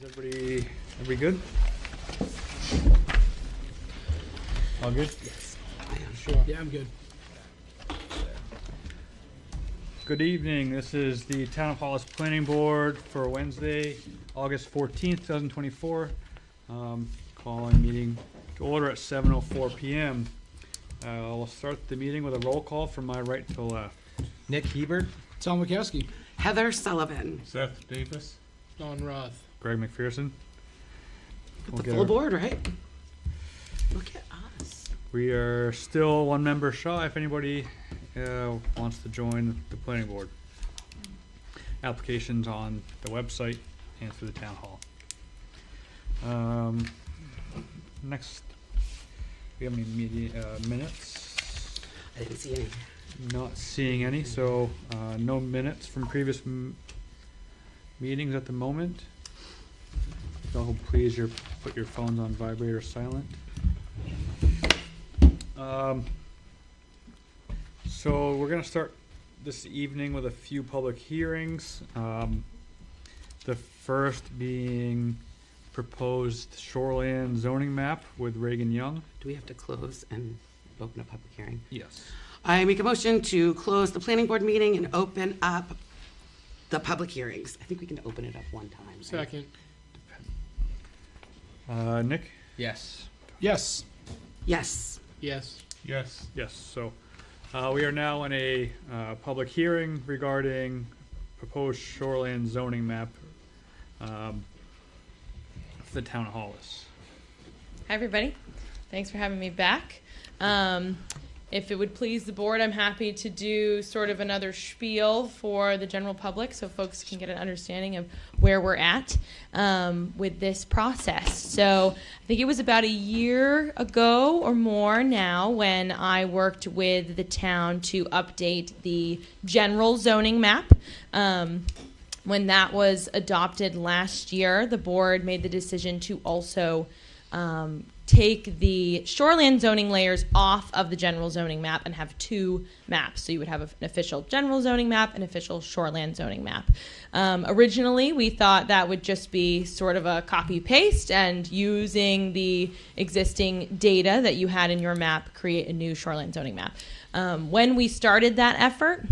Everybody good? All good? Yes, I am. Sure. Yeah, I'm good. Good evening. This is the Town of Hollis Planning Board for Wednesday, August 14th, 2024. Calling meeting to order at 7:04 p.m. We'll start the meeting with a roll call from my right to left. Nick Hebert. Tom McCaskey. Heather Sullivan. Seth Davis. Don Roth. Greg McPherson. Got the full board, right? Look at us. We are still one member shy if anybody wants to join the planning board. Applications on the website and through the town hall. Next, we have any minutes? I didn't see any. Not seeing any, so no minutes from previous meetings at the moment. So please put your phones on vibrate or silent. So we're going to start this evening with a few public hearings. The first being proposed shoreland zoning map with Reagan Young. Do we have to close and open a public hearing? Yes. I make a motion to close the planning board meeting and open up the public hearings. I think we can open it up one time. Right? Second. Nick? Yes. Yes. Yes. Yes. Yes. Yes. So we are now in a public hearing regarding proposed shoreland zoning map for the town of Hollis. Hi, everybody. Thanks for having me back. If it would please the board, I'm happy to do sort of another spiel for the general public so folks can get an understanding of where we're at with this process. So I think it was about a year ago or more now when I worked with the town to update the general zoning map. When that was adopted last year, the board made the decision to also take the shoreland zoning layers off of the general zoning map and have two maps. So you would have an official general zoning map and official shoreland zoning map. Originally, we thought that would just be sort of a copy paste and using the existing data that you had in your map, create a new shoreland zoning map. When we started that effort,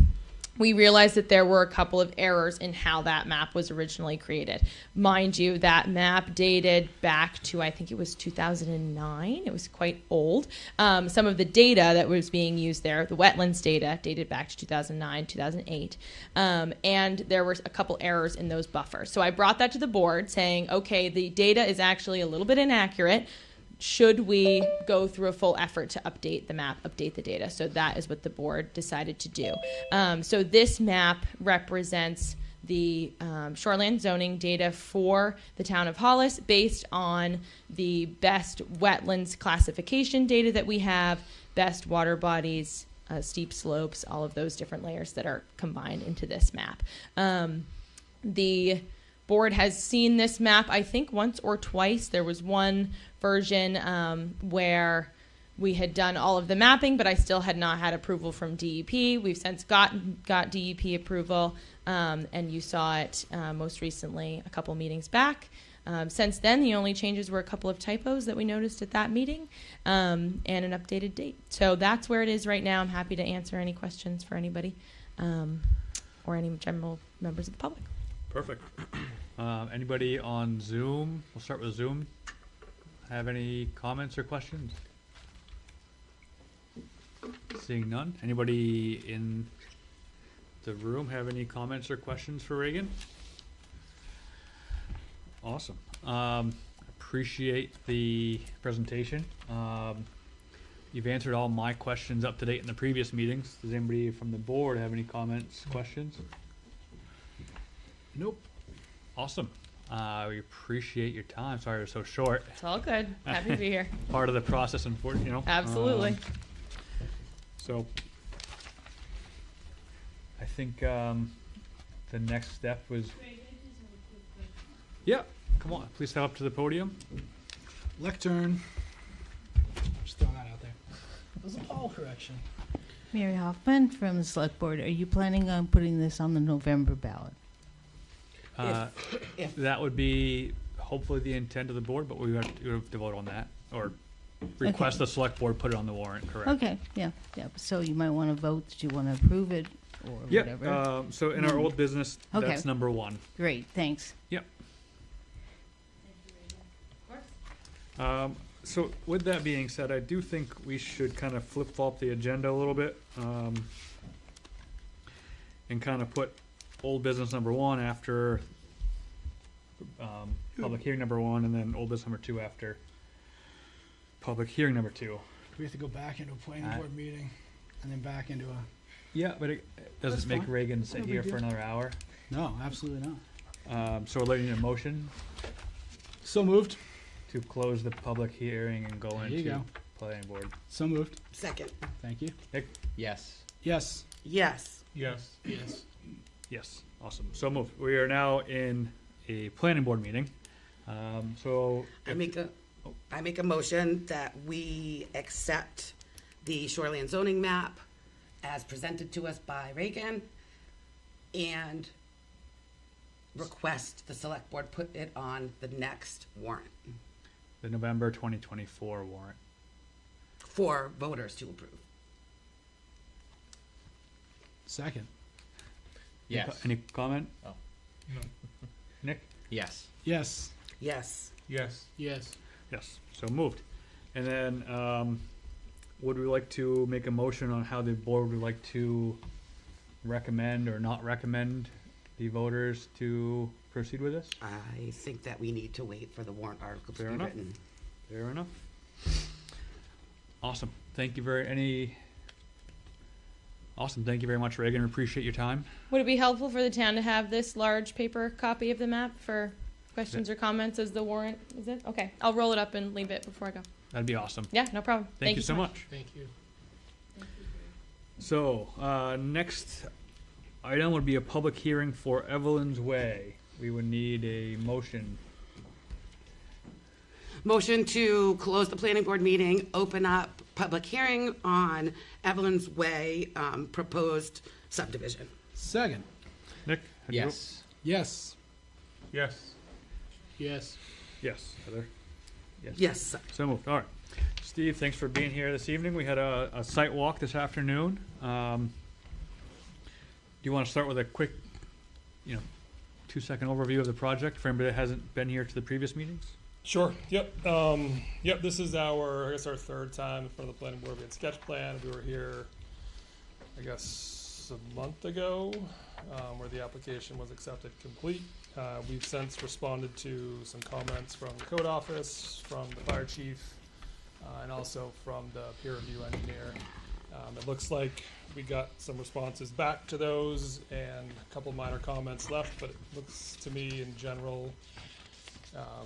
we realized that there were a couple of errors in how that map was originally created. Mind you, that map dated back to, I think it was 2009. It was quite old. Some of the data that was being used there, the wetlands data, dated back to 2009, 2008. And there were a couple errors in those buffers. So I brought that to the board saying, okay, the data is actually a little bit inaccurate. Should we go through a full effort to update the map, update the data? So that is what the board decided to do. So this map represents the shoreland zoning data for the town of Hollis based on the best wetlands classification data that we have, best water bodies, steep slopes, all of those different layers that are combined into this map. The board has seen this map, I think, once or twice. There was one version where we had done all of the mapping, but I still had not had approval from DEP. We've since got DEP approval, and you saw it most recently a couple meetings back. Since then, the only changes were a couple of typos that we noticed at that meeting and an updated date. So that's where it is right now. I'm happy to answer any questions for anybody or any general members of the public. Perfect. Anybody on Zoom? We'll start with Zoom. Have any comments or questions? Seeing none. Anybody in the room have any comments or questions for Reagan? Awesome. Appreciate the presentation. You've answered all my questions up to date in the previous meetings. Does anybody from the board have any comments, questions? Nope. Awesome. We appreciate your time. Sorry it was so short. It's all good. Happy to be here. Part of the process, unfortunately, you know. Absolutely. So I think the next step was. Yeah, come on. Please step up to the podium. Lectern. Just throwing that out there. It was a poll correction. Mary Hoffman from the Select Board. Are you planning on putting this on the November ballot? If That would be hopefully the intent of the board, but we have to vote on that, or request the select board put it on the warrant, correct? Okay, yeah. So you might want to vote, do you want to approve it or whatever? Yeah, so in our old business, Okay. that's number 1. Great, thanks. Yep. So with that being said, I do think we should kind of flip-flop the agenda a little bit, and kind of put old business number 1 after, public hearing number 1, and then old business number 2 after public hearing number 2. We have to go back into a planning Alright. board meeting and then back into a, Yeah, but it That's doesn't make fine. Reagan sit No big here for deal. another hour. no, absolutely not. So we're letting a motion So moved. to close the public hearing and go There you into go. planning board. So moved. Second. Thank you. Yes. Yes. Yes. Yes. Yes. Yes, awesome. So moved. We are now in a planning board meeting. So I make a motion that we accept the shoreline zoning map as presented to us by Reagan and request the select board put it on the next warrant the November 2024 warrant. for voters to approve. Second. Yes. Any comment? Oh. No. Nick? Yes. Yes. Yes. Yes. Yes. Yes, so moved. And then, would we like to make a motion on how the board would like to recommend or not recommend the voters to proceed with this? I think that we need to wait for the warrant article to Fair be enough. written. Fair enough. Awesome. Thank you very much, Reagan. We appreciate your time. Would it be helpful for the town to have this large paper copy of the map for questions or comments as the warrant? Is it? Okay, I'll roll it up and leave it before I go. That'd be awesome. Yeah, no problem. Thank you so much. Thank you. So, next item would be a public hearing for Evelyn's Way. We would need a motion. Motion to close the planning board meeting, open up public hearing on Evelyn's Way, proposed subdivision. Second. Nick? how do you vote? Yes. Yes. Yes. Yes. Yes. Heather? Yes. So moved. All right. Steve, thanks for being here this evening. We had a site walk this afternoon. Do you want to start with a quick, 2-second overview of the project for anybody that hasn't been here to the previous meetings? Sure. Yep. Yep. This is our third time in front of the planning board. We had sketch plan. We were here, I guess, a month ago, where the application was accepted complete. We've since responded to some comments from the code office, from the fire chief, and also from the peer review engineer. It looks like we got some responses back to those and a couple minor comments left, but it looks to me in general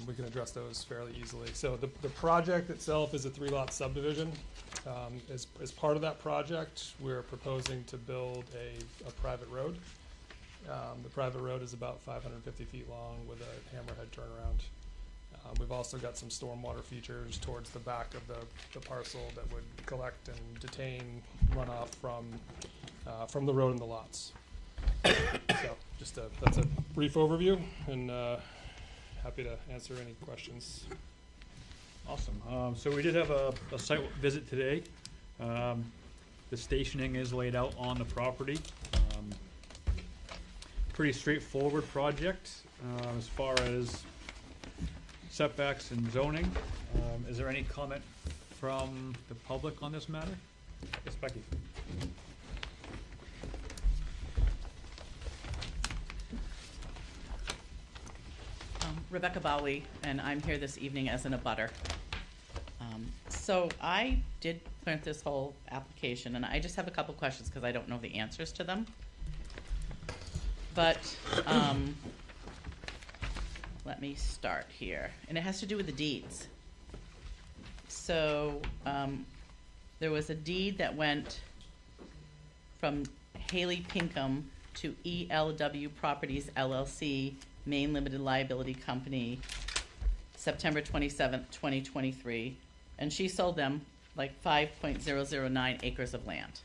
we can address those fairly easily. So the project itself is a 3-lot subdivision. As part of that project, we're proposing to build a private road. The private road is about 550 feet long with a hammerhead turnaround. We've also got some stormwater features towards the back of the parcel that would collect and detain runoff from the road and the lots. So that's a brief overview, and happy to answer any questions. Awesome. So we did have a site visit today. The stationing is laid out on the property. Pretty straightforward project as far as setbacks and zoning. Is there any comment from the public on this matter? Yes, Becky. Rebecca Bowie, and I'm here this evening as an abutter. So I did print this whole application, and I just have a couple questions because I don't know the answers to them. But let me start here, and it has to do with the deeds. So there was a deed that went from Haley Pinkham to ELW Properties LLC, Maine Limited Liability Company, September 27th, 2023, and she sold them like 5.009 acres of land.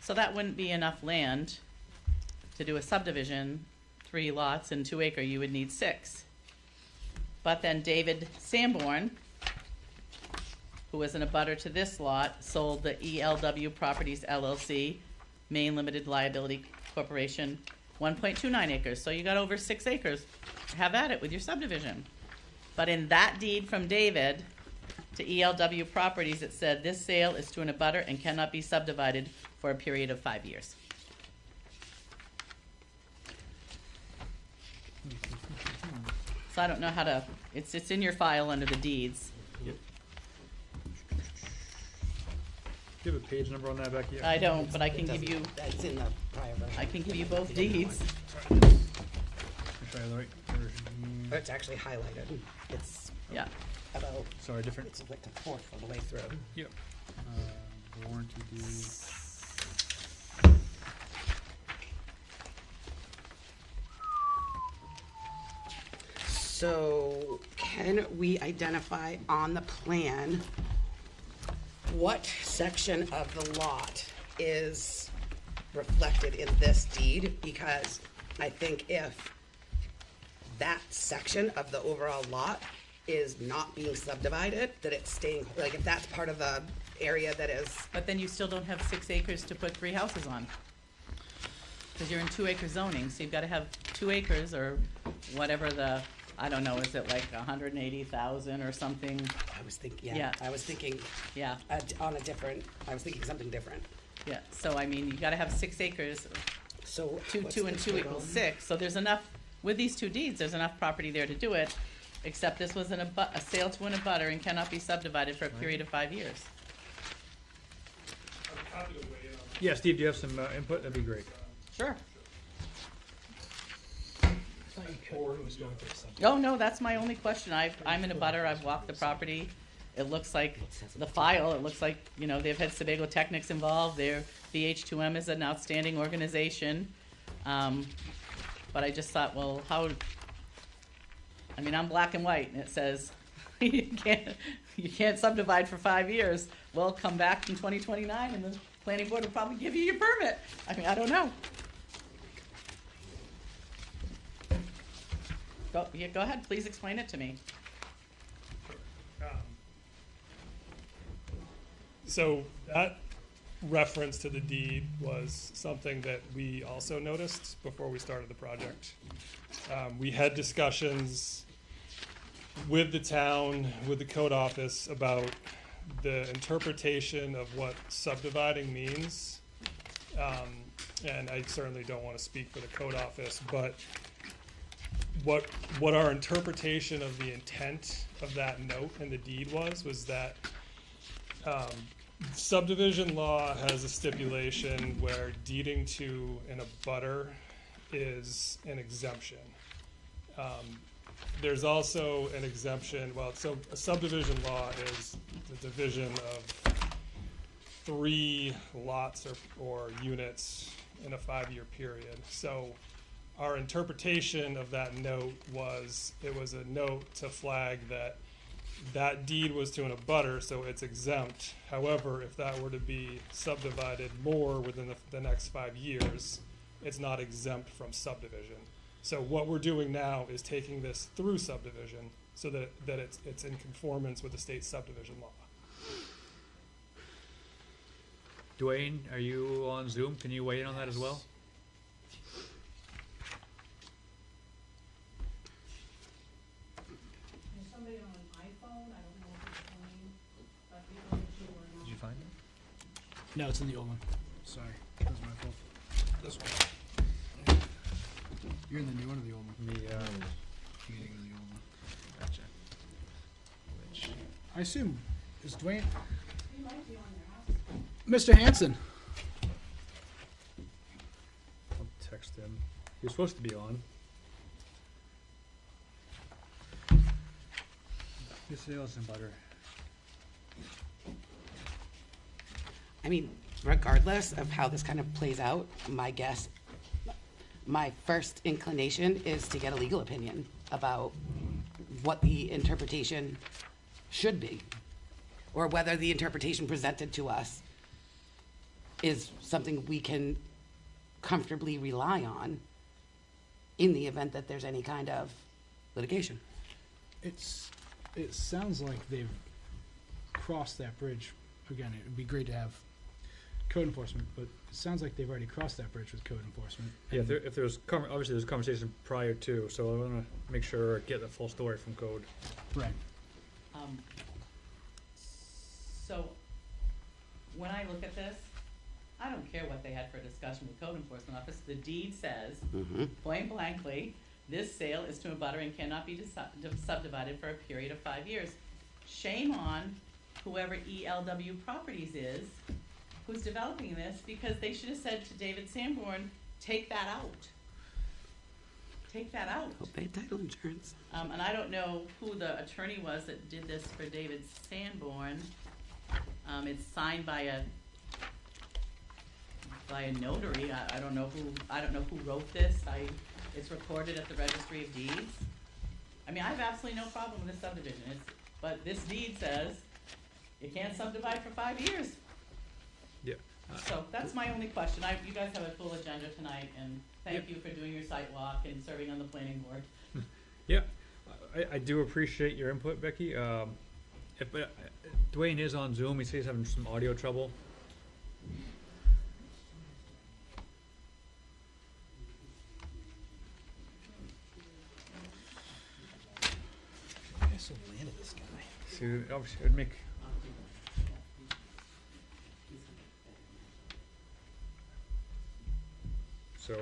So that wouldn't be enough land to do a subdivision, 3 lots and 2 acre, you would need 6. But then David Sanborn, who was an abutter to this lot, sold the ELW Properties LLC, Maine Limited Liability Corporation, 1.29 acres. So you got over 6 acres. Have at it with your subdivision. But in that deed from David to ELW Properties, it said this sale is to an abutter and cannot be subdivided for a period of 5 years. So I don't know how to, it's in your file under the deeds. Do you have a page number on that, Becky? I don't, but I can It give you, doesn't- That's in the prior version. I can give you both deeds. Make sure I have the right version. It's actually highlighted. It's Yeah, about, Sorry, different. it's like the fourth all the way through. Yep. Warranty deed. So can we identify on the plan what section of the lot is reflected in this deed? Because I think if that section of the overall lot is not being subdivided, that it's staying, like if that's part of the area that is, but then you still don't have 6 acres to put 3 houses on. Because you're in 2 acre zoning, so you've gotta have 2 acres or whatever the, I don't know, is it like 180,000 or something? I was thinking, Yeah. yeah, I was thinking Yeah, on a different, I was thinking something different. yeah, so I mean, you gotta have 6 acres, So. 2, what's 2 the and 2 total? equals 6, so there's enough, with these 2 deeds, there's enough property there to do it, except this was a sale to an abutter and cannot be subdivided for a period of 5 years. I'm happy to weigh in on that. Yeah, Steve, do you have some input? That'd be great. Sure. I thought you could, it was going through something. Oh, no, that's my only question. I'm in a butter, I've walked the property. It looks like the file, it looks like, you know, they've had Sebago Technics involved. Their VH2M is an outstanding organization. But I just thought, well, how, I mean, I'm black and white and it says you can't subdivide for 5 years. Well, come back in 2029 and the planning board will probably give you your permit. I mean, I don't know. Go ahead, please explain it to me. So that reference to the deed was something that we also noticed before we started the project. We had discussions with the town, with the code office about the interpretation of what subdividing means. And I certainly don't want to speak for the code office, but what our interpretation of the intent of that note in the deed was that subdivision law has a stipulation where deeding to an abutter is an exemption. There's also an exemption, well, so a subdivision law is the division of 3 lots or units in a 5-year period. So our interpretation of that note was, it was a note to flag that deed was to an abutter, so it's exempt. However, if that were to be subdivided more within the next 5 years, it's not exempt from subdivision. So what we're doing now is taking this through subdivision so that it's in conformance with the state subdivision law. Dwayne, are you on Zoom? Can you weigh in on that as well? Did you find it? No, it's in the old one. Sorry, that was my fault. This one. You're in the new one or the old one? The, You gotta go to the old one. gotcha. Which, I assume, is Dwayne? Mr. Hanson. I'll text him. He was supposed to be on. Yes, it was in butter. I mean, regardless of how this kind of plays out, my guess, my first inclination is to get a legal opinion about what the interpretation should be, or whether the interpretation presented to us is something we can comfortably rely on in the event that there's any kind of litigation. It sounds like they've crossed that bridge. Again, it would be great to have code enforcement, but it sounds like they've already crossed that bridge with code enforcement. Yeah, And if there's, obviously there's conversation prior to, so I wanna make sure, get the full story from code. Right. So, when I look at this, I don't care what they had for a discussion with code enforcement office. The deed says, point blankly, this sale is to a butter and cannot be subdivided for a period of 5 years. Shame on whoever ELW Properties is, who's developing this, because they should have said to David Sanborn, take that out. Take that out. Hope they had title insurance. And I don't know who the attorney was that did this for David Sanborn. It's signed by a notary. I don't know who wrote this. It's recorded at the Registry of Deeds. I mean, I have absolutely no problem with this subdivision. But this deed says you can't subdivide for 5 years. Yeah. So that's my only question. You guys have a full agenda tonight, and thank you for doing your site walk and serving on the planning board. Yeah, I do appreciate your input, Becky. Dwayne is on Zoom. He says he's having some audio trouble. I'm so mad at this guy. So obviously, it'd make. So,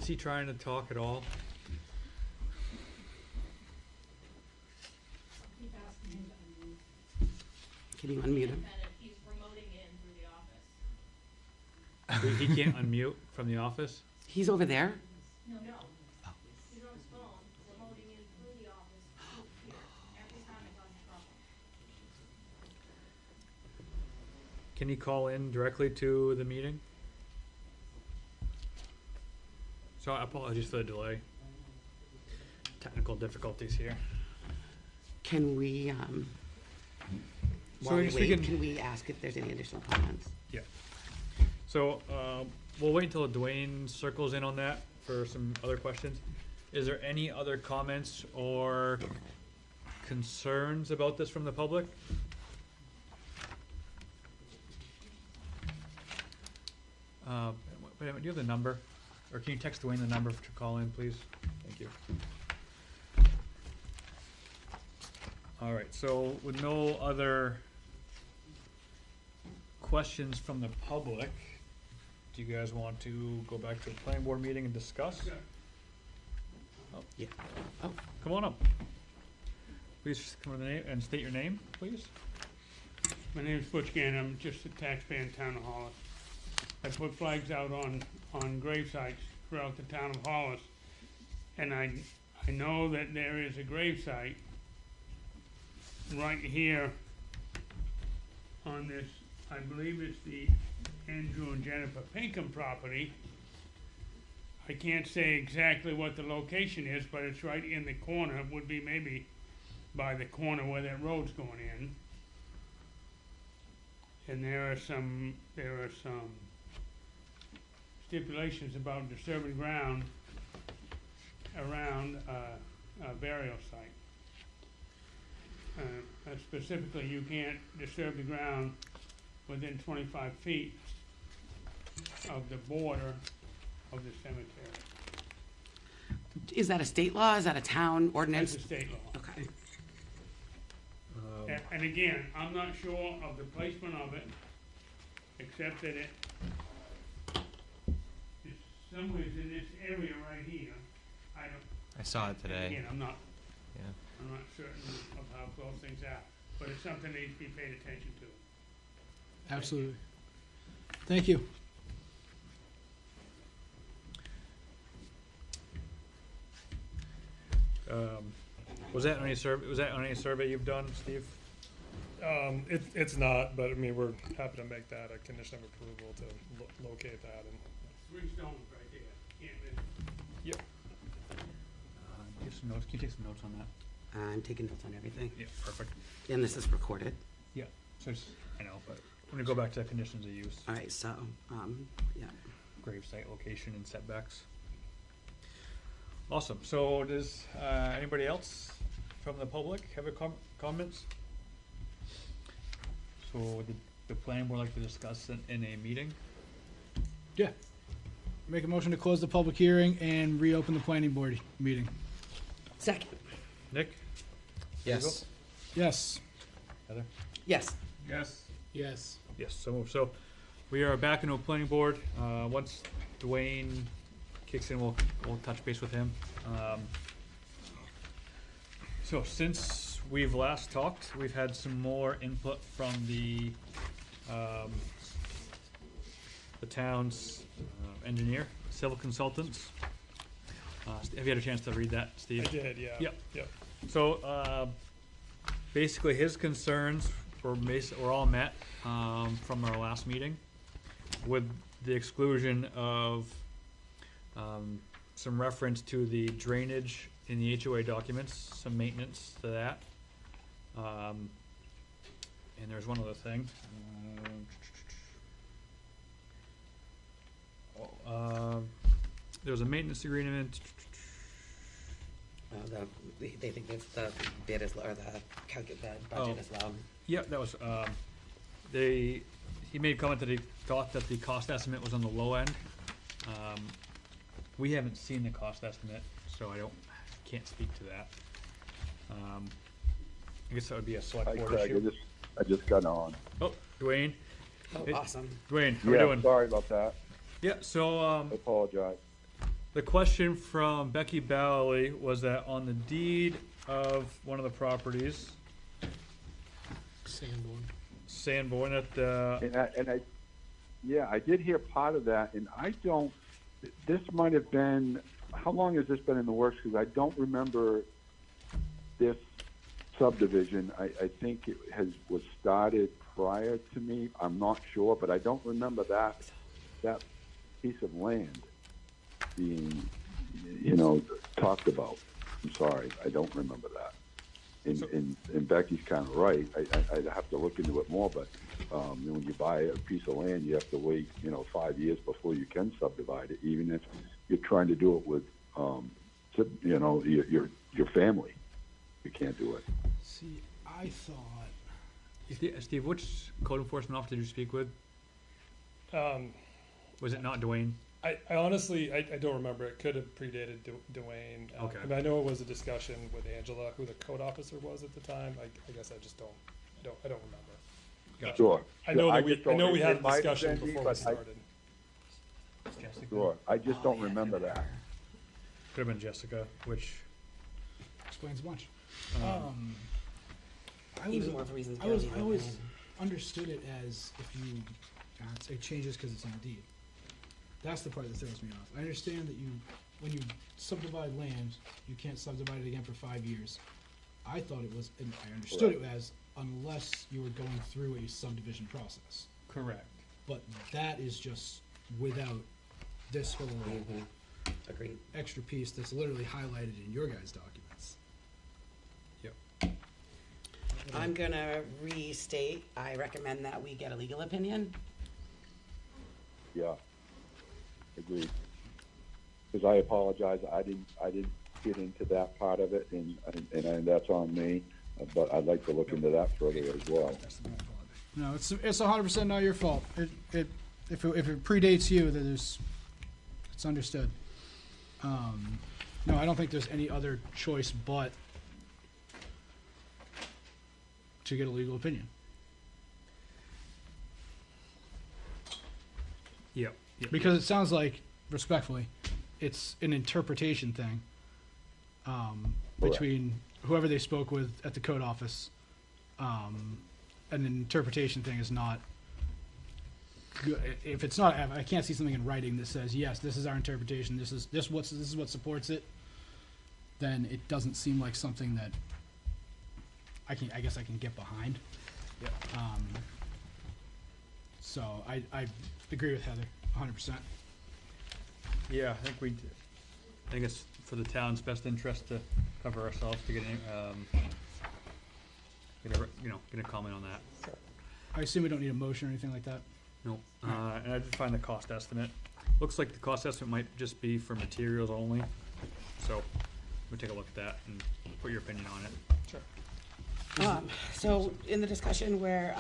is he trying to talk at all? Can you unmute him? He's remoting in through the office. He can't unmute from the office? He's over there? No. He's on his phone, remoting in through the office, here. Every time it's on his phone. Can he call in directly to the meeting? So apologies for the delay. Technical difficulties here. Can we, So while I we guess we wait, can- can we ask if there's any additional comments? Yeah. So, we'll wait until Dwayne circles in on that for some other questions. Is there any other comments or concerns about this from the public? Wait a minute, do you have the number? Or can you text Dwayne the number to call in, please? Thank you. All right, so with no other questions from the public, do you guys want to go back to the planning board meeting and discuss? Oh, Yeah. Oh, come on up. Please come with the name and state your name, please. My name's Butch Gann, I'm just a taxpayer in town of Hollis. I put flags out on grave sites throughout the town of Hollis. And I know that there is a grave site right here on this, I believe it's the Andrew and Jennifer Pinkham property. I can't say exactly what the location is, but it's right in the corner, it would be maybe by the corner where that road's going in. And there are some stipulations about disturbing ground around a burial site. Specifically, you can't disturb the ground within 25 feet of the border of the cemetery. is that a state law? Is that a town ordinance? That's a state law. Okay. And again, I'm not sure of the placement of it, except that it is somewhere in this area right here. I saw it today. Again, I'm not Yeah. certain of how close things are, but it's something that needs to be paid attention to. Absolutely. Thank you. Was that on any survey you've done, Steve? It's not, but I mean, we're happy to make that a condition of approval to locate that and. 3 stones right there, can't miss. Give some notes. Can you take some notes on that? I'm taking notes on everything. Yeah, perfect. And this is recorded. Yeah, so it's, I know, but I'm gonna go back to the conditions of use, All right, so, yeah. grave site location and setbacks. Awesome. So does anybody else from the public have a comments? So would the planning board like to discuss in a meeting? Yeah. Make a motion to close the public hearing and reopen the planning board meeting. Second. Nick? Yes. Yes. Heather? Yes. Yes. Yes. Yes, so moved. So we are back into a planning board. Once Dwayne kicks in, we'll touch base with him. So since we've last talked, we've had some more input from the town's engineer, civil consultants. Have you had a chance to read that, Steve? I did, yeah. Yep. Yep. So, basically, his concerns were all met from our last meeting, with the exclusion of some reference to the drainage in the HOA documents, some maintenance to that. And there's one other thing. There was a maintenance agreement. They think that the bid is low, or the budget is low. Yeah, that was, he made comment that he thought that the cost estimate was on the low end. We haven't seen the cost estimate, so can't speak to that. I guess that would be a select Hi, board Craig. issue. I just got on. Oh, Dwayne. Oh, Hey. awesome. Dwayne, how we doing? Sorry about that. Yeah, so, I apologize. the question from Becky Bally was that on the deed of one of the properties, Sanborn at the, I did hear part of that, and I don't. This might have been. How long has this been in the works? Because I don't remember this subdivision. I think it was started prior to me. I'm not sure, but I don't remember that piece of land being, talked about. I'm sorry, I don't remember that. And Becky's kind of right. I'd have to look into it more, but when you buy a piece of land, you have to wait, 5 years before you can subdivide it, even if you're trying to do it with, your family. You can't do it. See, I thought. Steve, which code enforcement officer did you speak with? Was it not Dwayne? I honestly, I don't remember. It could have predated Dwayne. Okay. I mean, I know it was a discussion with Angela, who the code officer was at the time. I guess I just don't remember. Gotcha. Sure. I know that just I know don't- we had it a might have discussion been me, before we but started. Sure. I just don't remember that. Could have been Jessica, which, Explains a bunch. Even more for reasons. I always understood it as if you, it changes because it's on a deed. That's the part that throws me off. I understand that when you subdivide land, you can't subdivide it again for 5 years. I thought it was, and I understood it as, unless you were going through a subdivision process. correct. But that is just without this whole Agreed. extra piece that's literally highlighted in your guys' documents. Yep. I'm gonna restate, I recommend that we get a legal opinion. Yeah. Agreed. Because I apologize, I didn't get into that part of it, and that's on me. But I'd like to look into that further as well. No, it's 100% not your fault. If it predates you, then it's understood. No, I don't think there's any other choice but to get a legal opinion. Yep. Yep. Because it sounds like, respectfully, it's an interpretation thing between whoever they spoke with at the code office. An interpretation thing is not good. If it's not, I can't see something in writing that says, yes, this is our interpretation, this is what supports it, then it doesn't seem like something that I guess I can get behind. Yep. So I agree with Heather 100%. Yeah, I think it's for the town's best interest to cover ourselves to get a comment on that. I assume we don't need a motion or anything like that. No, and I did find the cost estimate. Looks like the cost estimate might just be for materials only. So we'll take a look at that and put your opinion on it. Sure. So in the discussion where,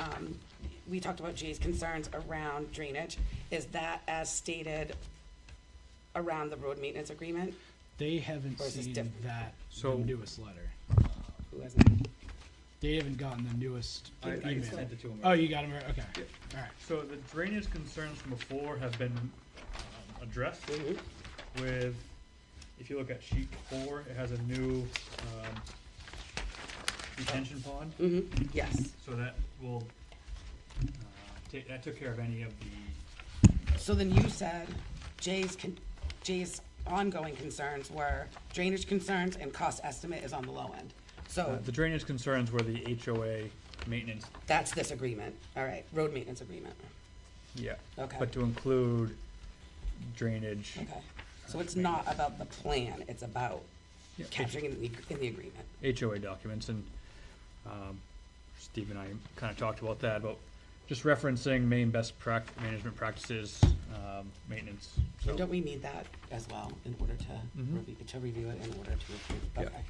we talked about Jay's concerns around drainage, is that as stated around the road maintenance agreement? They haven't Or is this seen different? that So- the newest letter. Who hasn't? They haven't gotten the newest I email. sent it to him. Oh, you got them. Okay. Yep. All right. So the drainage concerns from before have been addressed with, if you look at sheet 4, it has a new detention pond. Mm-hmm, yes. So that will, that took care of any of the, So then you said Jay's ongoing concerns were drainage concerns and cost estimate is on the low end. So the drainage concerns were the HOA maintenance, that's this agreement, all right, road maintenance agreement, yeah. okay, But to include drainage. okay. So it's not about the plan, it's about Yeah, capturing in the agreement. HOA documents, and Steve and I kind of talked about that, about just referencing main best management practices, maintenance. So And don't we need that as well in order to Mhm. review it, in order to approve? Yeah. Okay.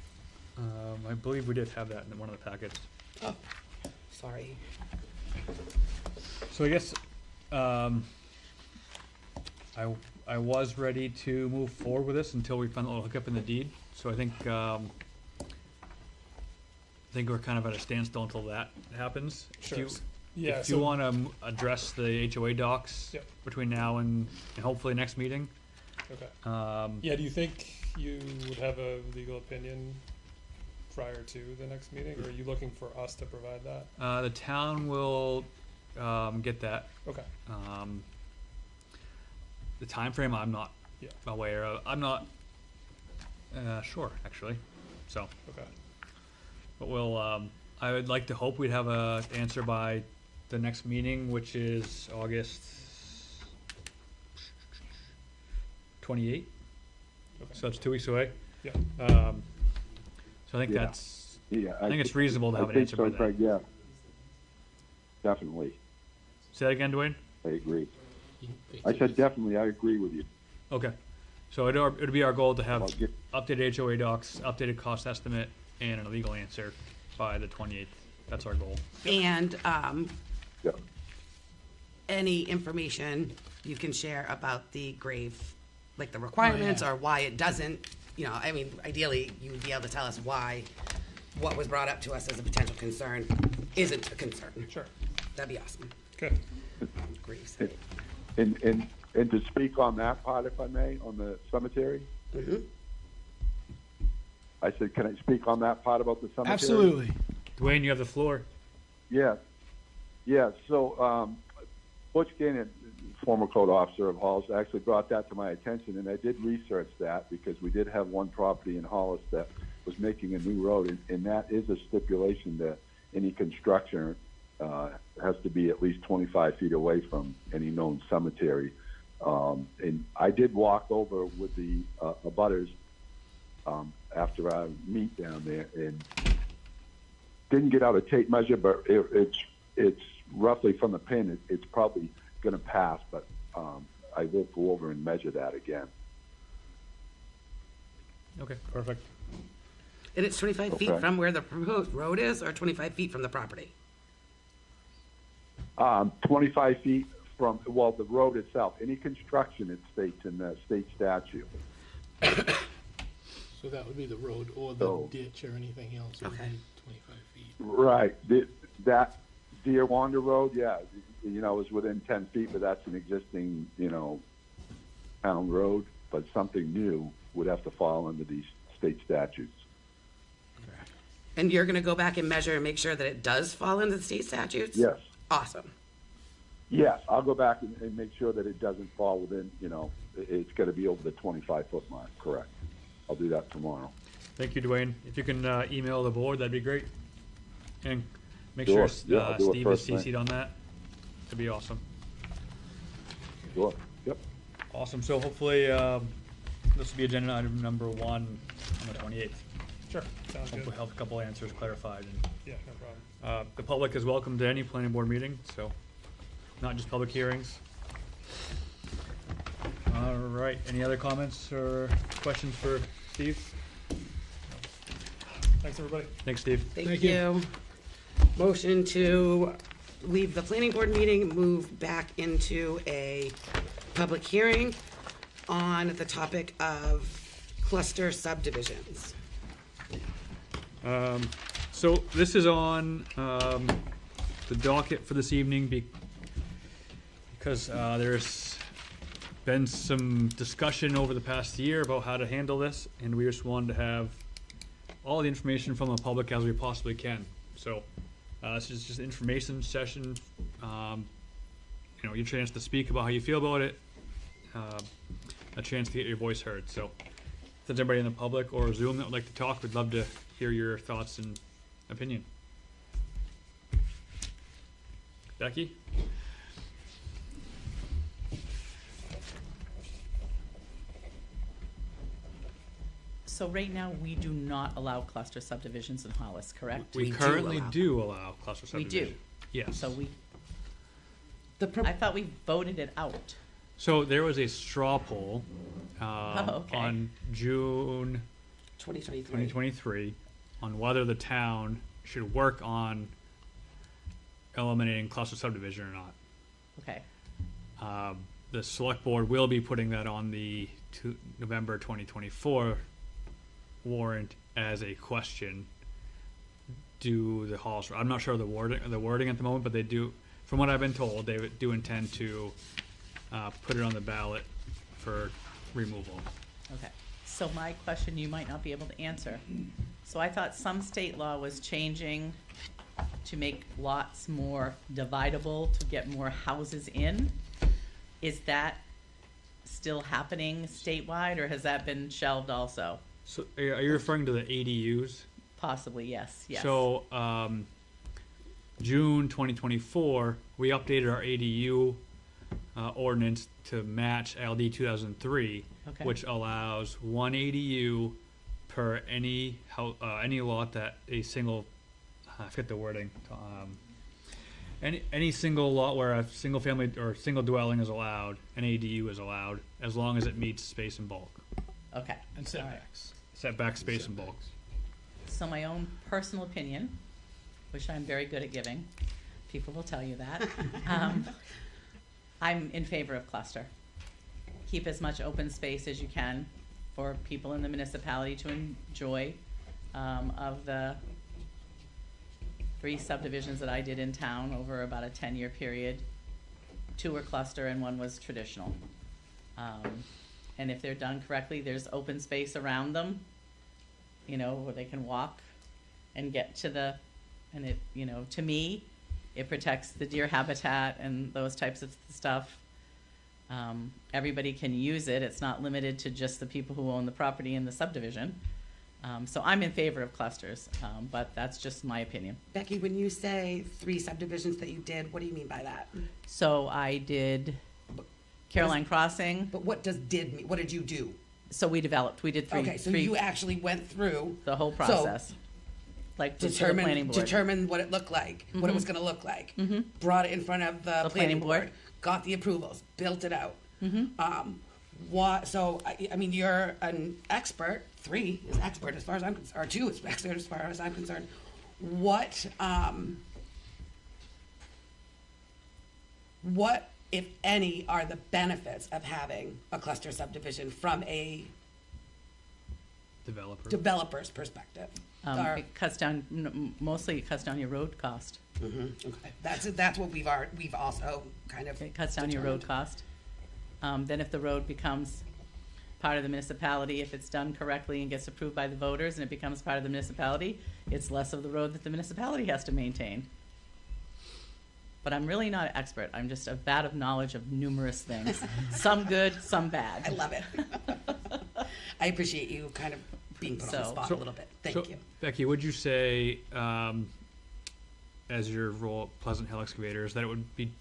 I believe we did have that in one of the packets. Oh, sorry. So I guess I was ready to move forward with this until we found a little hiccup in the deed. So I think we're kind of at a standstill until that happens. Sure. If Yeah, you so- want to address the HOA docs Yep. between now and hopefully next meeting. Okay. Um, Yeah, do you think you would have a legal opinion prior to the next meeting, or are you looking for us to provide that? the town will get that. Okay. The time frame I'm not Yeah. aware of. I'm not sure actually. So, Okay. but we'll. I would like to hope we'd have a answer by the next meeting, which is August 28th. Okay. So that's 2 weeks away. Yeah. So I think Yeah. that's. Yeah, I think it's reasonable to have I an think answer so, by then. Craig, yeah. Definitely, Say that again, Dwayne. I agree. I said definitely, I agree with you. Okay. So it'd be our goal to have Well, get- updated HOA docs, updated cost estimate, and a legal answer by the 28th. That's our goal. And, Yeah. any information you can share about the grave, like the requirements or why it doesn't, I mean, ideally, you would be able to tell us why what was brought up to us as a potential concern isn't a concern. Sure. That'd be awesome. Okay. Graves. And to speak on that part, if I may, on the cemetery, Mhm. I said, can I speak on that part about the cemetery? Absolutely. Dwayne, you have the floor. Yeah, so, Butch Gannon, former code officer of Hollis, actually brought that to my attention, and I did research that, because we did have one property in Hollis that was making a new road, and that is a stipulation that any construction, has to be at least 25 feet away from any known cemetery. And I did walk over with the, abutters, after our meet down there, and didn't get out a tape measure, but it's roughly from the pin, it's probably gonna pass, but, I will go over and measure that again. Okay, perfect. And it's 25 feet Okay. from where the proposed road is, or 25 feet from the property? 25 feet from, well, the road itself, any construction, it states in the state statute. So that would be the road or the So- ditch or anything else would Okay. be 25 feet. Right, that Deer Wander Road, yeah, is within 10 feet, but that's an existing, town road, but something new would have to fall under these state statutes. And you're gonna go back and measure and make sure that it does fall into the state statutes? Yes, Awesome. yes, I'll go back and make sure that it doesn't fall within, it's gotta be over the 25-foot mark, correct. I'll do that tomorrow. Thank you, Dwayne. If you can email the board, that'd be great. And make Sure. sure Yeah, I'll do it Steve is first thing. CC'd on that. That'd be awesome. Sure, yep, Awesome. So hopefully this will be agenda item number 1 on the 28th. Sure. Sounds good. Hopefully have a couple answers clarified. And, Yeah, no problem. the public is welcome to any planning board meeting, so not just public hearings. All right. Any other comments or questions for Steve? Steve? Thanks, everybody. Thanks, Steve. Thank Thank you. Motion to leave the planning board meeting, move back into a public hearing on the topic of cluster subdivisions. So this is on the docket for this evening because there's been some discussion over the past year about how to handle this, and we just wanted to have all the information from the public as we possibly can. So this is just an information session. Your chance to speak about how you feel about it, a chance to get your voice heard. So if there's anybody in the public or Zoom that would like to talk, we'd love to hear your thoughts and opinion. Becky? So right now, we do not allow cluster subdivisions in Hollis, correct? We We do currently allow. do allow cluster We subdivision. do. Yes. So we, The pro- I thought we voted it out. So there was a straw poll okay. on June 2023. 2023 on whether the town should work on eliminating cluster subdivision or not. Okay, The select board will be putting that on the November 2024 warrant as a question. Do the Hollis? I'm not sure the wording at the moment, but they do. From what I've been told, they do intend to put it on the ballot for removal. okay. So my question you might not be able to answer. So I thought some state law was changing to make lots more dividable, to get more houses in. Is that still happening statewide, or has that been shelved also? So are you referring to the ADUs? Possibly, yes, yes. So, June 2024, we updated our ADU ordinance to match LD 2003, Okay. which allows one ADU per any lot that a single, I forget the wording, any single lot where a single family or single dwelling is allowed, an ADU is allowed, as long as it meets space and bulk, Okay. And all right. setbacks. setback, space and bulk. So my own personal opinion, which I'm very good at giving, people will tell you that. I'm in favor of cluster. Keep as much open space as you can for people in the municipality to enjoy. Of the 3 subdivisions that I did in town over about a 10-year period, 2 were cluster and 1 was traditional. And if they're done correctly, there's open space around them, where they can walk and get to and it, to me, it protects the deer habitat and those types of stuff. Everybody can use it. It's not limited to just the people who own the property in the subdivision. So I'm in favor of clusters, but that's just my opinion. Becky, when you say 3 subdivisions that you did, what do you mean by that? So I did Caroline Crossing. But what does did mean? What did you do? So we developed. We did 3. Okay, so you actually went through the whole process, like for the planning board. determined what it looked like, what it was going to look like, brought it in front of the planning board, got the approvals, built it out. So I mean, you're an expert. 3 is expert as far as I'm concerned, or 2 is expert as far as I'm concerned. What, if any, are the benefits of having a cluster subdivision from a developer's perspective? It cuts down, mostly it cuts down your road cost. Okay, that's what we've also kind of. It cuts down your road cost. Then if the road becomes part of the municipality, if it's done correctly and gets approved by the voters and it becomes part of the municipality, it's less of the road that the municipality has to maintain. But I'm really not an expert. I'm just a vat of knowledge of numerous things. Some good, some bad. I love it. I appreciate you kind of being put on the spot a little bit. Thank you. Becky, would you say, as your role at Pleasant Hill Excavators, that it would be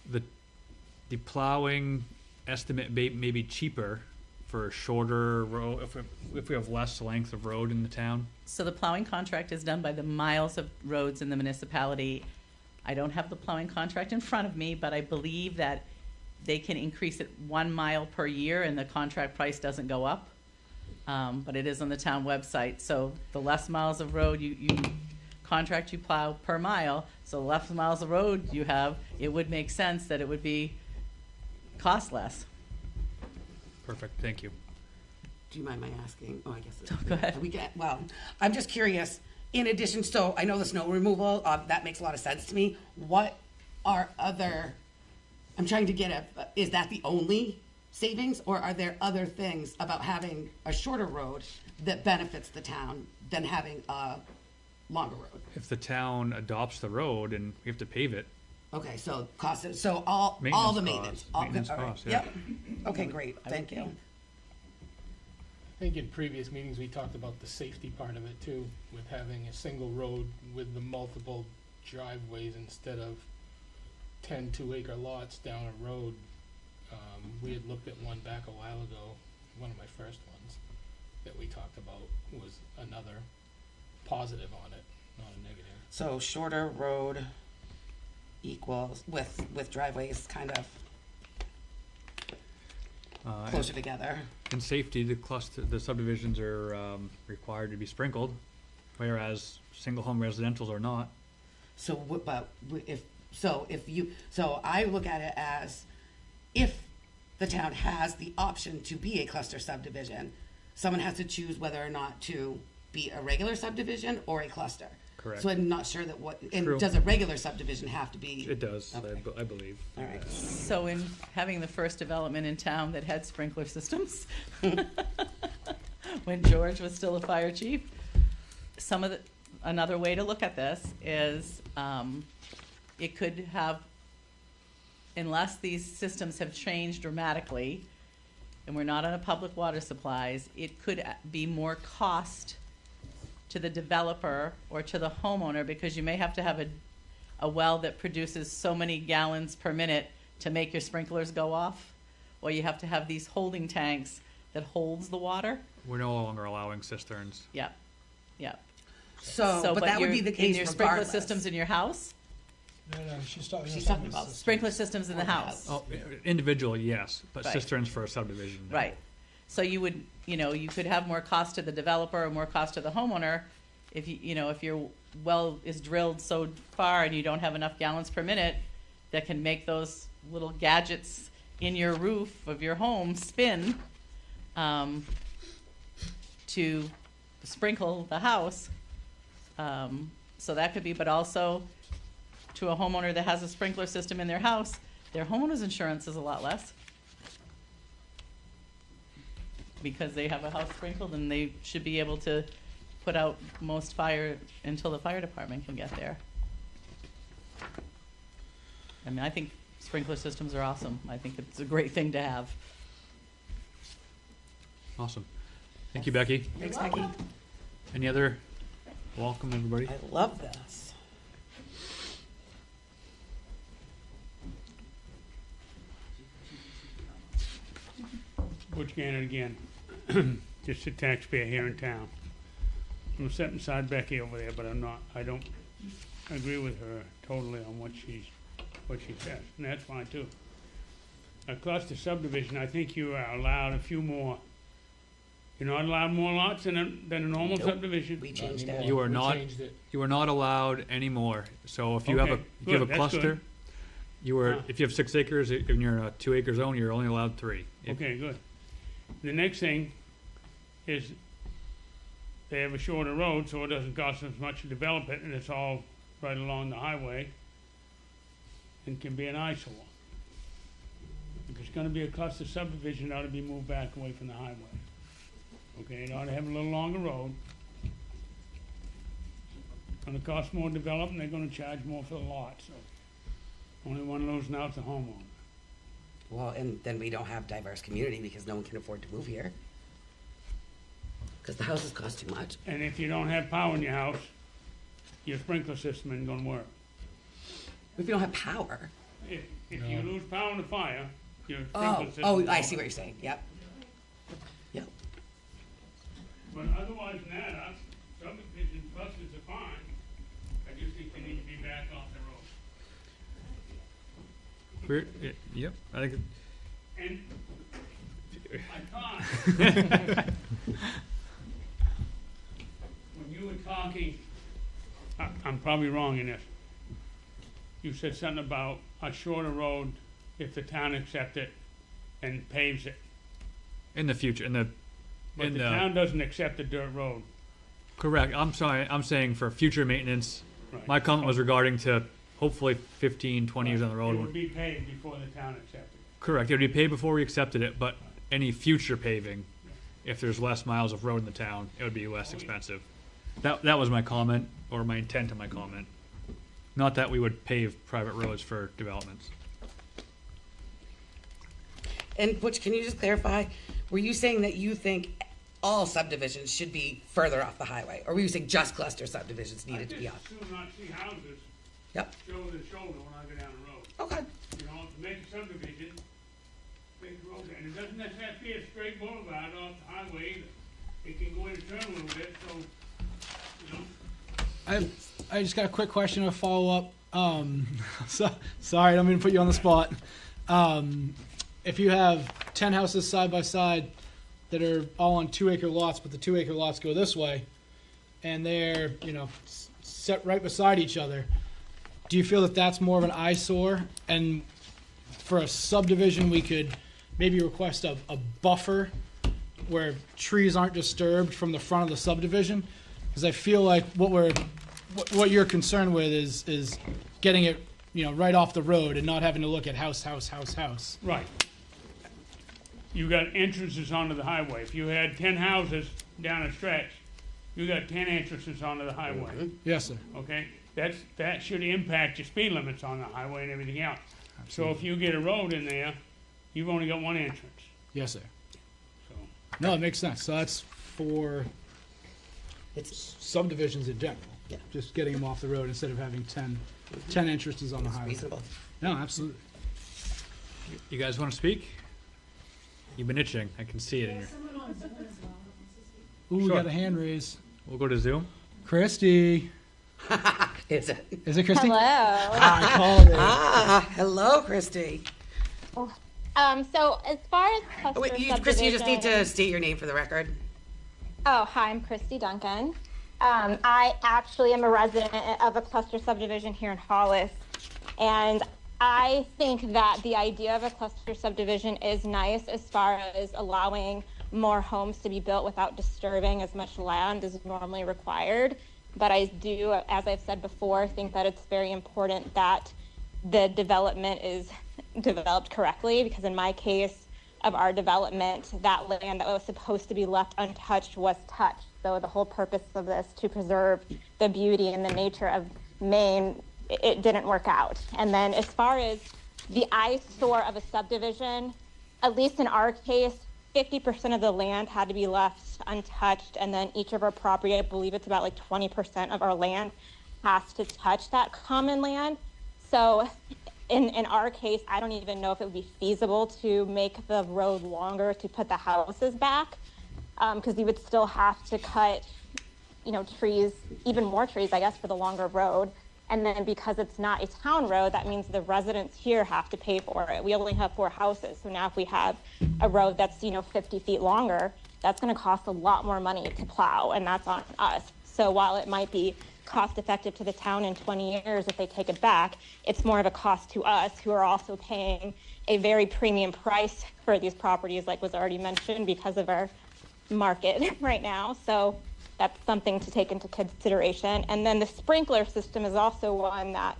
the plowing estimate may be cheaper for a shorter road if we have less length of road in the town? So the plowing contract is done by the miles of roads in the municipality. I don't have the plowing contract in front of me, but I believe that they can increase it 1 mile per year and the contract price doesn't go up. But it is on the town website, so the less miles of road you contract you plow per mile, so the less miles of road you have, it would make sense that it would be cost less. Perfect, thank you. Do you mind my asking? Oh, I guess. Go ahead. Well, I'm just curious, in addition, so I know the snow removal, that makes a lot of sense to me. What are other, I'm trying to get at, is that the only savings, or are there other things about having a shorter road that benefits the town than having a longer road? If the town adopts the road and we have to pave it, Okay, so cost, so all the Maintenance maintenance. costs. all- Maintenance all right, costs, yeah. Yep, okay, great, thank you. I think in previous meetings, we talked about the safety part of it too, with having a single road with the multiple driveways instead of 10 2-acre lots down a road. We had looked at one back a while ago, one of my first ones, that we talked about was another positive on it, not a negative. So shorter road equals, with driveways kind of closer together. in safety, the subdivisions are required to be sprinkled, whereas single-home residentials are not. So, so I look at it as, if the town has the option to be a cluster subdivision, someone has to choose whether or not to be a regular subdivision or a cluster. Correct. So I'm not sure that and True. does a regular subdivision have to be? It does, Okay. I believe. All right. So in having the first development in town that had sprinkler systems, when George was still a fire chief, another way to look at this is, it could have, unless these systems have changed dramatically, and we're not on a public water supplies, it could be more cost to the developer or to the homeowner, because you may have to have a well that produces so many gallons per minute to make your sprinklers go off, or you have to have these holding tanks that holds the water. We're no longer allowing cisterns. Yep, yep. So, but that would be the case in your sprinkler regardless. systems in your house, No, she's talking. She's talking about sprinkler systems in the house. Oh, individual, yes, but Right. cisterns for a subdivision. no. Right. So you would, you could have more cost to the developer or more cost to the homeowner if if your well is drilled so far and you don't have enough gallons per minute that can make those little gadgets in your roof of your home spin to sprinkle the house. So that could be, but also to a homeowner that has a sprinkler system in their house, their homeowner's insurance is a lot less, because they have a house sprinkled and they should be able to put out most fire until the fire department can get there. I mean, I think sprinkler systems are awesome. I think it's a great thing to have. Awesome. Thank you, Becky. Thanks, Becky. Any other? Welcome, everybody. I love this. Butch Gannon again, just a taxpayer here in town. I'm sitting beside Becky over there, but I don't agree with her totally on what she says, and that's fine too. A cluster subdivision, I think you are allowed a few more. You're not allowed more lots than a normal Nope. subdivision? We changed Not it. anymore. You are We not- changed it. You are not allowed anymore. So if you have Okay, if you have good, a that's cluster, good. if you have 6 acres and you're in a 2-acre zone, you're only allowed 3. Okay, good. The next thing is they have a shorter road, so it doesn't cost as much to develop it, and it's all right along the highway, and can be an eyesore. If it's gonna be a cluster subdivision, it ought to be moved back away from the highway. Okay, it ought to have a little longer road. Gonna cost more to develop, and they're gonna charge more for the lot, so only one losing out's the homeowner. Well, and then we don't have diverse community because no one can afford to move here. Because the houses cost too much. And if you don't have power in your house, your sprinkler system isn't gonna work. If you don't have power. If you lose power in the fire, your sprinkler Oh, system. oh, won't I see what work. you're saying, yep. Yep. But otherwise than that, us subdivision clusters are fine. I just think they need to be back off the road. Yep. I think And I can't. When you were talking, I'm probably wrong in this. You said something about a shorter road if the town accepts it and paves it. In the future, But the town doesn't accept a dirt road. correct. I'm sorry. I'm saying for future maintenance. Right. My comment was regarding to hopefully 15, 20 years down the road. It would be paved before the town accepted it. Correct. It would be paid before we accepted it, but any future paving, if there's less miles of road in the town, it would be less expensive. That was my comment, or my intent of my comment. Not that we would pave private roads for developments. And Butch, can you just clarify, were you saying that you think all subdivisions should be further off the highway? Or were you saying just cluster subdivisions needed to be I off? just assume not see houses Yep, shoulder to shoulder when I go down the road. okay. You know, to make a subdivision, make the road, and it doesn't necessarily have to be a straight boulevard off the highway either. It can go in and turn a little bit, so, you know. I just got a quick question to follow up. Sorry, I don't mean to put you on the spot. If you have 10 houses side by side that are all on 2-acre lots, but the 2-acre lots go this way, and they're, set right beside each other, do you feel that that's more of an eyesore? And for a subdivision, we could maybe request a buffer where trees aren't disturbed from the front of the subdivision? Because I feel like what you're concerned with is getting it, right off the road and not having to look at house. Right. You got entrances onto the highway. If you had 10 houses down a stretch, you got 10 entrances onto the highway, Yes, sir. okay? That should impact your speed limits on the highway and everything else. So if you get a road in there, you've only got one entrance, Yes, sir. so. No, it makes sense. So that's for It's subdivisions in general. Yeah. Just getting them off the road instead of having 10 entrances on the highway. reasonable. No, absolutely. You guys want to speak? You've been itching. I can see it in your. Ooh, we Sure. got a hand raise. We'll go to Zoom. Christy. Is it? Is it Christy? Hello. I called it. Hello, Christy. So as far as cluster Christy, you just need to subdivision- state your name for the record. Oh, hi, I'm Christy Duncan. I actually am a resident of a cluster subdivision here in Hollis, and I think that the idea of a cluster subdivision is nice as far as allowing more homes to be built without disturbing as much land as normally required. But I do, as I've said before, think that it's very important that the development is developed correctly, because in my case of our development, that land that was supposed to be left untouched was touched. So the whole purpose of this, to preserve the beauty and the nature of Maine, it didn't work out. And then as far as the eyesore of a subdivision, at least in our case, 50% of the land had to be left untouched, and then each of our property, I believe it's about like 20% of our land, has to touch that common land. So in our case, I don't even know if it would be feasible to make the road longer to put the houses back, because you would still have to cut, trees, even more trees, I guess, for the longer road. And then because it's not a town road, that means the residents here have to pay for it. We only have 4 houses. So now if we have a road that's, 50 feet longer, that's going to cost a lot more money to plow, and that's on us. So while it might be cost effective to the town in 20 years if they take it back, it's more of a cost to us, who are also paying a very premium price for these properties, like was already mentioned, because of our market right now. So that's something to take into consideration. And then the sprinkler system is also one that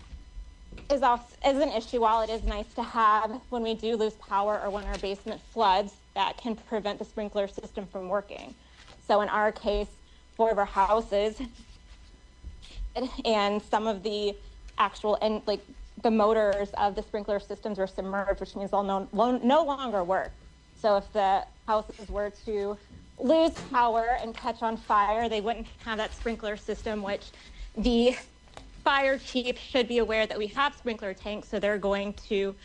is an issue. While it is nice to have when we do lose power or when our basement floods, that can prevent the sprinkler system from working. So in our case, 4 of our houses and some of the actual, and like the motors of the sprinkler systems were submerged, which means they'll no longer work. So if the houses were to lose power and catch on fire, they wouldn't have that sprinkler system, which the fire chief should be aware that we have sprinkler tanks, so they're going to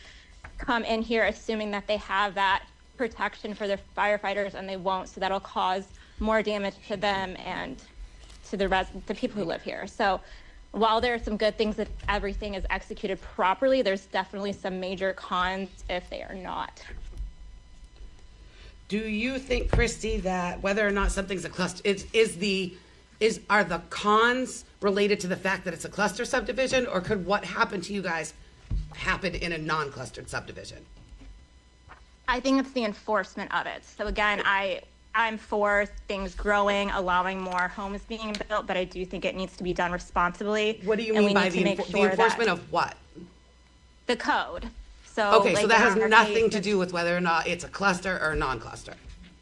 come in here assuming that they have that protection for their firefighters, and they won't, so that'll cause more damage to them and to the people who live here. So while there are some good things that everything is executed properly, there's definitely some major cons if they are not. Do you think, Christy, that whether or not something's a cluster, are the cons related to the fact that it's a cluster subdivision, or could what happened to you guys happen in a non-clustered subdivision? I think it's the enforcement of it. So again, I'm for things growing, allowing more homes being built, but I do think it needs to be done responsibly. What do you and mean we by need to make the sure enforcement that of what? the code. So Okay, so like that has in our nothing case, to do with whether or not it's a cluster or a non-cluster.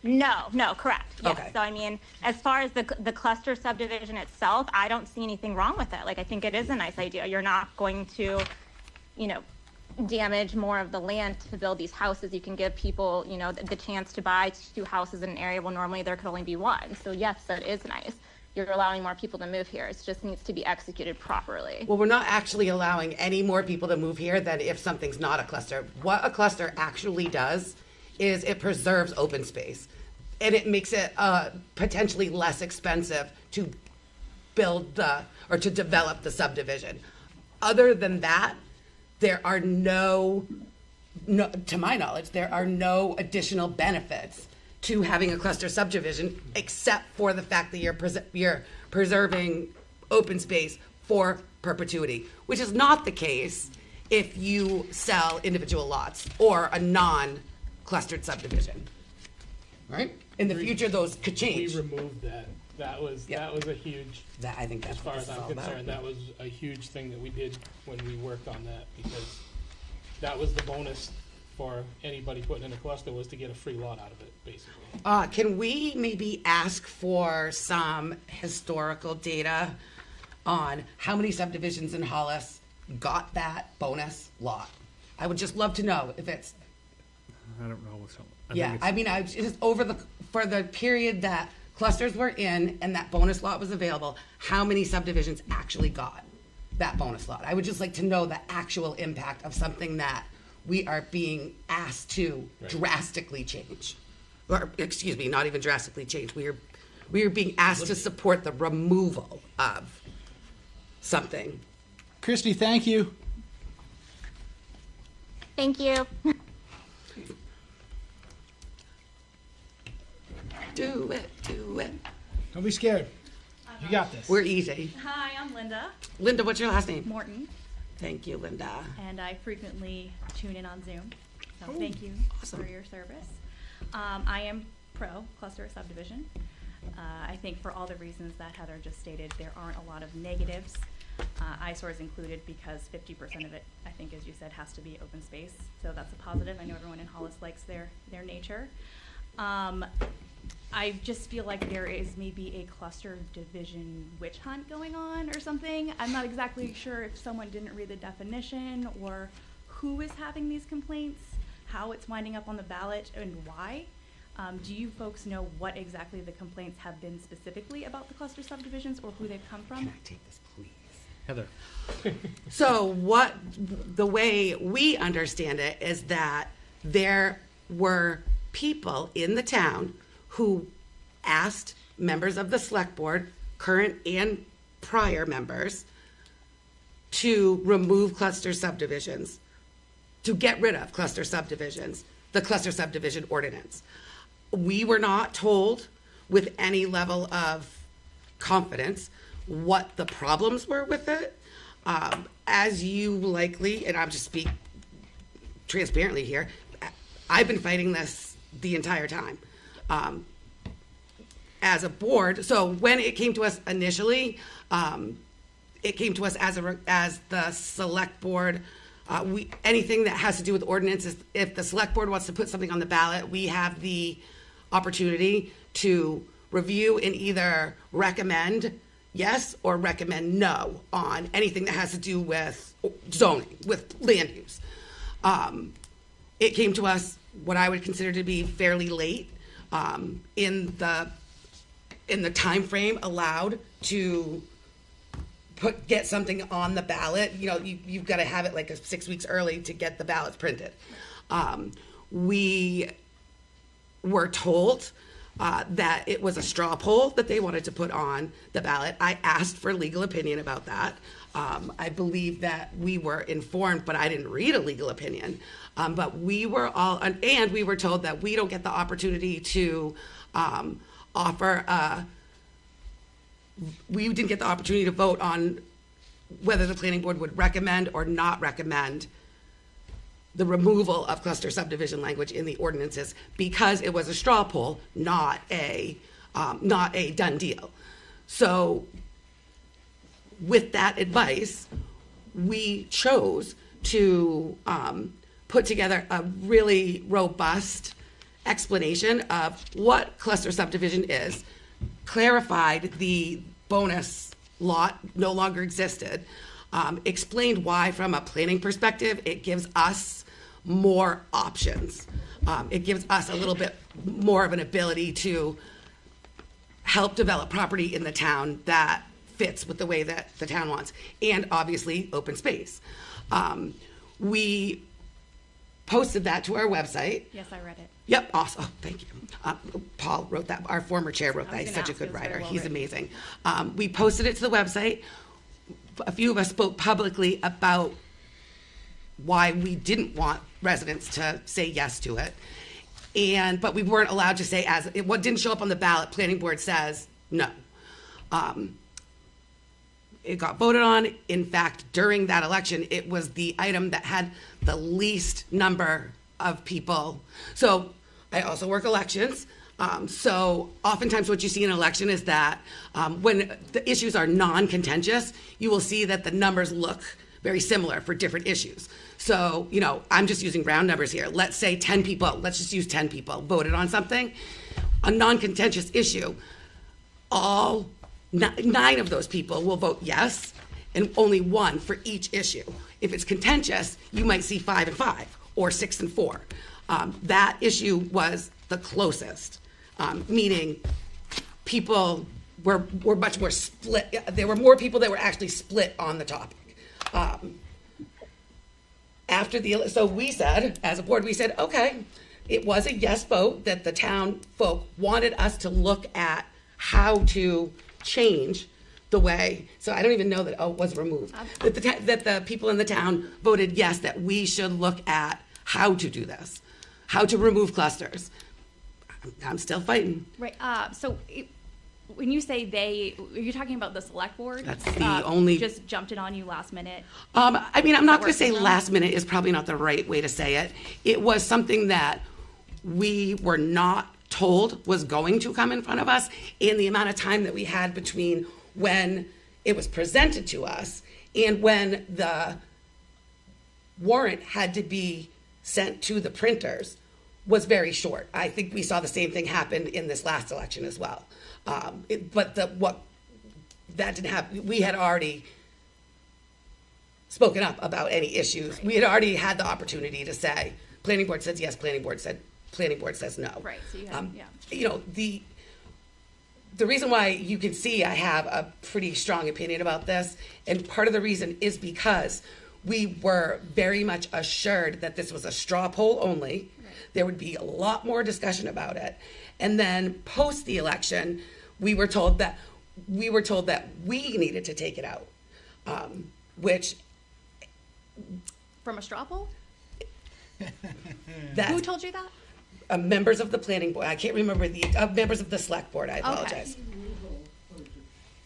No, correct. Yes. Okay. So I mean, as far as the cluster subdivision itself, I don't see anything wrong with it. Like, I think it is a nice idea. You're not going to, damage more of the land to build these houses. You can give people, the chance to buy 2 houses in an area where normally there could only be 1. So yes, that is nice. You're allowing more people to move here. It just needs to be executed properly. Well, we're not actually allowing any more people to move here than if something's not a cluster. What a cluster actually does is it preserves open space, and it makes it potentially less expensive to build or to develop the subdivision. Other than that, there are no, to my knowledge, there are no additional benefits to having a cluster subdivision, except for the fact that you're preserving open space for perpetuity, which is not the case if you sell individual lots or a non-clustered subdivision. Right? In the future, those could change. We removed that. That was a huge. That, I think that's as far what as this is I'm all about. concerned, that was a huge thing that we did when we worked on that, because that was the bonus for anybody putting in a cluster, was to get a free lot out of it, basically. Can we maybe ask for some historical data on how many subdivisions in Hollis got that bonus lot? I would just love to know if it's. I don't know. I just for the period that clusters were in and that bonus lot was available, how many subdivisions actually got that bonus lot? I would just like to know the actual impact of something that we are being asked to drastically change. Or, excuse me, not even drastically change. We are being asked to support the removal of something. Christy, thank you. Thank you. Do it. Don't be scared. You got this. We're easy. Hi, I'm Linda Linda, what's your last name? Morton, Thank you, Linda. and I frequently tune in on Zoom. So thank you awesome. for your service. I am pro cluster subdivision. I think for all the reasons that Heather just stated, there aren't a lot of negatives, eyesores included, because 50% of it, I think, as you said, has to be open space. So that's a positive. I know everyone in Hollis likes their nature. I just feel like there is maybe a cluster division witch hunt going on or something. I'm not exactly sure if someone didn't read the definition or who is having these complaints, how it's winding up on the ballot, and why. Do you folks know what exactly the complaints have been specifically about the cluster subdivisions or who they've come from? Can I take this, please? Heather. So the way we understand it is that there were people in the town who asked members of the select board, current and prior members, to remove cluster subdivisions, to get rid of cluster subdivisions, the cluster subdivision ordinance. We were not told with any level of confidence what the problems were with it. As you likely, and I'll just speak transparently here, I've been fighting this the entire time. As a board, so when it came to us initially, it came to us as the select board. Anything that has to do with ordinances, if the select board wants to put something on the ballot, we have the opportunity to review and either recommend yes or recommend no on anything that has to do with zoning, with land use. It came to us what I would consider to be fairly late in the time frame allowed to get something on the ballot. You know, you've got to have it like 6 weeks early to get the ballots printed. We were told that it was a straw poll that they wanted to put on the ballot. I asked for legal opinion about that. I believe that we were informed, but I didn't read a legal opinion. But we were all, and we were told that we don't get the opportunity to we didn't get the opportunity to vote on whether the planning board would recommend or not recommend the removal of cluster subdivision language in the ordinances because it was a straw poll, not a done deal. So with that advice, we chose to put together a really robust explanation of what cluster subdivision is, clarified the bonus lot no longer existed, explained why from a planning perspective it gives us more options. It gives us a little bit more of an ability to help develop property in the town that fits with the way that the town wants, and obviously open space. We posted that to our website. Yes, I read it. Yep, awesome. Oh, thank you. Paul wrote that. Our former chair wrote that. I was He's gonna such a ask, good it was very writer. well He's written. amazing. We posted it to the website. A few of us spoke publicly about why we didn't want residents to say yes to it. But we weren't allowed to say what didn't show up on the ballot, planning board says no. It got voted on. In fact, during that election, it was the item that had the least number of people. So I also work elections. So oftentimes what you see in an election is that when the issues are non-contentious, you will see that the numbers look very similar for different issues. So, I'm just using round numbers here. Let's say 10 people, let's just use 10 people, voted on something, a non-contentious issue. All 9 of those people will vote yes, and only 1 for each issue. If it's contentious, you might see 5 and 5, or 6 and 4. That issue was the closest, meaning people were much more split. There were more people that were actually split on the topic. So we said, as a board, okay, it was a yes vote that the town folk wanted us to look at how to change the way. So I don't even know that it was removed. That the people in the town voted yes, that we should look at how to do this, how to remove clusters. I'm still fighting. Right. When you say they, are you talking about the select board? That's the only. Just jumped it on you last minute. I'm not going to say last minute is probably not the right way to say it. It was something that we were not told was going to come in front of us, in the amount of time that we had between when it was presented to us and when the warrant had to be sent to the printers was very short. I think we saw the same thing happen in this last election as well. That didn't happen. We had already spoken up about any issues. We had already had the opportunity to say, planning board says yes, planning board says no. Right. So you have, the reason why you can see I have a pretty strong opinion about this, and part of the reason is because we were very much assured that this was a straw poll only. Right. There would be a lot more discussion about it. And then post the election, we were told that we needed to take it out, which from a straw poll? Who Who told you that? Members of the planning board. I can't remember the members of the select board. I apologize. Okay.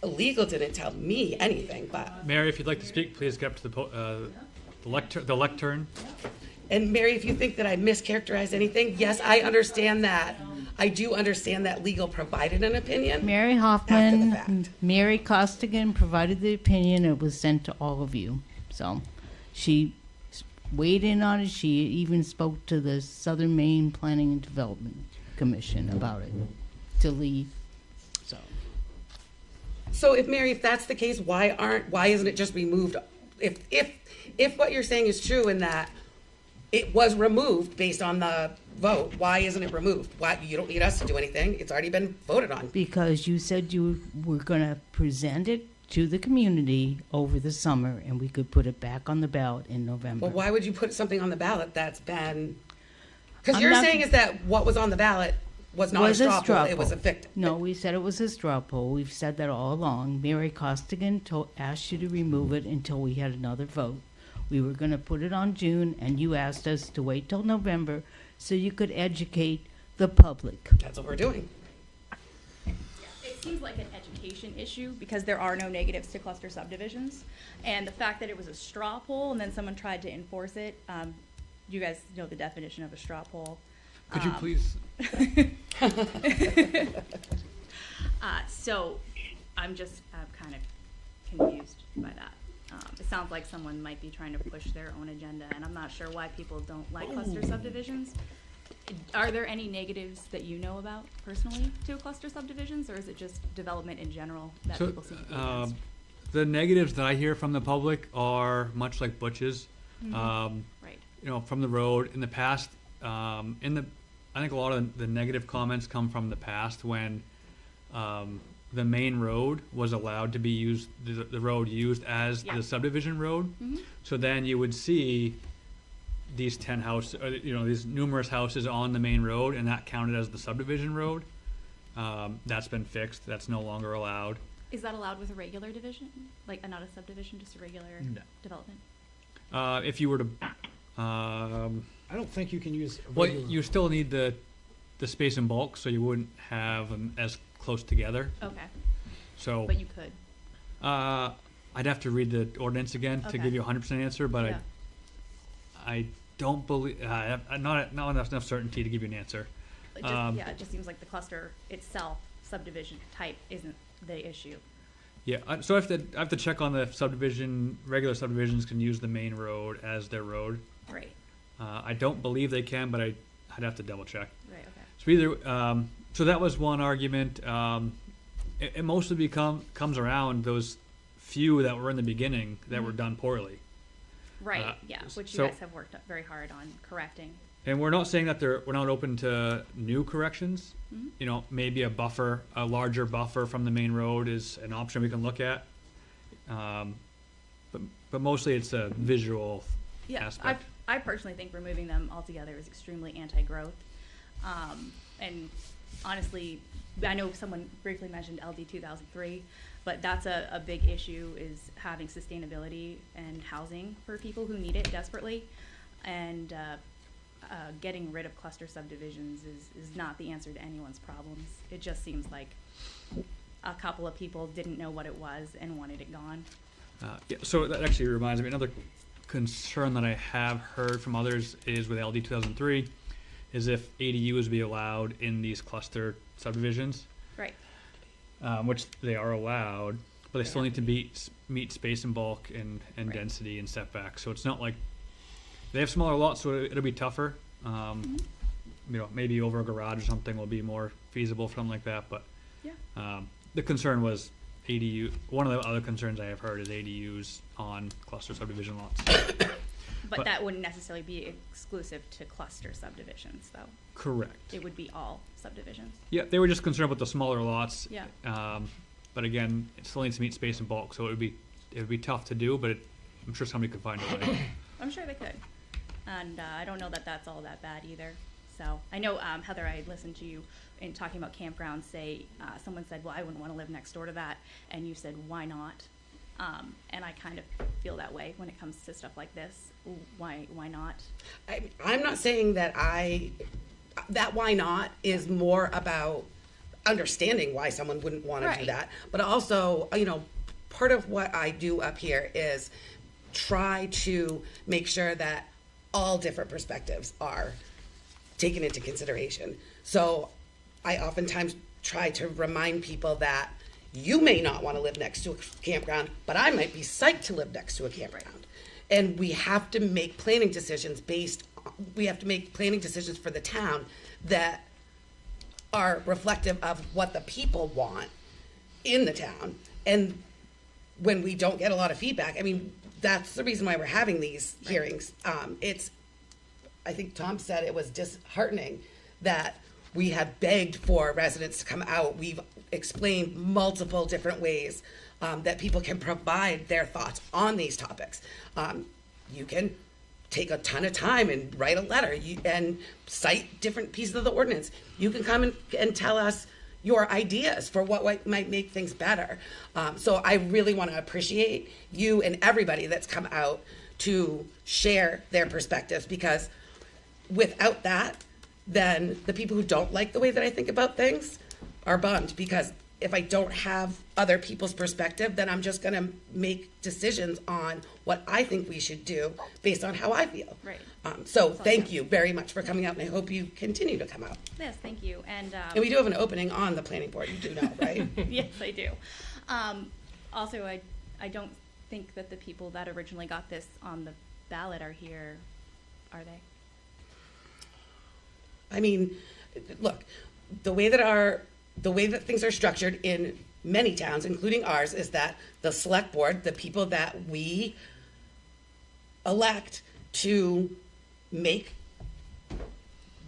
Legal didn't tell me anything, but Mary, if you'd like to speak, please get up to the lectern. And Mary, if you think that I mischaracterized anything, yes, I understand that. I do understand that legal provided an opinion. Mary Hoffman, Mary Costigan provided the opinion. It was sent to all of you. So she weighed in on it. She even spoke to the Southern Maine Planning and Development Commission about it to leave. So if that's the case, why isn't it just removed? If what you're saying is true in that it was removed based on the vote, why isn't it removed? Why you don't need us to do anything? It's already been voted on. Because you said you were going to present it to the community over the summer, and we could put it back on the ballot in November. Well, why would you put something on the ballot that's been? Because you're saying is that what was on the ballot was not a straw poll, it was a fictive. No, we said it was a straw poll. We've said that all along. Mary Costigan asked you to remove it until we had another vote. We were going to put it on June, and you asked us to wait till November so you could educate the public. That's what we're doing. It seems like an education issue because there are no negatives to cluster subdivisions. And the fact that it was a straw poll and then someone tried to enforce it, you guys know the definition of a straw poll. Could you please? So I'm just kind of confused by that. It sounds like someone might be trying to push their own agenda, and I'm not sure why people don't like cluster subdivisions. Are there any negatives that you know about personally to cluster subdivisions, or is it just development in general that people seem to be against? The negatives that I hear from the public are much like Butch's. Right. You know, from the road in the past. I think a lot of the negative comments come from the past when the main road was allowed to be used, the road used as the subdivision road. So then you would see these 10 houses, these numerous houses on the main road, and that counted as the subdivision road. That's been fixed. That's no longer allowed. Is that allowed with a regular division? Like not a subdivision, just a regular development? If you were to, I don't think you can use. Well, you still need the space in bulk, so you wouldn't have them as close together. Okay. So. But you could. I'd have to read the ordinance again to give you a 100% answer, but I don't believe not enough certainty to give you an answer. It just seems like the cluster itself, subdivision type, isn't the issue. Yeah, so I have to check on the subdivision. Regular subdivisions can use the main road as their road. Right. I don't believe they can, but I'd have to double check. Right. Okay. So either, so that was one argument. It mostly comes around those few that were in the beginning that were done poorly. Right. Which you guys have worked very hard on correcting. And we're not saying that we're not open to new corrections. You know, maybe a larger buffer from the main road is an option we can look at. But mostly it's a visual aspect. I personally think removing them altogether is extremely anti-growth. And honestly, I know someone briefly mentioned LD 2003, but that's a big issue, is having sustainability and housing for people who need it desperately. And getting rid of cluster subdivisions is not the answer to anyone's problems. It just seems like a couple of people didn't know what it was and wanted it gone. So that actually reminds me, another concern that I have heard from others is with LD 2003 is if ADUs be allowed in these cluster subdivisions. Right. Which they are allowed, but they still need to meet space and bulk and density and setbacks. So it's not like they have smaller lots, so it'll be tougher. Maybe over a garage or something will be more feasible for something like that. But the concern was ADU. One of the other concerns I have heard is ADUs on cluster subdivision lots. But that wouldn't necessarily be exclusive to cluster subdivisions, though. Correct. It would be all subdivisions. Yeah, they were just concerned about the smaller lots. Yeah. But again, it still needs to meet space and bulk, so it would be tough to do. But I'm sure somebody could find a way. I'm sure they could. And I don't know that that's all that bad either. So I know, Heather, I listened to you in talking about campgrounds say, someone said, well, I wouldn't want to live next door to that. And you said, why not? And I kind of feel that way when it comes to stuff like this. Why not? I'm not saying that that why not is more about understanding why someone wouldn't want to do that. But also, part of what I do up here is try to make sure that all different perspectives are taken into consideration. So I oftentimes try to remind people that you may not want to live next to a campground, but I might be psyched to live next to a campground. And we have to make planning decisions for the town that are reflective of what the people want in the town. And when we don't get a lot of feedback, that's the reason why we're having these hearings. I think Tom said it was disheartening that we have begged for residents to come out. We've explained multiple different ways that people can provide their thoughts on these topics. You can take a ton of time and write a letter and cite different pieces of the ordinance. You can come and tell us your ideas for what might make things better. So I really want to appreciate you and everybody that's come out to share their perspectives, because without that, then the people who don't like the way that I think about things are bummed, because if I don't have other people's perspective, then I'm just going to make decisions on what I think we should do based on how I feel. Right. So thank you very much for coming out, and I hope you continue to come out. Yes, thank you. And we do have an opening on the planning board, you do know, right? yes, I do. Also, I don't think that the people that originally got this on the ballot are here, are they? I mean, look, the way that things are structured in many towns, including ours, is that the select board, the people that we elect to make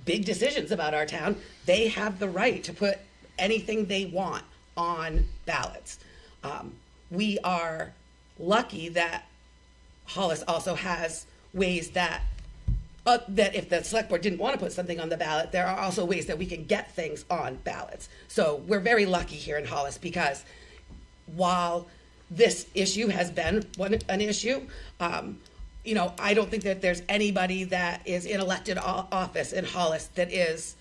big decisions about our town, they have the right to put anything they want on ballots. We are lucky that Hollis also has ways that if the select board didn't want to put something on the ballot, there are also ways that we can get things on ballots. So we're very lucky here in Hollis, because while this issue has been an issue, I don't think that there's anybody that is in elected office in Hollis that is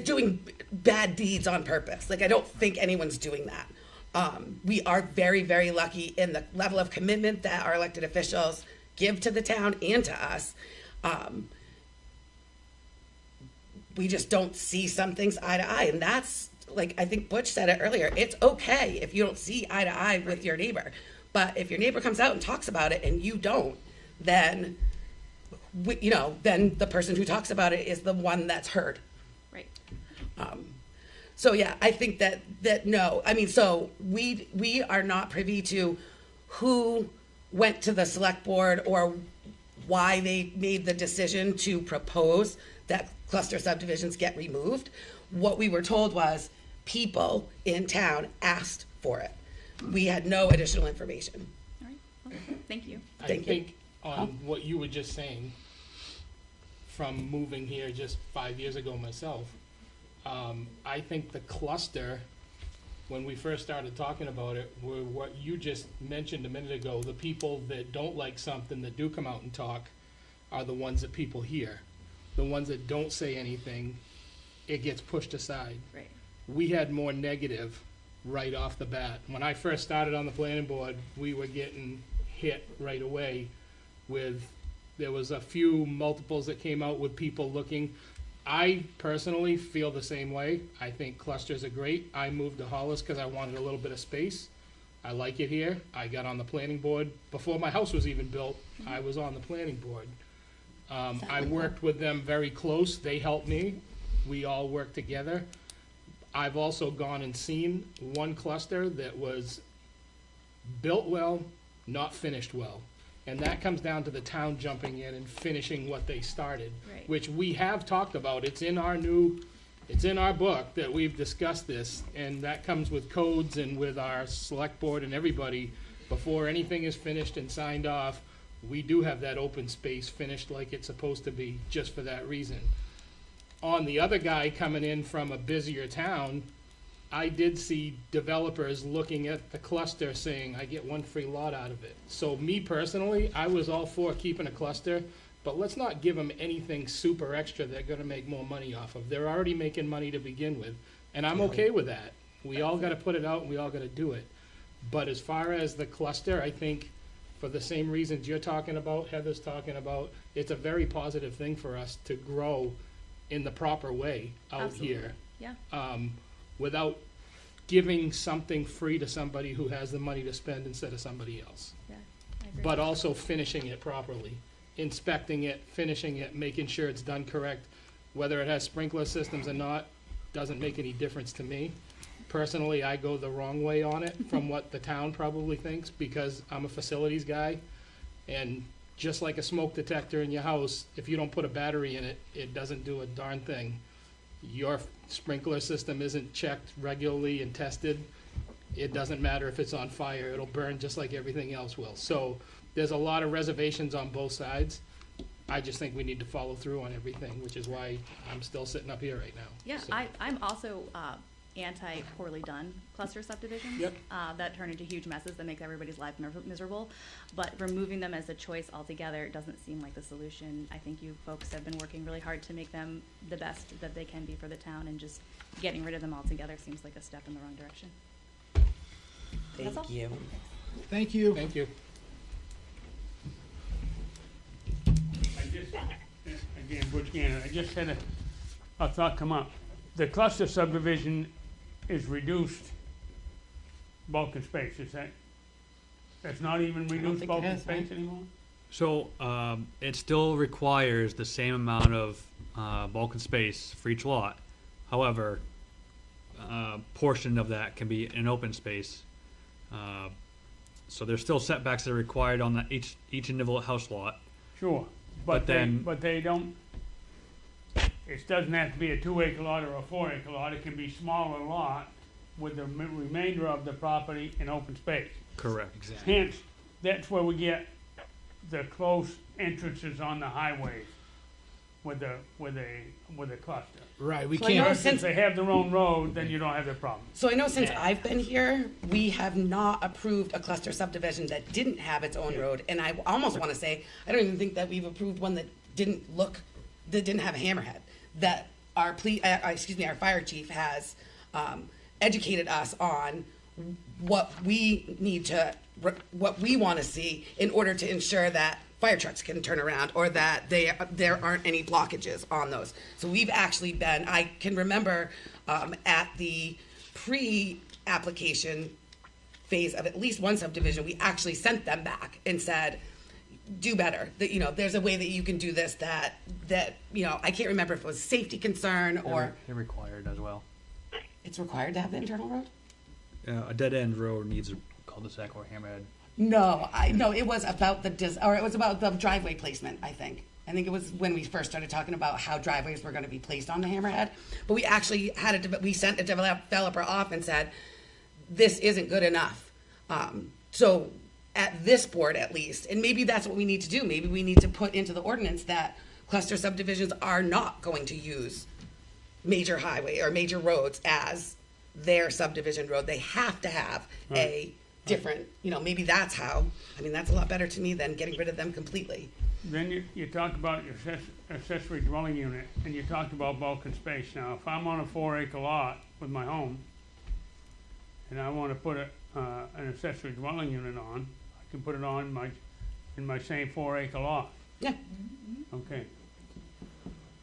doing bad deeds on purpose. Like, I don't think anyone's doing that. We are very, very lucky in the level of commitment that our elected officials give to the town and to us. We just don't see some things eye to eye. And that's, like, I think Butch said it earlier, it's okay if you don't see eye to eye with your neighbor. But if your neighbor comes out and talks about it and you don't, then, then the person who talks about it is the one that's heard. Right. So yeah, I think that no. I mean, so we are not privy to who went to the select board or why they made the decision to propose that cluster subdivisions get removed. What we were told was people in town asked for it. We had no additional information. All right. Okay. Thank you. I think on what you were just saying, from moving here just 5 years ago myself, I think the cluster, when we first started talking about it, were what you just mentioned a minute ago. The people that don't like something, that do come out and talk, are the ones that people hear. The ones that don't say anything, it gets pushed aside. Right. We had more negative right off the bat. When I first started on the planning board, we were getting hit right away with, there was a few multiples that came out with people looking. I personally feel the same way. I think clusters are great. I moved to Hollis because I wanted a little bit of space. I like it here. I got on the planning board before my house was even built. I was on the planning board. I worked with them very close. They helped me. We all worked together. I've also gone and seen one cluster that was built well, not finished well. And that comes down to the town jumping in and finishing what they started, Right. which we have talked about. It's in our book that we've discussed this, and that comes with codes and with our select board and everybody. Before anything is finished and signed off, we do have that open space finished like it's supposed to be, just for that reason. On the other guy coming in from a busier town, I did see developers looking at the cluster saying, I get one free lot out of it. So me personally, I was all for keeping a cluster, but let's not give them anything super extra they're gonna make more money off of. They're already making money to begin with, and I'm okay with that. We all gotta put it out, and we all gotta do it. But as far as the cluster, I think for the same reasons you're talking about, Heather's talking about, it's a very positive thing for us to grow in the proper way out Absolutely. here. Yeah. Without giving something free to somebody who has the money to spend instead of somebody else. Yeah. I agree. But also finishing it properly, inspecting it, finishing it, making sure it's done correct. Whether it has sprinkler systems or not, doesn't make any difference to me. Personally, I go the wrong way on it from what the town probably thinks, because I'm a facilities guy. And just like a smoke detector in your house, if you don't put a battery in it, it doesn't do a darn thing. Your sprinkler system isn't checked regularly and tested, It doesn't matter if it's on fire, it'll burn just like everything else will. So there's a lot of reservations on both sides. I just think we need to follow through on everything, which is why I'm still sitting up here right now. Yeah, So- I'm also anti poorly done cluster subdivisions. Yep. That turn into huge messes that makes everybody's life miserable. But removing them as a choice altogether doesn't seem like the solution. I think you folks have been working really hard to make them the best that they can be for the town, and just getting rid of them altogether seems like a step in the wrong direction. That's all. Thank you. Thank you. Thank you. I just, again, Butch Gannon, I just had a thought come up. The cluster subdivision is reduced bulk and space, is that, that's not even reduced think bulk it and is, space anymore? So, it still requires the same amount of, bulk and space for each lot. However, portion of that can be an open space. So there's still setbacks that are required on that each individual house lot. Sure, But then- but they don't, it doesn't have to be a 2-acre lot or a 4-acre lot, it can be smaller lot with the remainder of the property in open space. Correct. Hence, that's where we get the close entrances on the highways with a cluster. Right, we So I know can't, Since they have their own road, then you don't have that problem. So I know since I've been here, we have not approved a cluster subdivision that didn't have its own road. And I almost want to say, I don't even think that we've approved one that didn't have a hammerhead. That our fire chief has educated us on what we need to, what we want to see in order to ensure that fire trucks can turn around, or that there aren't any blockages on those. So we've actually been, I can remember at the pre-application phase of at least one subdivision, we actually sent them back and said, do better. That, you know, there's a way that you can do this that you know, I can't remember if it was a safety concern or They're required as well. it's required to have the internal road? A dead end road needs a cul-de-sac or hammerhead. No, it was about it was about the driveway placement, I think. I think it was when we first started talking about how driveways were gonna be placed on the hammerhead. But we actually we sent a developer off and said, this isn't good enough. So at this board at least, and maybe that's what we need to do, maybe we need to put into the ordinance that cluster subdivisions are not going to use major highway or major roads as their subdivision road. They have to have a different, you know, maybe that's how, I mean, that's a lot better to me than getting rid of them completely. Then you talk about your accessory dwelling unit, and you talked about bulk and space. Now, if I'm on a 4-acre lot with my home, and I want to put an accessory dwelling unit on, I can put it on in my same 4-acre lot. Yeah. Okay.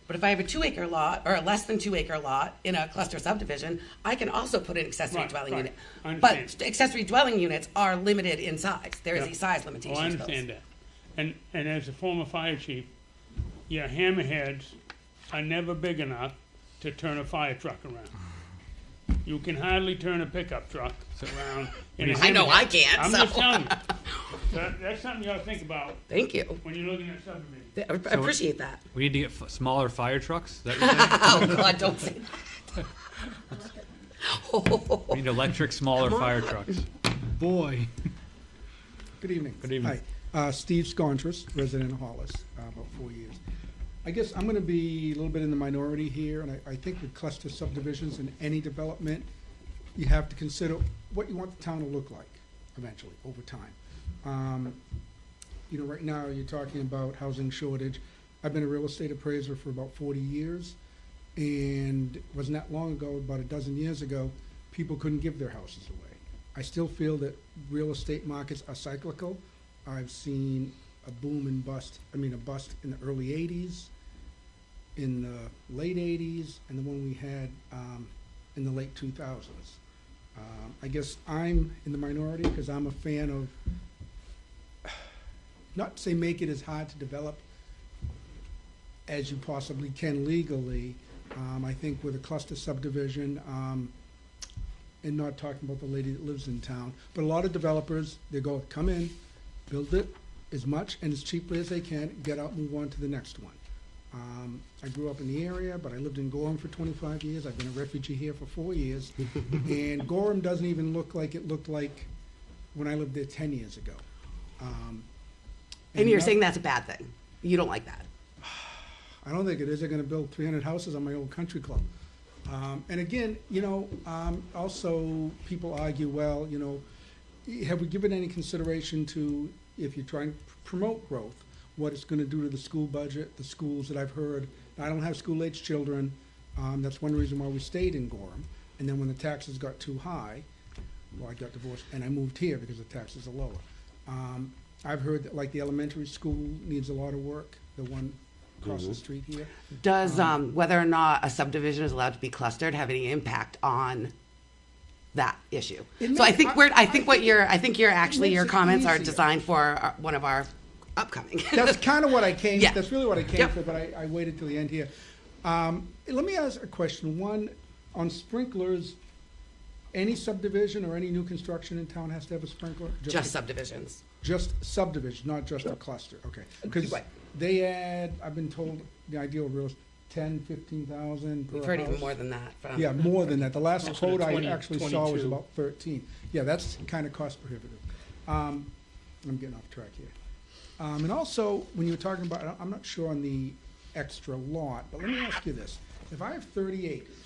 But if I have a 2-acre lot or a less than 2-acre lot in a cluster subdivision, I can also put an accessory Right, dwelling right. unit. I But understand. accessory dwelling units are limited in size. There is Yeah. a size limitation Oh, I to those. understand that. And as a former fire chief, your hammerheads are never big enough to turn a fire truck around. You can hardly turn a pickup truck around. in a I know I hammerhead. can't, I'm so. just telling you. That's something you ought to think about Thank you. when you're looking at subdivision. I appreciate that. We need to get smaller fire trucks? Is that what you're saying? Oh, God, don't say that. We need electric, smaller fire trucks. boy. Good evening. Good evening. Hi, Steve Scontris, resident of Hollis, about 4 years. I guess I'm gonna be a little bit in the minority here, and I think with cluster subdivisions in any development, you have to consider what you want the town to look like eventually, over time. You know, right now, you're talking about housing shortage. I've been a real estate appraiser for about 40 years, and it wasn't that long ago, about a dozen years ago, people couldn't give their houses away. I still feel that real estate markets are cyclical. I've seen a boom and bust, a bust in the early 80s, in the late 80s, and the one we had in the late 2000s. I guess I'm in the minority because I'm a fan of, not to say make it as hard to develop as you possibly can legally. I think with a cluster subdivision, and not talking about the lady that lives in town, but a lot of developers, they go, come in, build it as much and as cheaply as they can, get out, move on to the next one. I grew up in the area, but I lived in Gorham for 25 years. I've been a refugee here for 4 years. And Gorham doesn't even look like it looked like when I lived there 10 years ago. And you're now- saying that's a bad thing? You don't like that? I don't think it is. They're gonna build 300 houses on my old country club. And again, also people argue, well, have we given any consideration to, if you're trying to promote growth, what it's gonna do to the school budget, the schools that I've heard. I don't have school-age children. That's one reason why we stayed in Gorham. And then when the taxes got too high, well, I got divorced and I moved here because the taxes are lower. I've heard that like the elementary school needs a lot of work, the one across the street here. Does whether or not a subdivision is allowed to be clustered have any impact on that issue? So I think your comments are designed for one of our upcoming. That's kind of what I came. Yeah. That's really what I came Yep. for, but I waited till the end here. Let me ask a question. One, on sprinklers, any subdivision or any new construction in town has to have a sprinkler? Just subdivisions. Just subdivision, not just a cluster, okay. Because Right. they add, I've been told, the ideal rule is 10, 15,000 per We've heard even house. more than that. From Yeah, more than that. The last Closer to quote I 20, actually saw was 22. about 13. Yeah, that's kind of cost prohibitive. I'm getting off track here. And also, when you were talking about, I'm not sure on the extra lot, but let me ask you this. If I have 30 acres,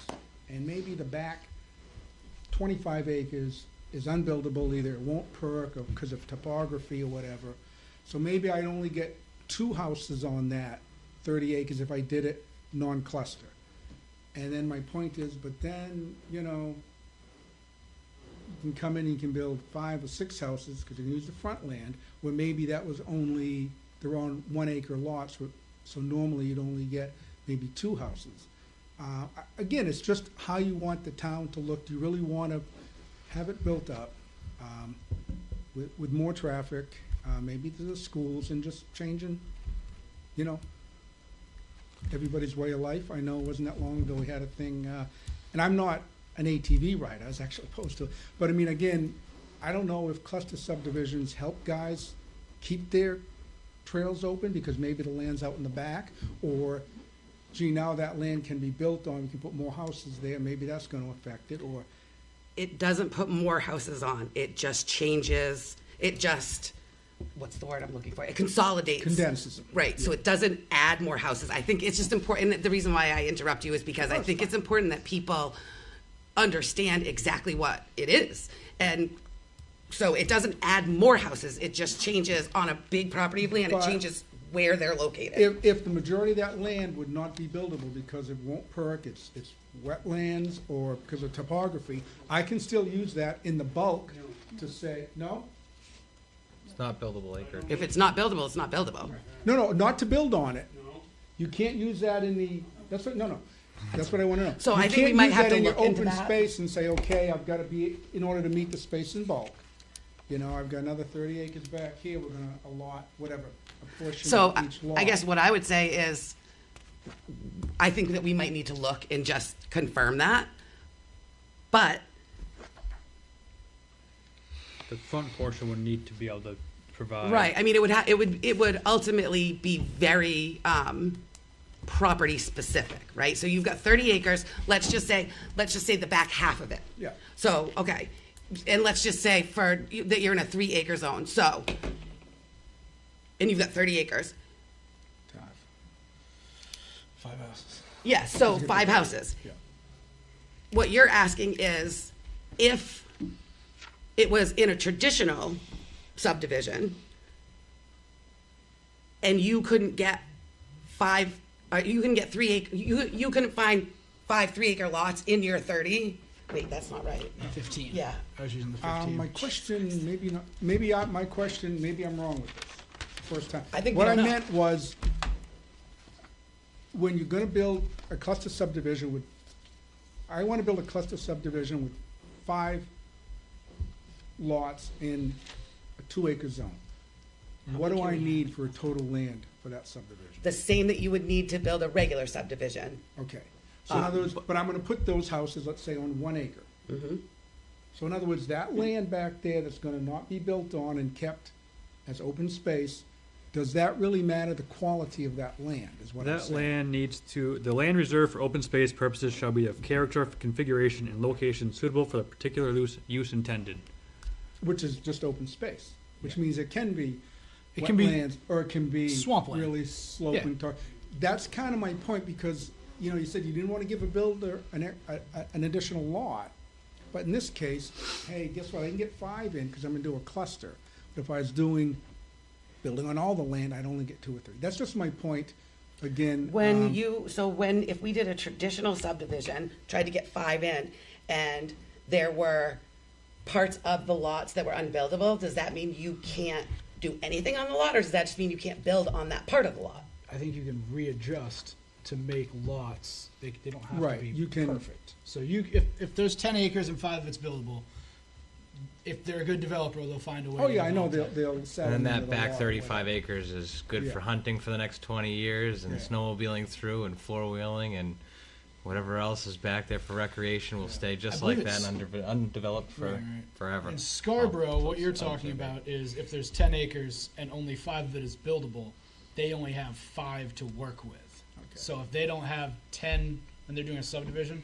and maybe the back 25 acres is unbuildable, either it won't perk or because of topography or whatever, so maybe I'd only get 2 houses on that 30 acres if I did it non-cluster. And then my point is, but then, you can come in and you can build 5 or 6 houses, because you can use the front land, where maybe that was only, they're on 1 acre lots, so normally you'd only get maybe 2 houses. Again, it's just how you want the town to look. Do you really want to have it built up with more traffic, maybe to the schools, and just changing, everybody's way of life? I know it wasn't that long ago we had a thing, and I'm not an ATV rider, I was actually opposed to it. But I mean, again, I don't know if cluster subdivisions help guys keep their trails open because maybe the land's out in the back, or gee, now that land can be built on, we can put more houses there, maybe that's gonna affect it, or. It doesn't put more houses on. It just changes. What's the word I'm looking for? It consolidates. Condenses them. Right. So it doesn't add more houses. I think it's just important. The reason why I interrupt you is because I think it's important that people understand exactly what it is. And so it doesn't add more houses. It just changes on a big property of land. It But- changes where they're located. If the majority of that land would not be buildable because it won't perk, it's wetlands, or because of topography, I can still use that in the bulk to say, no? It's not buildable acre. If it's not buildable, it's not buildable. No, not to build on it. You can't use that in the, that's what I want to know. So You I think we can't might use have that to in your look into open that. space and say, okay, I've got to be, in order to meet the space in bulk. I've got another 30 acres back here, we're gonna allot, whatever, a portion So of each lot. I guess what I would say is, I think that we might need to look and just confirm that. But The front portion would need to be able to provide. right, I mean, it would ultimately be very property specific, right? So you've got 30 acres. Let's just say the back half of it. Yeah. So okay, and let's just say that you're in a 3 acre zone. So, and you've got 30 acres. 5 houses. Yeah, so 5 houses. Yeah. What you're asking is if it was in a traditional subdivision and you couldn't get 5, you couldn't get 3 acre, you couldn't find 5 3-acre lots in your 30. Wait, that's not right. 15. Yeah. I was using the 15. My question, maybe not, my question, maybe I'm wrong with this, first time. I think we What I don't know. meant was, when you're gonna build a cluster subdivision I wanna build a cluster subdivision with 5 lots in a 2-acre zone. What do I need for a total land for that subdivision? The same that you would need to build a regular subdivision. Okay, so in other words, but I'm gonna put those houses, let's say, on 1 acre. Mm-hmm. So in other words, that land back there that's gonna not be built on and kept as open space, does that really matter, the quality of that land, is what I'm That saying? land needs to, the land reserved for open space purposes shall be of character, configuration, and location suitable for the particular use intended. Which is just open space, which means it can be It can be wetlands, or it can be swampland. really sloping. That's kind of my point, because, you know, you said you didn't want to give a builder an additional lot. But in this case, hey, guess what? I can get 5 in because I'm going to do a cluster. But if I was building on all the land, I'd only get 2 or 3. That's just my point. Again, if we did a traditional subdivision, tried to get 5 in, and there were parts of the lots that were unbuildable, does that mean you can't do anything on the lot, or does that just mean you can't build on that part of the lot? I think you can readjust to make lots. They don't have Right, to be you can- perfect. So if there's 10 acres and 5 of it's buildable, if they're a good developer, they'll find a way. Oh to yeah, I know develop they'll sell. And then them that into the back lot, 35 acres is good Yeah. for hunting for the next 20 years and Yeah. snowmobiling through and four-wheeling and whatever else is back there for recreation will stay just believe like that it's- and undeveloped for Right. forever. In Scarborough, what you're Oh, talking okay. about is if there's 10 acres and only 5 of it is buildable, they only have 5 to work with. So if they don't have 10, and they're doing a subdivision,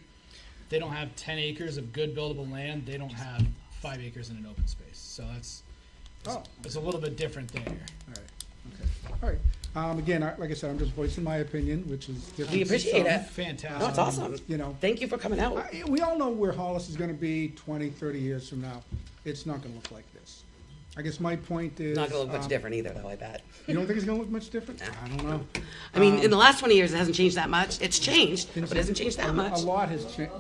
they don't have 10 acres of good buildable land, they don't have 5 acres in an open space. So it's a little bit different there. All right, okay, all right. Again, like I said, I'm just voicing my opinion, which is different. We appreciate it. Fantastic. No, it's awesome. You know, Thank you for coming out. we all know where Hollis is gonna be 20, 30 years from now. It's not gonna look like this. I guess my point is. Not gonna look much different either, though, I bet. You don't think it's gonna look much different? I don't know. I mean, in the last 20 years, it hasn't changed that much. It's changed, but it hasn't changed that A much. lot has changed.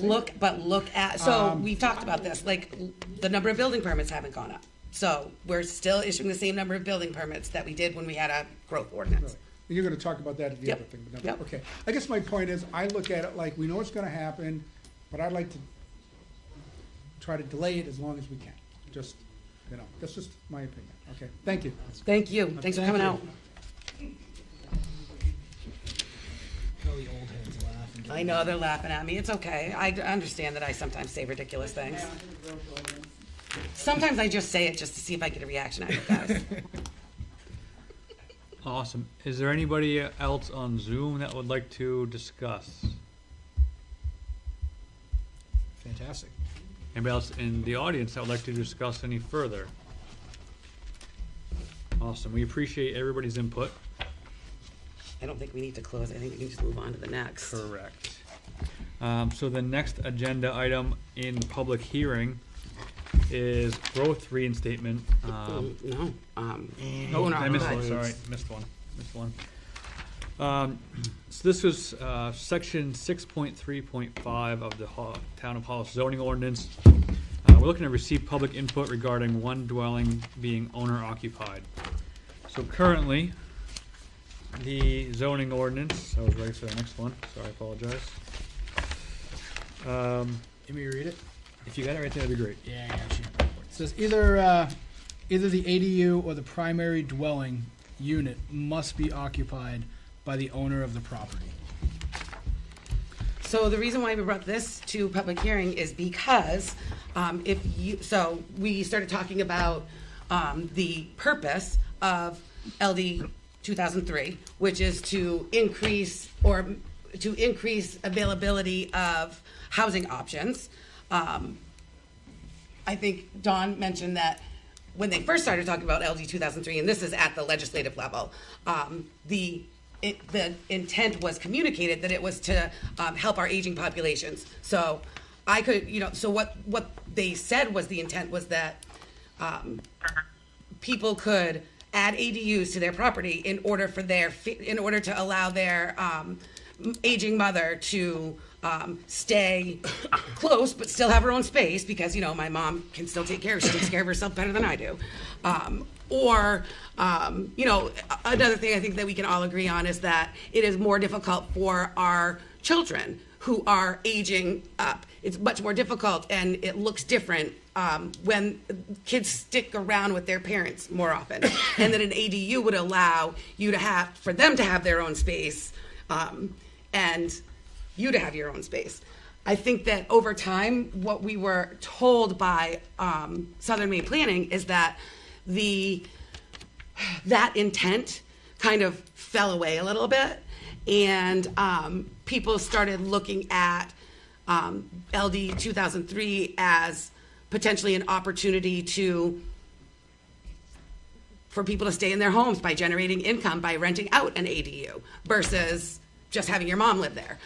Look at, so we've talked about this, like, the number of building permits haven't gone up. So we're still issuing the same number of building permits that we did when we had a growth ordinance. You're gonna talk about that at the Yep. other thing, but Yep. okay. I guess my point is, I look at it like, we know it's gonna happen, but I'd like to try to delay it as long as we can. Just, you know, that's just my opinion. Okay, thank you. Thank you. Thanks for coming out. All the old heads laugh and get I know they're laughing at me. It's okay. I understand that I sometimes say ridiculous things. Sometimes I just say it just to see if I get a reaction out of you guys. Awesome. Is there anybody else on Zoom that would like to discuss? fantastic. Anybody else in the audience that would like to discuss any further? Awesome. We appreciate everybody's input. I don't think we need to close. I think we can just move on to the next. Correct. So the next agenda item in public hearing is growth reinstatement. No. Oh, owner I missed one, occupied. sorry, missed one. So this was, section 6.3.5 of the Town of Hollis zoning ordinance. We're looking to receive public input regarding one dwelling being owner occupied. So currently, the zoning ordinance, I was ready for the next one, sorry, I apologize. Let me read it. If you got it right there, that'd be great. Yeah, I got you. It says either the ADU or the primary dwelling unit must be occupied by the owner of the property. So the reason why we brought this to public hearing is because we started talking about the purpose of LD 2003, which is to increase availability of housing options. I think Dawn mentioned that when they first started talking about LD 2003, and this is at the legislative level, the intent was communicated that it was to help our aging populations. So what they said was the intent was that people could add ADUs to their property in order to allow their aging mother to stay close but still have her own space, because my mom can still she takes care of herself better than I do. Another thing I think that we can all agree on is that it is more difficult for our children who are aging up. It's much more difficult, and it looks different when kids stick around with their parents more often, and that an ADU would allow for them to have their own space, and you to have your own space. I think that over time, what we were told by Southern Maine Planning is that that intent kind of fell away a little bit, and people started looking at LD 2003 as potentially an opportunity for people to stay in their homes by generating income by renting out an ADU versus just having your mom live there.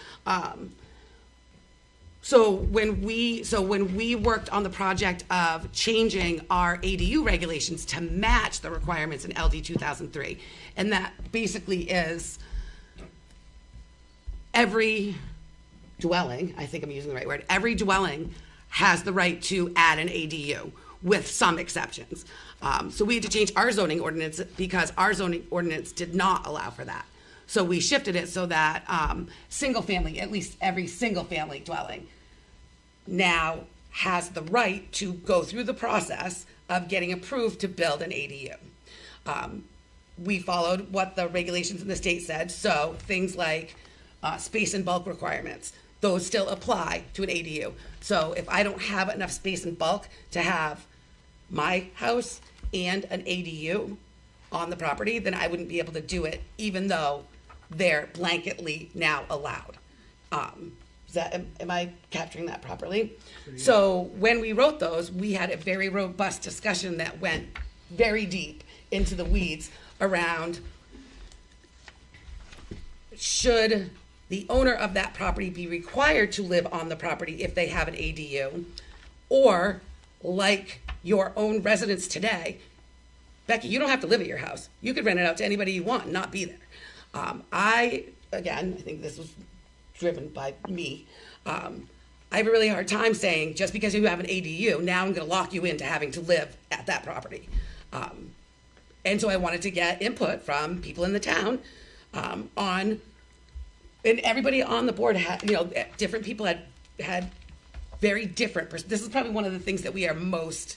So when we worked on the project of changing our ADU regulations to match the requirements in LD 2003, and that basically is every dwelling, I think I'm using the right word, every dwelling has the right to add an ADU with some exceptions. So we had to change our zoning ordinance because our zoning ordinance did not allow for that. So we shifted it so that single family, at least every single family dwelling, now has the right to go through the process of getting approved to build an ADU. We followed what the regulations in the state said, so things like space and bulk requirements, those still apply to an ADU. So if I don't have enough space and bulk to have my house and an ADU on the property, then I wouldn't be able to do it, even though they're blanketly now allowed. Am I capturing that properly? So when we wrote those, we had a very robust discussion that went very deep into the weeds around should the owner of that property be required to live on the property if they have an ADU, or like your own residents today, Becky, you don't have to live at your house. You could rent it out to anybody you want and not be there. I think this was driven by me. I have a really hard time saying just because you have an ADU, now I'm going to lock you into having to live at that property. And so I wanted to get input from people in the town on, and everybody on the board had, different people had very different, this is probably one of the things that we are most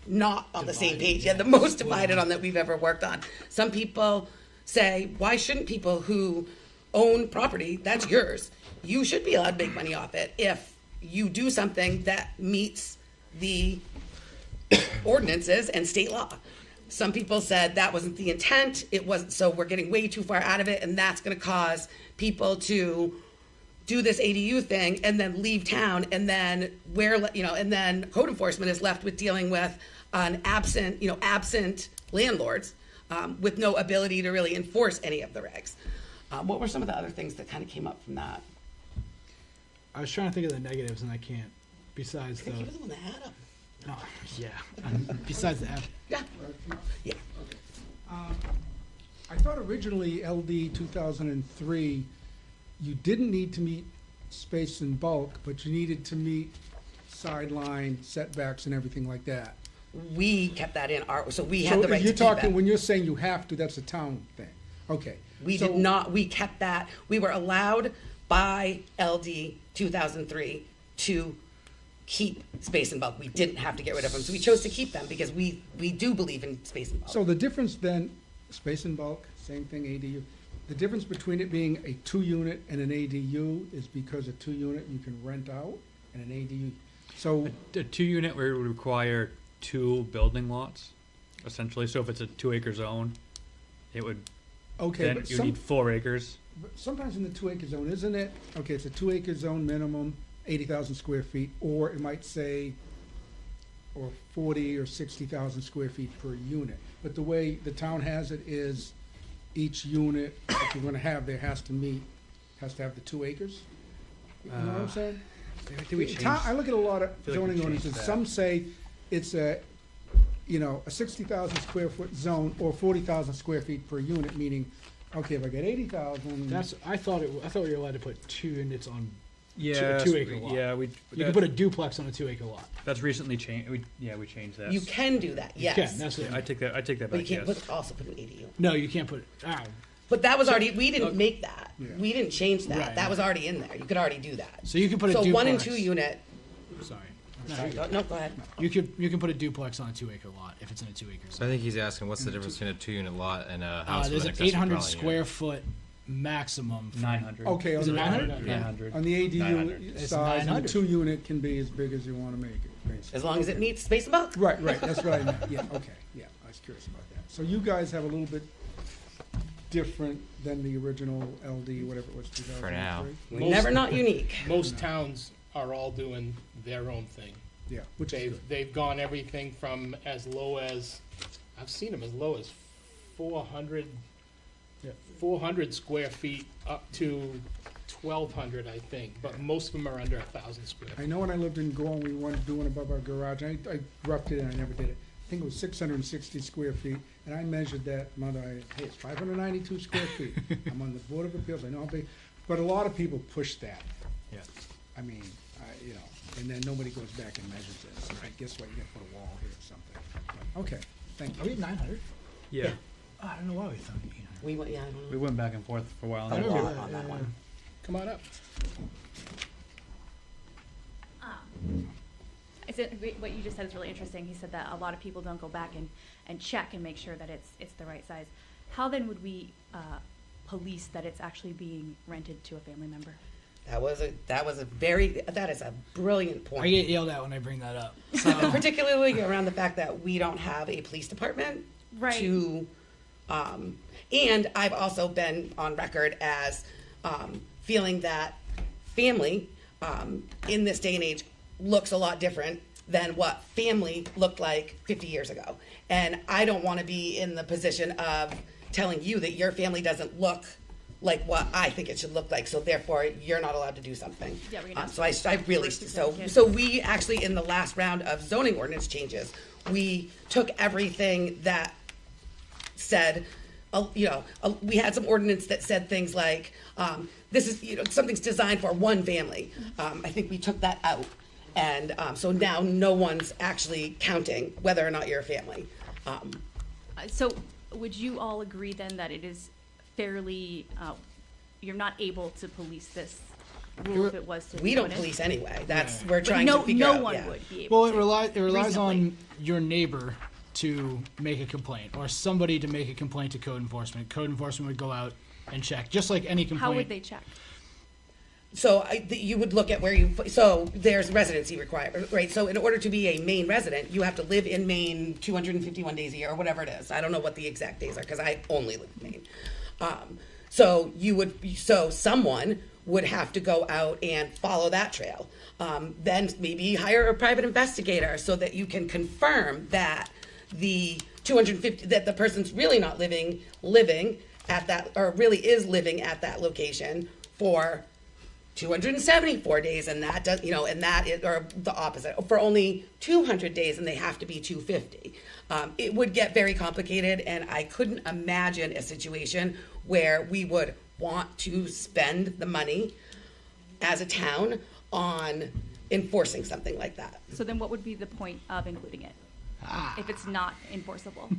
not on the same page, the most divided on that we've ever worked on. Some people say, why shouldn't people who own property, that's yours, you should be allowed to make money off it if you do something that meets the ordinances and state law. Some people said that wasn't the intent, it wasn't, so we're getting way too far out of it, and that's going to cause people to do this ADU thing and then leave town, and then and then code enforcement is left with dealing with an absent landlords with no ability to really enforce any of the regs. What were some of the other things that kind of came up from that? I was trying to think of the negatives and I can't. Besides the. He was the one that had them. Oh, yeah. Besides the. Yeah. Yeah. I thought originally LD 2003, you didn't need to meet space and bulk, but you needed to meet sideline setbacks and everything like that. We kept that in our, so we had the right to you're keep talking, that. when you're saying you have to, that's a town thing. Okay. We did not, we kept that, we were allowed by LD 2003 to keep space and bulk. We didn't have to get rid of them, so we chose to keep them because we do believe in space and bulk. So the difference then, space and bulk, same thing, ADU. The difference between it being a 2-unit and an ADU is because a 2-unit you can rent out and an ADU. So A 2-unit where it would require 2 building lots, essentially. So if it's a 2-acre zone, it would, okay, then but you need 4 acres. but sometimes in the 2-acre zone, isn't it? Okay, it's a 2-acre zone minimum, 80,000 square feet, or it might say, or 40 or 60,000 square feet per unit. But the way the town has it is, each unit that you're going to have there has to have the 2 acres. You know what I'm saying? I think we changed. I look at a lot of feel like we zoning changed ordinances. that. Some say it's a 60,000 square foot zone or 40,000 square feet per unit, meaning, okay, if I get 80,000. I thought we were allowed to put 2 units on Yeah, a 2-acre lot. Yeah, You can put a duplex on a 2-acre lot. That's recently changed. We changed that. You can do that, yes. You can. That's what I take that But you back. can't Yes. also put an ADU. No, you can't put it. But that was already, we didn't make that. Yeah. We didn't change that. Right. That was already in there. You could already do that. So you can put a So duplex. 1 and 2 unit, Sorry. no, go ahead. You can put a duplex on a 2-acre lot if it's in a 2-acre So I zone. think he's asking what's the difference between a 2-unit lot and a house There's with an an accessory 800 dwelling square unit. foot maximum. For, 900. Okay, Is it 900? 900. on the ADU 900. It's size, and 900. the 2-unit can be as big as you want to make it. basically. As long as it meets space and bulk. Right, that's what I meant, yeah, okay, yeah, I was curious about that. So you guys have a little bit different than the original LD, whatever it was, 2003? For now. We're never not unique. Most towns are all doing their own thing. Yeah, which is good. They've gone everything from as low as, I've seen them as low as 400, 400 square feet up to 1,200, I think, but most of them are under 1,000 square feet. I know when I lived in Gorham, we wanted to do one above our garage. I roughed it and I never did it. I think it was 660 square feet, and I measured that. Hey, it's 592 square feet. I'm on the Board of Appeals. I know how big, but a lot of people push that. Yeah. I mean, you know, and then nobody goes back and measures it. So guess what? You got to put a wall here or something. But, okay, thank Are we you. at 900? Yeah. Oh, I don't know why we thought 800. We went, yeah, I don't know. We went back and forth for a while. A and lot on that one. Come on up. I said what you just said is really interesting. He said that a lot of people don't go back and check and make sure that it's the right size. How then would we police that it's actually being rented to a family member? That is a brilliant point. I get yelled at when I bring that up. Particularly around the fact that we don't have a police department Right. to, and I've also been on record as feeling that family in this day and age looks a lot different than what family looked like 50 years ago. And I don't want to be in the position of telling you that your family doesn't look like what I think it should look like, so therefore you're not allowed to do something. Yeah, we're gonna So I really, so we actually, in the last round of zoning ordinance changes, we took everything that said, we had some ordinance that said things like, this is, something's designed for one family. I think we took that out. And so now no one's actually counting whether or not you're a family. So would you all agree then that it is fairly, you're not able to police this rule if it was to? We don't police anyway. We're But trying to figure out. No one would be able Well, to. it relies reasonably. on your neighbor to make a complaint, or somebody to make a complaint to code enforcement. Code enforcement would go out and check, just like any complaint. How would they check? So you would look at so there's residency requirement, right? So in order to be a Maine resident, you have to live in Maine 251 days a year, or whatever it is. I don't know what the exact days are, because I only live in Maine. So someone would have to go out and follow that trail. Then maybe hire a private investigator so that you can confirm that the 250, that the person's really not living at that, or really is living at that location for 274 days, and that does, and that is, or the opposite, for only 200 days, and they have to be 250. It would get very complicated, and I couldn't imagine a situation where we would want to spend the money as a town on enforcing something like that. So then what would be the point of including it? If it's not enforceable?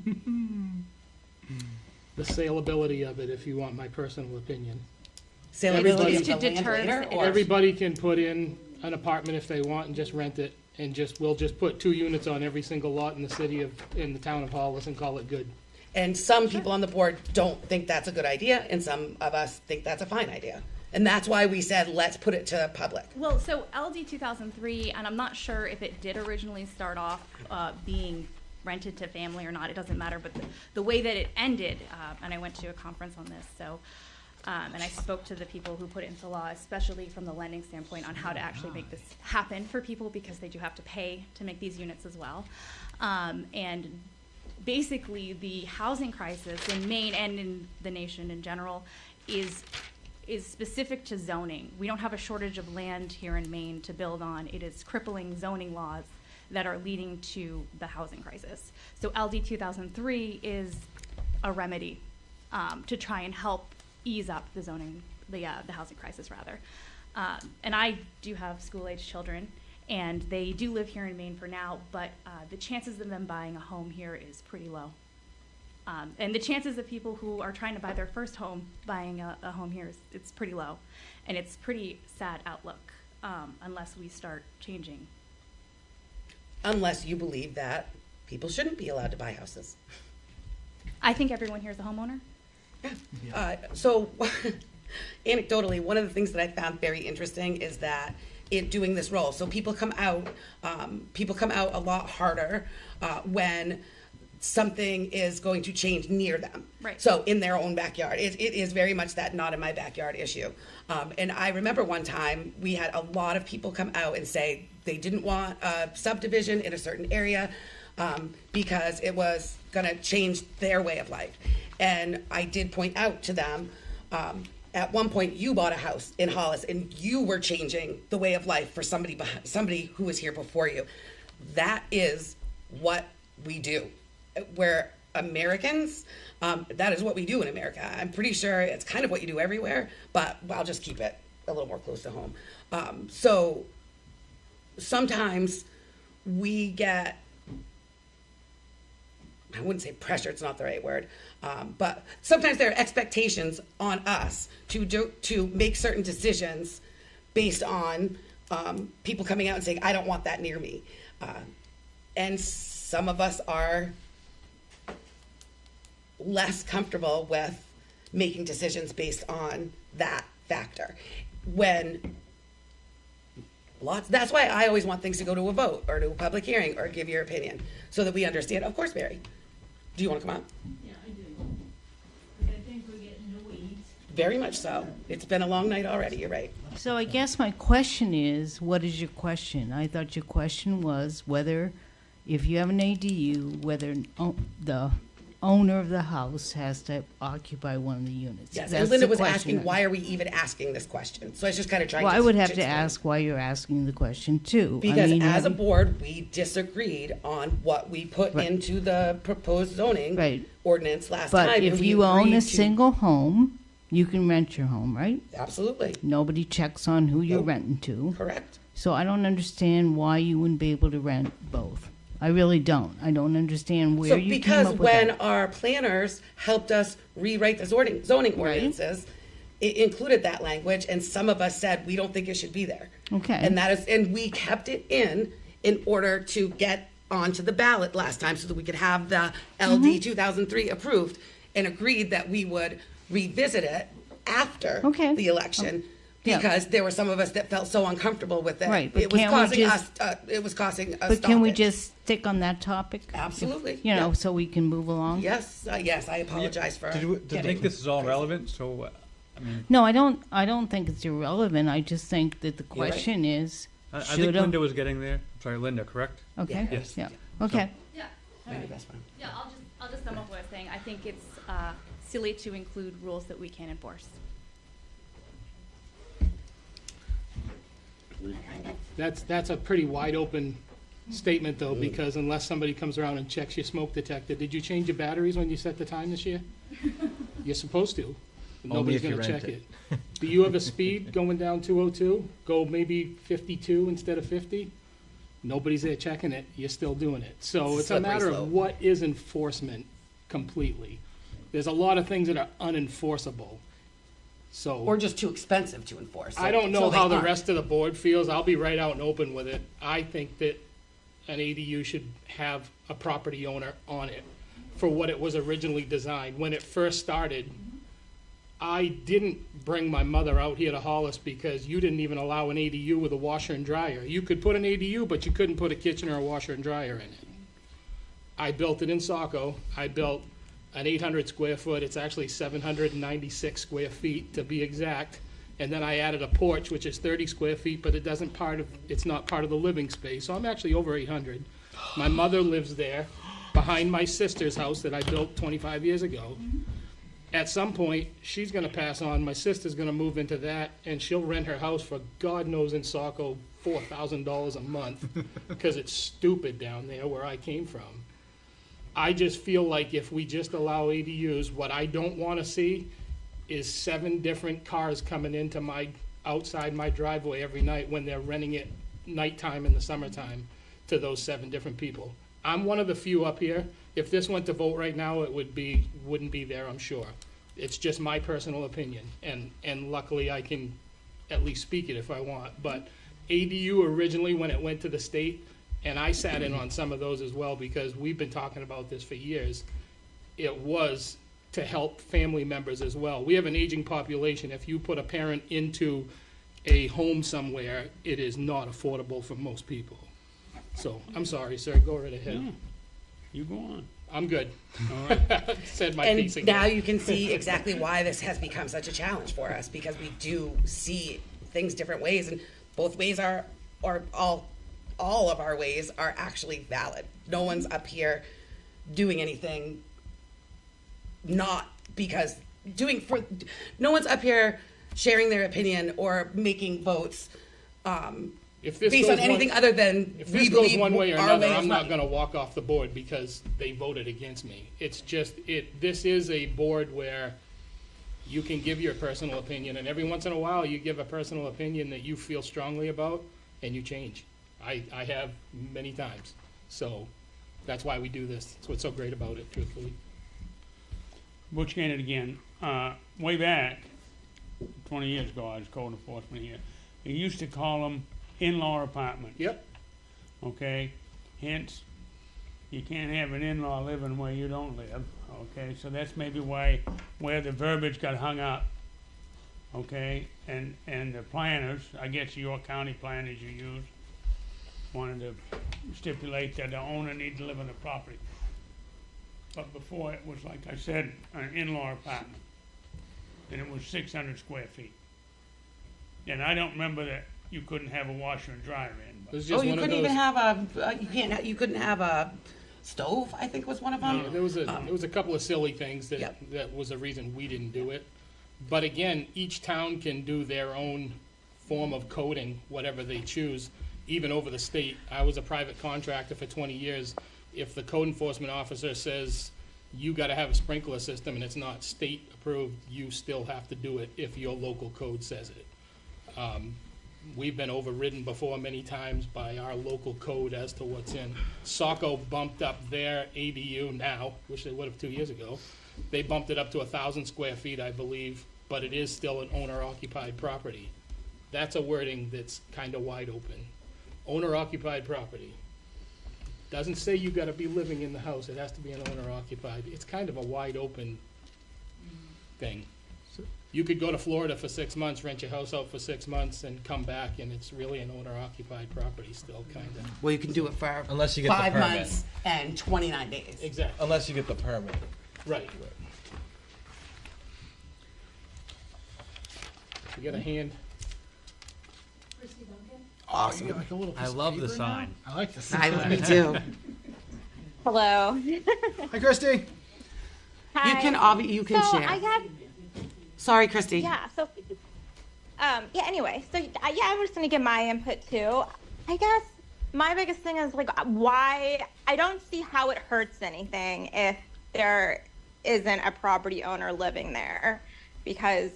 The saleability of it, if you want my personal opinion. Saleability It's to of the deter land the later, city. or Everybody can put in an apartment if they want and just rent it, and we'll just put 2 units on every single lot in the town of Hollis and call it good. and some people on the board don't think that's a good idea, and some of us think that's a fine idea. And that's why we said, let's put it to public. Well, so LD 2003, and I'm not sure if it did originally start off being rented to family or not, it doesn't matter, but the way that it ended, and I went to a conference on this, so, and I spoke to the people who put it into law, especially from the lending standpoint, on how to actually make this happen for people, because they do have to pay to make these units as well. And basically, the housing crisis in Maine and in the nation in general is specific to zoning. We don't have a shortage of land here in Maine to build on. It is crippling zoning laws that are leading to the housing crisis. So LD 2003 is a remedy to try and help ease up the zoning, the housing crisis rather. And I do have school-age children, and they do live here in Maine for now, but the chances of them buying a home here is pretty low. And the chances of people who are trying to buy their first home buying a home here it's pretty low. And it's pretty sad outlook unless we start changing. Unless you believe that people shouldn't be allowed to buy houses. I think everyone here is a homeowner. So anecdotally, one of the things that I found very interesting is that doing this role. So people come out a lot harder when something is going to change near them. Right. So in their own backyard. It is very much that not in my backyard issue. And I remember one time we had a lot of people come out and say they didn't want a subdivision in a certain area because it was going to change their way of life. And I did point out to them, at one point you bought a house in Hollis and you were changing the way of life for somebody who was here before you. That is what we do. We're Americans. That is what we do in America. I'm pretty sure it's kind of what you do everywhere, but I'll just keep it a little more close to home. So sometimes we get, I wouldn't say pressure, it's not the right word, but sometimes there are expectations on us to make certain decisions based on people coming out and saying, I don't want that near me. And some of us are less comfortable with making decisions based on that factor. That's why I always want things to go to a vote or to a public hearing or give your opinion so that we understand. Of course, Mary. Do you want to come on? Yeah, I do. 'Cause I think we're getting the weeds. Very much so. It's been a long night already, you're right. So I guess my question is, what is your question? I thought your question was whether, if you have an ADU, whether the owner of the house has to occupy one of the units. Yes, That's and Linda the was question. asking, why are we even asking this question? So I was just kind of trying to... Well, I would have to explain. ask why you're asking the question, too. Because as a having- board, we disagreed on what we put Right. into the proposed zoning Right. ordinance last time. But and if we you own agreed a to- single home, you can rent your home, right? Absolutely, Nobody checks on who you're Nope. renting to. correct. So I don't understand why you wouldn't be able to rent both. I really don't. I don't understand where So you came because up with when that. our planners helped us rewrite the zoning ordinances, it included that language, and some of us said, we don't think it should be there. Okay. And we kept it in order to get onto the ballot last time so that we could have the Mm-hmm. LD 2003 approved, and agreed that we would revisit it after Okay. the election. Yeah. Because there were some of us that felt so uncomfortable with it. Right, but It was can't we causing just- us, it was causing us But can we stoppage. just stick on that topic? Absolutely, You know, yeah. so we can move along? Yes, yes, I apologize for To getting... think this is all relevant, so, I mean, No, I don't think it's irrelevant. I just think that the You're right. question is, I think should Linda a... was getting there. Sorry, Linda, correct? Okay, Yes. yeah, okay. Yeah. Maybe that's fine. Yeah, I'll just sum up what I was saying. I think it's silly to include rules that we can't enforce. That's a pretty wide open statement though, because unless somebody comes around and checks your smoke detector, did you change your batteries when you set the time this year? You're supposed to. Only Nobody's if you gonna rent check it. it. Do you have a speed going down 202? Go maybe 52 instead of 50? Nobody's there checking it, you're still doing it. So it's a Slippery matter slope. of what is enforcement completely. There's a lot of things that are unenforceable. So. Or just too expensive to enforce. I don't know So they how the aren't. rest of the board feels. I'll be right out and open with it. I think that an ADU should have a property owner on it for what it was originally designed. When it first started, I didn't bring my mother out here to Hollis because you didn't even allow an ADU with a washer and dryer. You could put an ADU, but you couldn't put a kitchen or a washer and dryer in it. I built it in Saco. I built an 800 square foot. It's actually 796 square feet to be exact. And then I added a porch, which is 30 square feet, but it's not part of the living space. So I'm actually over 800. My mother lives there behind my sister's house that I built 25 years ago. At some point, she's gonna pass on, my sister's gonna move into that, and she'll rent her house for, God knows in Saco, $4,000 a month, because it's stupid down there where I came from. I just feel like if we just allow ADUs, what I don't wanna see is 7 different cars coming into outside my driveway every night when they're renting it nighttime in the summertime to those 7 different people. I'm one of the few up here. If this went to vote right now, it wouldn't be there, I'm sure. It's just my personal opinion, and luckily I can at least speak it if I want. But ADU originally, when it went to the state, and I sat in on some of those as well because we've been talking about this for years, it was to help family members as well. We have an aging population. If you put a parent into a home somewhere, it is not affordable for most people. So, I'm sorry, sir, go right ahead. Yeah. You go on. I'm good. All right, said my piece And again. now you can see exactly why this has become such a challenge for us, because we do see things different ways, and both ways are, or all of our ways are actually valid. No one's up here doing anything not because no one's up here sharing their opinion or making votes If this based goes on anything one, other than if we this goes believe one way or our another, way is I'm not right. going to walk off the board because they voted against me. It's just this is a board where you can give your personal opinion, and every once in a while you give a personal opinion that you feel strongly about, and you change. I have many times, so that's why we do this. That's what's so great about it, truthfully. Butch Gannett again. Way back, 20 years ago, I was code enforcement here. They used to call them in-law apartments. Yep. Okay? Hence, you can't have an in-law living where you don't live. Okay? So that's maybe where the verbiage got hung up. Okay? And the planners, I guess York County planners you use, wanted to stipulate that the owner needs to live in the property. But before, it was, like I said, an in-law apartment. And it was 600 square feet. And I don't remember that you couldn't have a washer and dryer in. It was Oh, just you one of couldn't those. even have you couldn't have a stove, I think was one of them. Yeah, there was a couple of silly things that Yep. that was a reason we didn't do it. But again, each town can do their own form of coding, whatever they choose, even over the state. I was a private contractor for 20 years. If the code enforcement officer says you got to have a sprinkler system and it's not state approved, you still have to do it if your local code says it. We've been overridden before many times by our local code as to what's in. Saco bumped up their ADU now, which they would have 2 years ago. They bumped it up to 1,000 square feet, I believe, but it is still an owner-occupied property. That's a wording that's kind of wide open. Owner-occupied property. Doesn't say you gotta be living in the house, it has to be an owner-occupied. It's kind of a wide open thing. You could go to Florida for 6 months, rent your house out for 6 months, and come back, and it's really an owner-occupied property still, kind of. Well, you can do it for Unless you get the 5 permit. months and 29 days. Exactly, Unless you get the permit. right. You got a hand? Awesome. You got like a little I piece of love the paper now? sign. I like the I sign. me too. Hello. Hi, Christy. Hi. You can so share. I got Sorry, Christy. yeah. So yeah. Anyway, so I'm just gonna give my input too. I guess my biggest thing is like why I don't see how it hurts anything if there isn't a property owner living there, because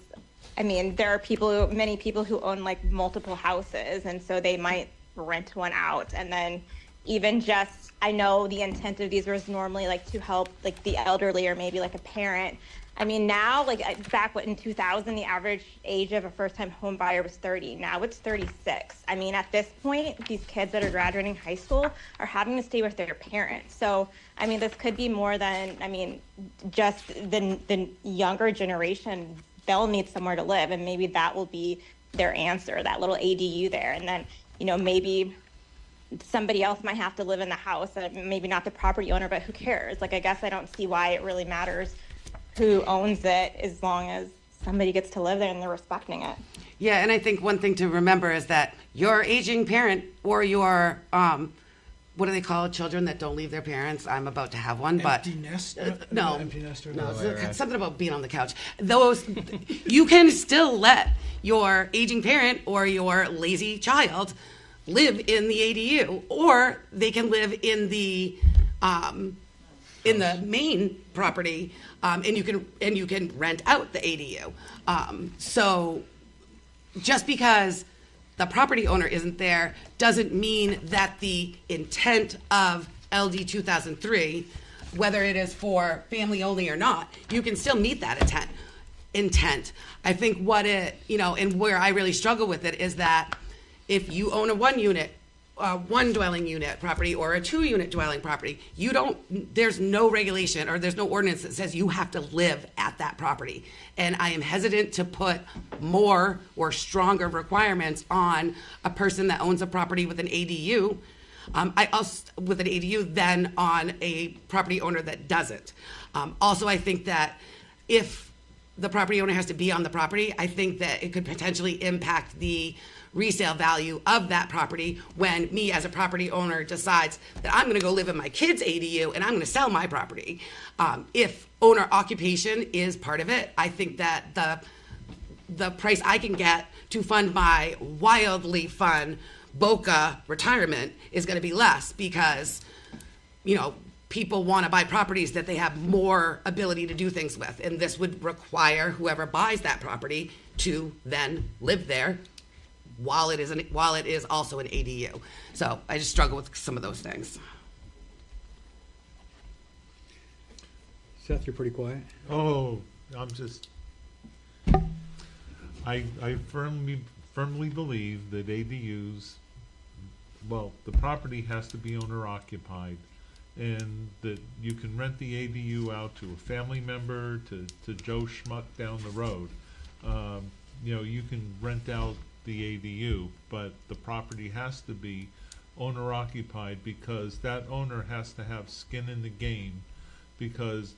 I mean there are many people who own like multiple houses, and so they might rent one out, and then even just I know the intent of these was normally like to help like the elderly or maybe like a parent. I mean, now, like back in 2000, the average age of a first-time home buyer was 30. Now it's 36. I mean, at this point, these kids that are graduating high school are having to stay with their parents. So, I mean, this could be more than, I mean, just the younger generation, they'll need somewhere to live, and maybe that will be their answer, that little ADU there. And then, you know, maybe somebody else might have to live in the house, maybe not the property owner, but who cares? Like, I guess I don't see why it really matters who owns it as long as somebody gets to live there and they're respecting it. Yeah, and I think one thing to remember is that your aging parent or your what do they call children that don't leave their parents? I'm about to have one, but Empty nest? no, Empty nester? no, way around. something about being on the couch. Those you can still let your aging parent or your lazy child live in the ADU, or they can live in the main property, and you can rent out the ADU. So just because the property owner isn't there doesn't mean that the intent of LD 2003, whether it is for family only or not, you can still meet that intent. I think and where I really struggle with it is that if you own a 1 unit a one dwelling unit property or a 2-unit dwelling property, there's no regulation or there's no ordinance that says you have to live at that property. And I am hesitant to put more or stronger requirements on a person that owns a property with an ADU, than on a property owner that doesn't. Also, I think that if the property owner has to be on the property, I think that it could potentially impact the resale value of that property when me as a property owner decides that I'm going to go live in my kid's ADU and I'm going to sell my property. If owner occupation is part of it, I think that the price I can get to fund my wildly fun Boca retirement is going to be less because, people want to buy properties that they have more ability to do things with. And this would require whoever buys that property to then live there while it is also an ADU. So I just struggle with some of those things. Seth, you're pretty quiet. Oh, I'm just. I firmly believe that ADUs, well, the property has to be owner occupied, and that you can rent the ADU out to a family member, to Joe Schmuck down the road. You can rent out the ADU, but the property has to be owner occupied because that owner has to have skin in the game, because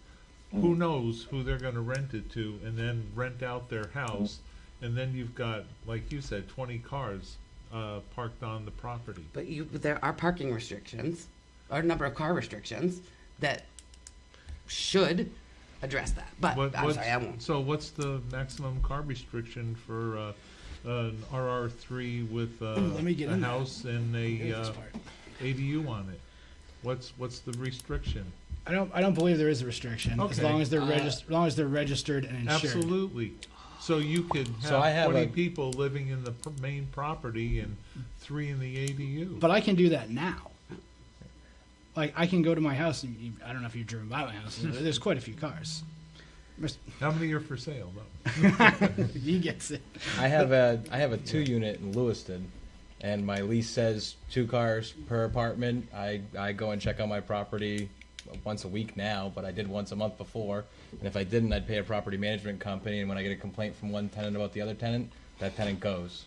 who knows who they're going to rent it to, and then rent out their house, and then you've got, like you said, 20 cars parked on the property. But there are parking restrictions, or a number of car restrictions that should address that. But I'm sorry, I won't. So what's the maximum car restriction for an RR3 with a house and a ADU on it? What's the restriction? I don't believe there is a restriction, Okay. as long as they're registered and insured. Absolutely. So you could have 20 people living in the main property and 3 in the ADU. But I can do that now. Like, I can go to my house, and I don't know if you've driven by my house. There's quite a few cars. How many are for sale, though? He gets it. I have a 2-unit in Lewiston, and my lease says 2 cars per apartment. I go and check on my property once a week now, but I did once a month before. And if I didn't, I'd pay a property management company, and when I get a complaint from one tenant about the other tenant, that tenant goes.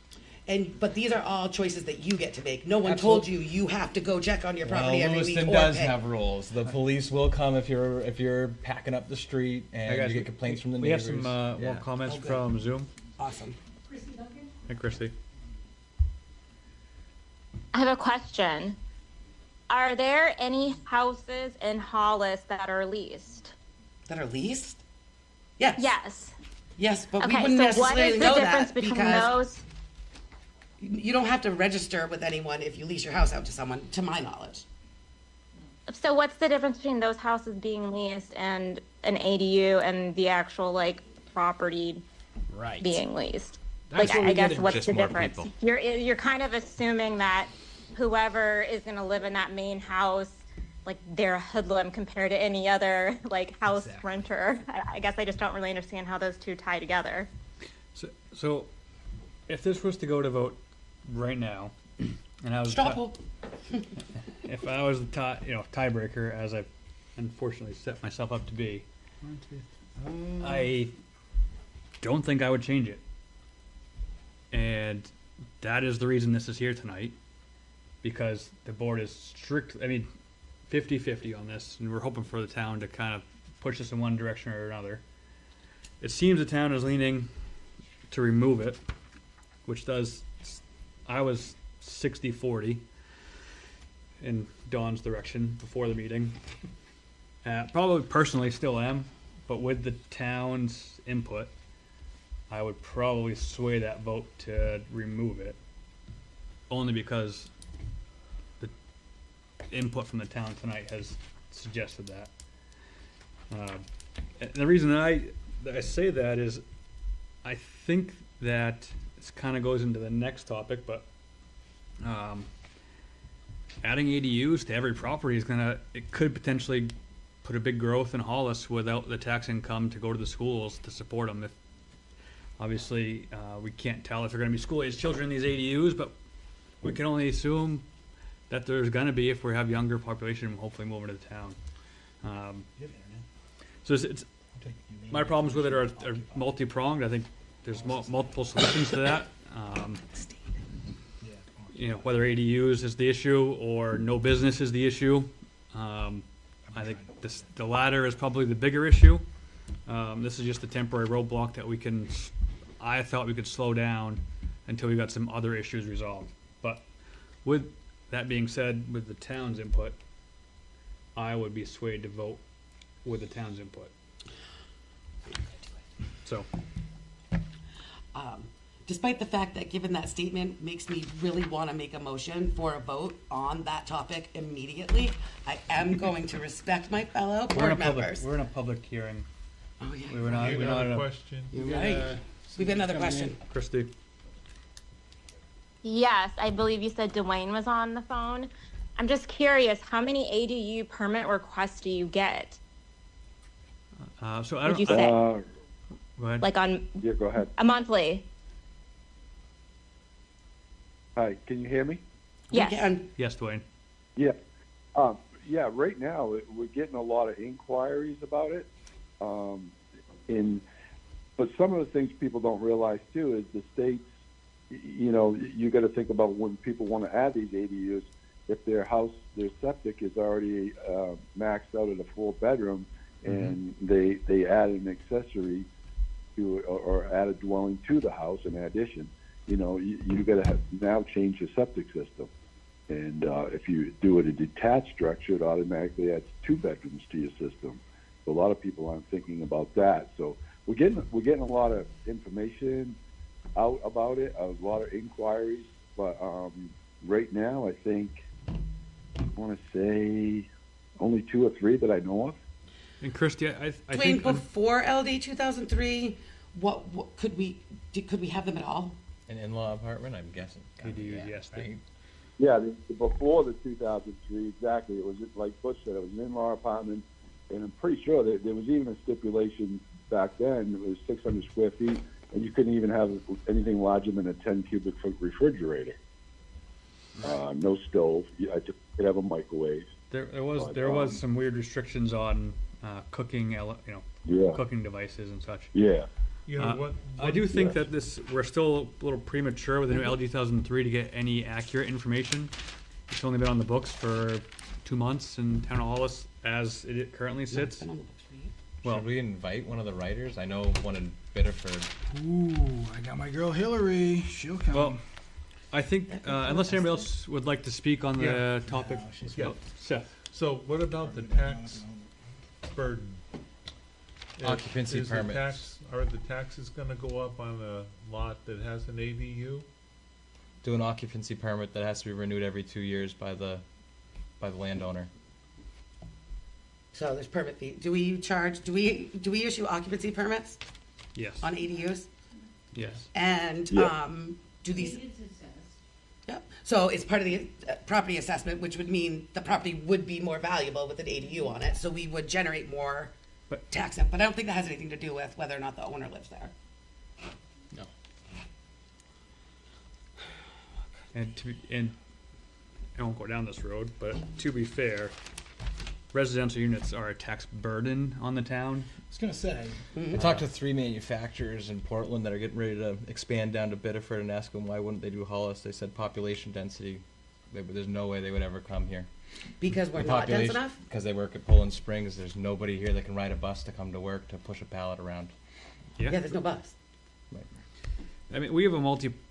But these are all choices that you get to make. No one told you have to go check on your property every week. Lewiston does have rules. The police will come if you're packing up the street and you get complaints from the neighbors. We have some more comments from Zoom. Awesome. Hey, Christy. I have a question. Are there any houses in Hollis that are leased? That are leased? Yes. Yes. Yes, but we Okay, wouldn't so necessarily what is the know difference that between because those? you don't have to register with anyone if you lease your house out to someone, to my knowledge. So what's the difference between those houses being leased and an ADU and the actual property being leased? I guess what's the difference? You're kind of assuming that whoever is going to live in that main house, they're a hoodlum compared to any other house renter. I guess I just don't really understand how those two tie together. So if this was to go to vote right now, and I was if I was the tiebreaker, as I've unfortunately set myself up to be, I don't think I would change it. And that is the reason this is here tonight, because the board is strict. 50-50 on this, and we're hoping for the town to kind of push us in one direction or another. It seems the town is leaning to remove it, which I was 60-40 in Dawn's direction before the meeting. Probably personally still am, but with the town's input, I would probably sway that vote to remove it, only because the input from the town tonight has suggested that. And the reason I say that is I think that this kind of goes into the next topic, but adding ADUs to every property it could potentially put a big growth in Hollis without the tax income to go to the schools to support them. Obviously, we can't tell if they're going to be school-age children in these ADUs, but we can only assume that there's gonna be if we have younger population hopefully moving to the town. So it's my problems with it are multi-pronged. I think there's multiple solutions to that. You know, whether ADUs is the issue or no business is the issue. I think the latter is probably the bigger issue. This is just a temporary roadblock that I thought we could slow down until we got some other issues resolved. But with that being said, with the town's input, I would be swayed to vote with the town's input. So. Despite the fact that given that statement makes me really want to make a motion for a vote on that topic immediately, I am going to respect my fellow board members. We're in a public hearing. Oh, yeah. We're not in a question. You're right. We've got another question. Christy. Yes, I believe you said Dwayne was on the phone. I'm just curious, how many ADU permit requests do you get? So I Would don't. you say? Go ahead. Like on Yeah, go ahead. a monthly? Hi, can you hear me? Yes. Yes, Dwayne. Yeah. Yeah, right now, we're getting a lot of inquiries about it. But some of the things people don't realize, too, is the states, you know, you got to think about when people want to add these ADUs, if their septic is already maxed out at a 4-bedroom, and they add an accessory to or add a dwelling to the house in addition, you know, you got to now change your septic system. And if you do it a detached structure, it automatically adds 2 bedrooms to your system. So a lot of people aren't thinking about that. So we're getting a lot of information out about it, a lot of inquiries. But right now, I think I want to say only 2 or 3 that I know of. And Christy, I Dwayne, think before LD 2003, what could we have them at all? An in-law apartment, I'm guessing. ADU, yes. Right? Yeah, before the 2003, exactly. It was just like Bush said, it was an in-law apartment, and I'm pretty sure that there was even a stipulation back then. It was 600 square feet, and you couldn't even have anything larger than a 10 cubic foot refrigerator. No stove. I just could have a microwave. There was some weird restrictions on cooking, cooking devices and such. Yeah. You know what? I do think that we're still a little premature with the new LD 2003 to get any accurate information. It's only been on the books for 2 months in Town of Hollis as it currently sits. Well, should we invite one of the writers? I know one in Biddeford. Ooh, I got my girl Hillary. She'll come. Well, I think unless anybody else would like to speak on the topic, Seth. So what about the tax burden? Occupancy permits. Are the taxes going to go up on a lot that has an ADU? Do an occupancy permit that has to be renewed every 2 years by the landowner. So there's permit fee. Do we issue occupancy permits Yes. on ADUs? Yes. And do these? Yeah. So it's part of the property assessment, which would mean the property would be more valuable with an ADU on it. So we would generate more tax. But I don't think that has anything to do with whether or not the owner lives there. No. And I won't go down this road, but to be fair, residential units are a tax burden on the town. I was gonna say. I talked to 3 manufacturers in Portland that are getting ready to expand down to Biddeford and ask them why wouldn't they do Hollis. They said population density. There's no way they would ever come here. Because we're not dense enough? Because they work at Poland Springs. There's nobody here that can ride a bus to come to work to push a pallet around. Yeah, there's no bus. Right. I mean, we have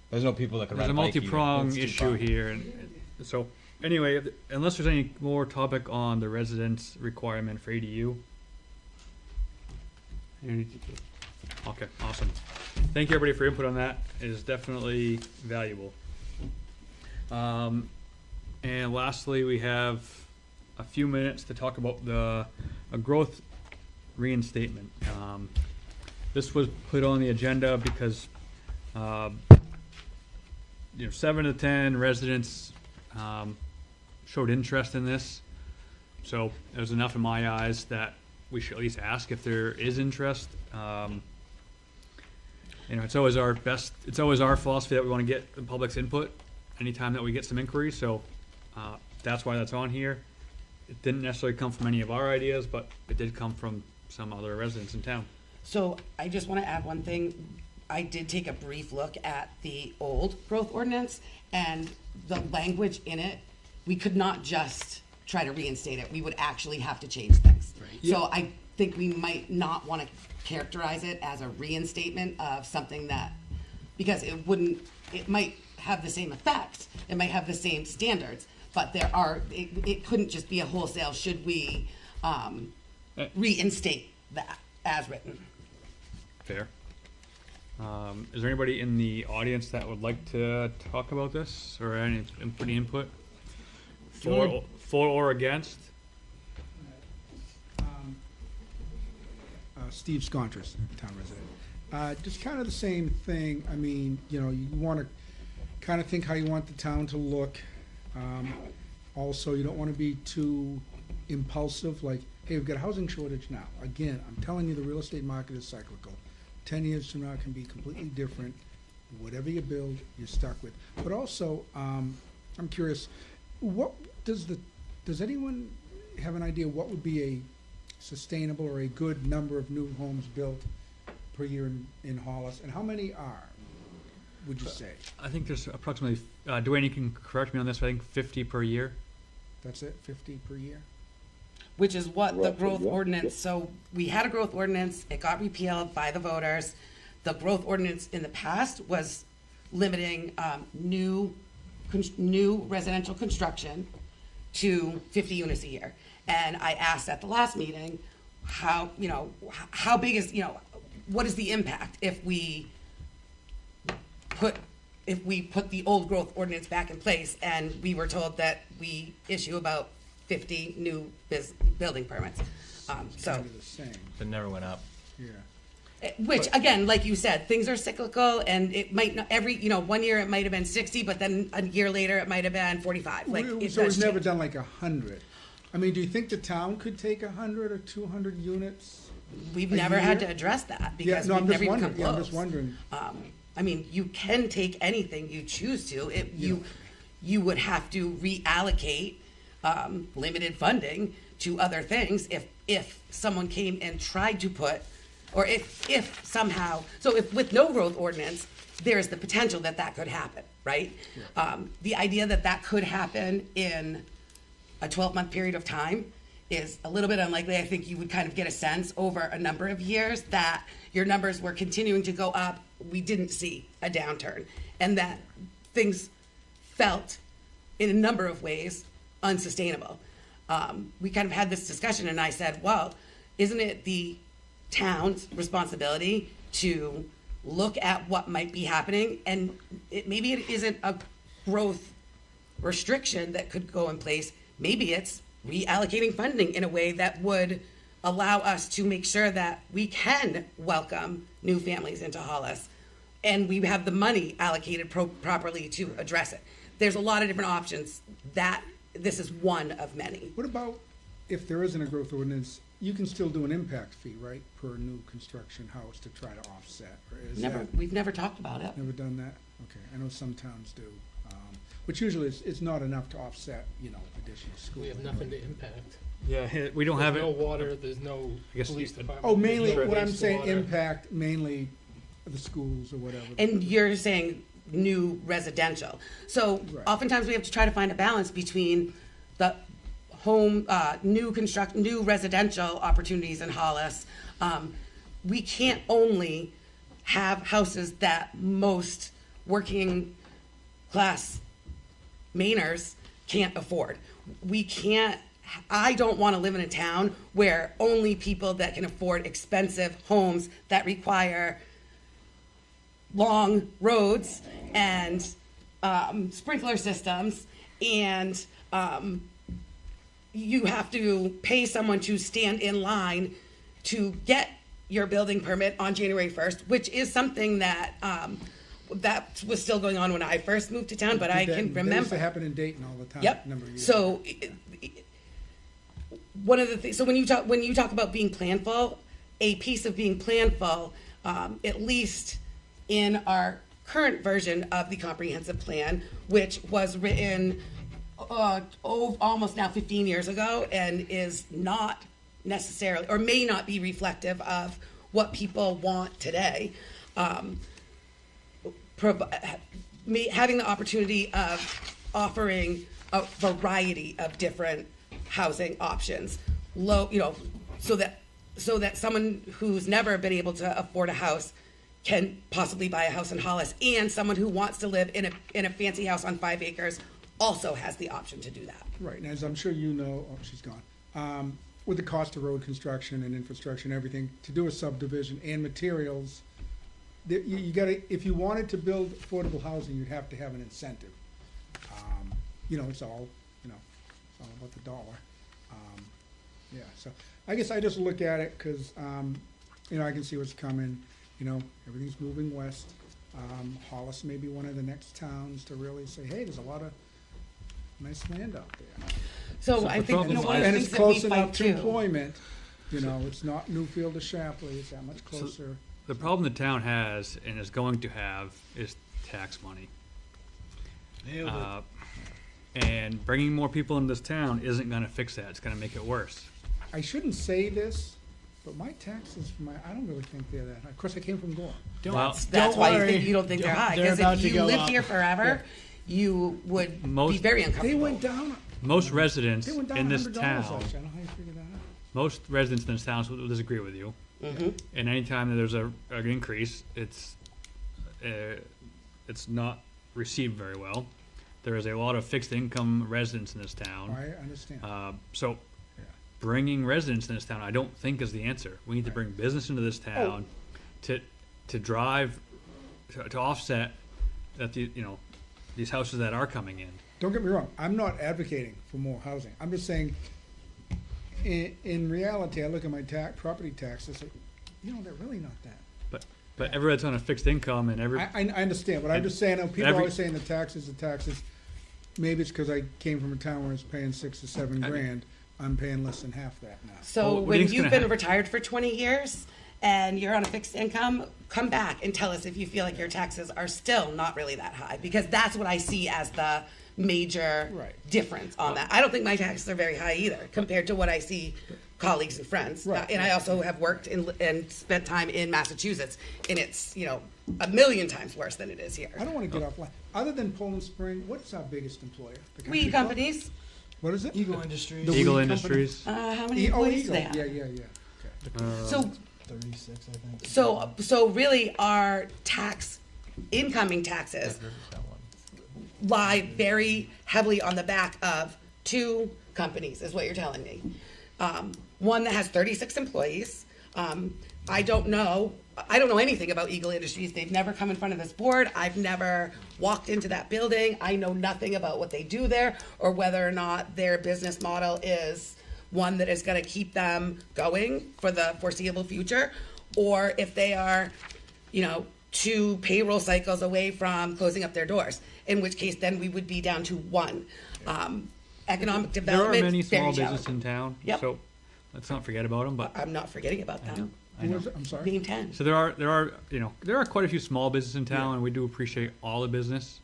There's no people that can There's ride a a bike either. multi-prong It's too issue far. here, and so anyway, unless there's any more topic on the residence requirement for ADU. Okay, awesome. Thank you everybody for input on that. It is definitely valuable. And lastly, we have a few minutes to talk about a growth reinstatement. This was put on the agenda because 7 to 10 residents showed interest in this. So there's enough in my eyes that we should at least ask if there is interest. It's always our philosophy that we want to get the public's input anytime that we get some inquiries. So that's why that's on here. It didn't necessarily come from any of our ideas, but it did come from some other residents in town. So I just want to add one thing. I did take a brief look at the old growth ordinance, and the language in it, we could not just try to reinstate it. We would actually have to change things. So I think we might not want to characterize it as a reinstatement of something that, because it might have the same effect, it might have the same standards, but it couldn't just be a wholesale, should we reinstate that as written. Fair. Is there anybody in the audience that would like to talk about this or any input? For or against? Steve Scontris, town resident. Just kind of the same thing. I mean, you want to kind of think how you want the town to look. Also, you don't want to be too impulsive, like, hey, we've got a housing shortage now. Again, I'm telling you, the real estate market is cyclical. 10 years from now, it can be completely different. Whatever you build, you're stuck with. But also, I'm curious, what does anyone have an idea what would be a sustainable or a good number of new homes built per year in Hollis, and how many would you say? I think there's approximately, Dwayne, you can correct me on this, I think 50 per year. That's it, 50 per year? Which is what the growth ordinance, so we had a growth ordinance, it got repealed by the voters. The growth ordinance in the past was limiting new residential construction to 50 units a year. And I asked at the last meeting, how big is, what is the impact if we put the old growth ordinance back in place? And we were told that we issue about 50 new building permits. So the same. It never went up. Yeah. Which, again, like you said, things are cyclical, and it might not, 1 year it might have been 60, but then a year later it might have been 45. Like, So we've never done like 100. I mean, do you think the town could take 100 or 200 units? We've never had to address that because we've never even come close. I'm just wondering. I mean, you can take anything you choose to. You would have to reallocate limited funding to other things if someone came and tried to put, or if somehow, so if with no growth ordinance, there's the potential that could happen, right? Yeah. The idea that could happen in a 12-month period of time is a little bit unlikely. I think you would kind of get a sense over a number of years that your numbers were continuing to go up. We didn't see a downturn, and that things felt in a number of ways unsustainable. We kind of had this discussion, and I said, well, isn't it the town's responsibility to look at what might be happening? And maybe it isn't a growth restriction that could go in place. Maybe it's reallocating funding in a way that would allow us to make sure that we can welcome new families into Hollis, and we have the money allocated properly to address it. There's a lot of different options. This is one of many. What about if there isn't a growth ordinance? You can still do an impact fee, right, per new construction house to try to offset. We've never talked about it. Never done that. Okay, I know some towns do. But usually it's not enough to offset, additional school. We have nothing to impact. Yeah, we don't have it. There's no water, there's no police department. Oh, mainly, there's no what I'm saying, wastewater. impact, mainly the schools or whatever. And you're saying new residential. So Right. oftentimes we have to try to find a balance between the home, new residential opportunities in Hollis. We can't only have houses that most working class Mainers can't afford. I don't want to live in a town where only people that can afford expensive homes that require long roads and sprinkler systems, and you have to pay someone to stand in line to get your building permit on January 1st, which is something that that was still going on when I first moved to town, but I can remember. That used to happen in Dayton all the time. Yep. Number of years. So one of the things, so when you talk about being planful, a piece of being planful, at least in our current version of the comprehensive plan, which was written almost now 15 years ago, and is not necessarily, or may not be reflective of what people want today. Having the opportunity of offering a variety of different housing options, so that someone who's never been able to afford a house can possibly buy a house in Hollis, and someone who wants to live in a fancy house on 5 acres also has the option to do that. Right, and as I'm sure you know, oh, she's gone. With the cost of road construction and infrastructure and everything, to do a subdivision and materials, you gotta, if you wanted to build affordable housing, you'd have to have an incentive. It's all, it's all about the dollar. Yeah, so I guess I just look at it because, I can see what's coming. Everything's moving west. Hollis may be one of the next towns to really say, hey, there's a lot of nice land out there. So I think, one of the And things it's that we close enough fight to too. employment, it's not Newfield to Shapley, it's that much closer. The problem the town has and is going to have is tax money. And bringing more people into this town isn't going to fix that. It's going to make it worse. I shouldn't say this, but my taxes, I don't really think they're that high. Of course, I came from Gore. Well, That's why you don't think they're high, They're because about if to you go lived up. here forever, you would be Most- very They uncomfortable. went down, most residents they went down in this $100 town, last year. I don't know how you figured that out. most residents in this town will disagree with you. Mhm. And anytime that there's an increase, it's not received very well. There is a lot of fixed income residents in this town. I understand. So bringing residents in this town, I don't think is the answer. We need to bring business into this town to drive, to offset that these houses that are coming in. Don't get me wrong, I'm not advocating for more housing. I'm just saying, in reality, I look at my property taxes, they're really not that. But everyone's on a fixed income and I understand, but I'm just saying, people are every- always saying the taxes. Maybe it's because I came from a town where it's paying $6 to $7 grand. I'm paying less than half that now. So Well, what do you when think's you've gonna been happen? retired for 20 years and you're on a fixed income, come back and tell us if you feel like your taxes are still not really that high, because that's what I see as the major difference on that. I don't think my taxes are very high either compared to what I see colleagues and friends. Right. And I also have worked and spent time in Massachusetts, and it's, a million times worse than it is here. I don't want to get offline. Other than Poland Spring, what's our biggest employer? The country Weed club? companies, What is it? Eagle Industries. The Eagle weed company? Industries. how many Oh, employees do Eagle. they have? Yeah. So 36, I think. So really, our incoming taxes lie very heavily on the back of 2 companies, is what you're telling me. One that has 36 employees. I don't know anything about Eagle Industries. They've never come in front of this board. I've never walked into that building. I know nothing about what they do there, or whether or not their business model is one that is going to keep them going for the foreseeable future, or if they are, 2 payroll cycles away from closing up their doors, in which case then we would be down to 1. Economic There are development, many very small businesses challenging. in town, Yep. so let's not forget about them. But I'm not forgetting about them. I know. I'm sorry. Name 10. So there are quite a few small businesses in town, and we do appreciate all the business.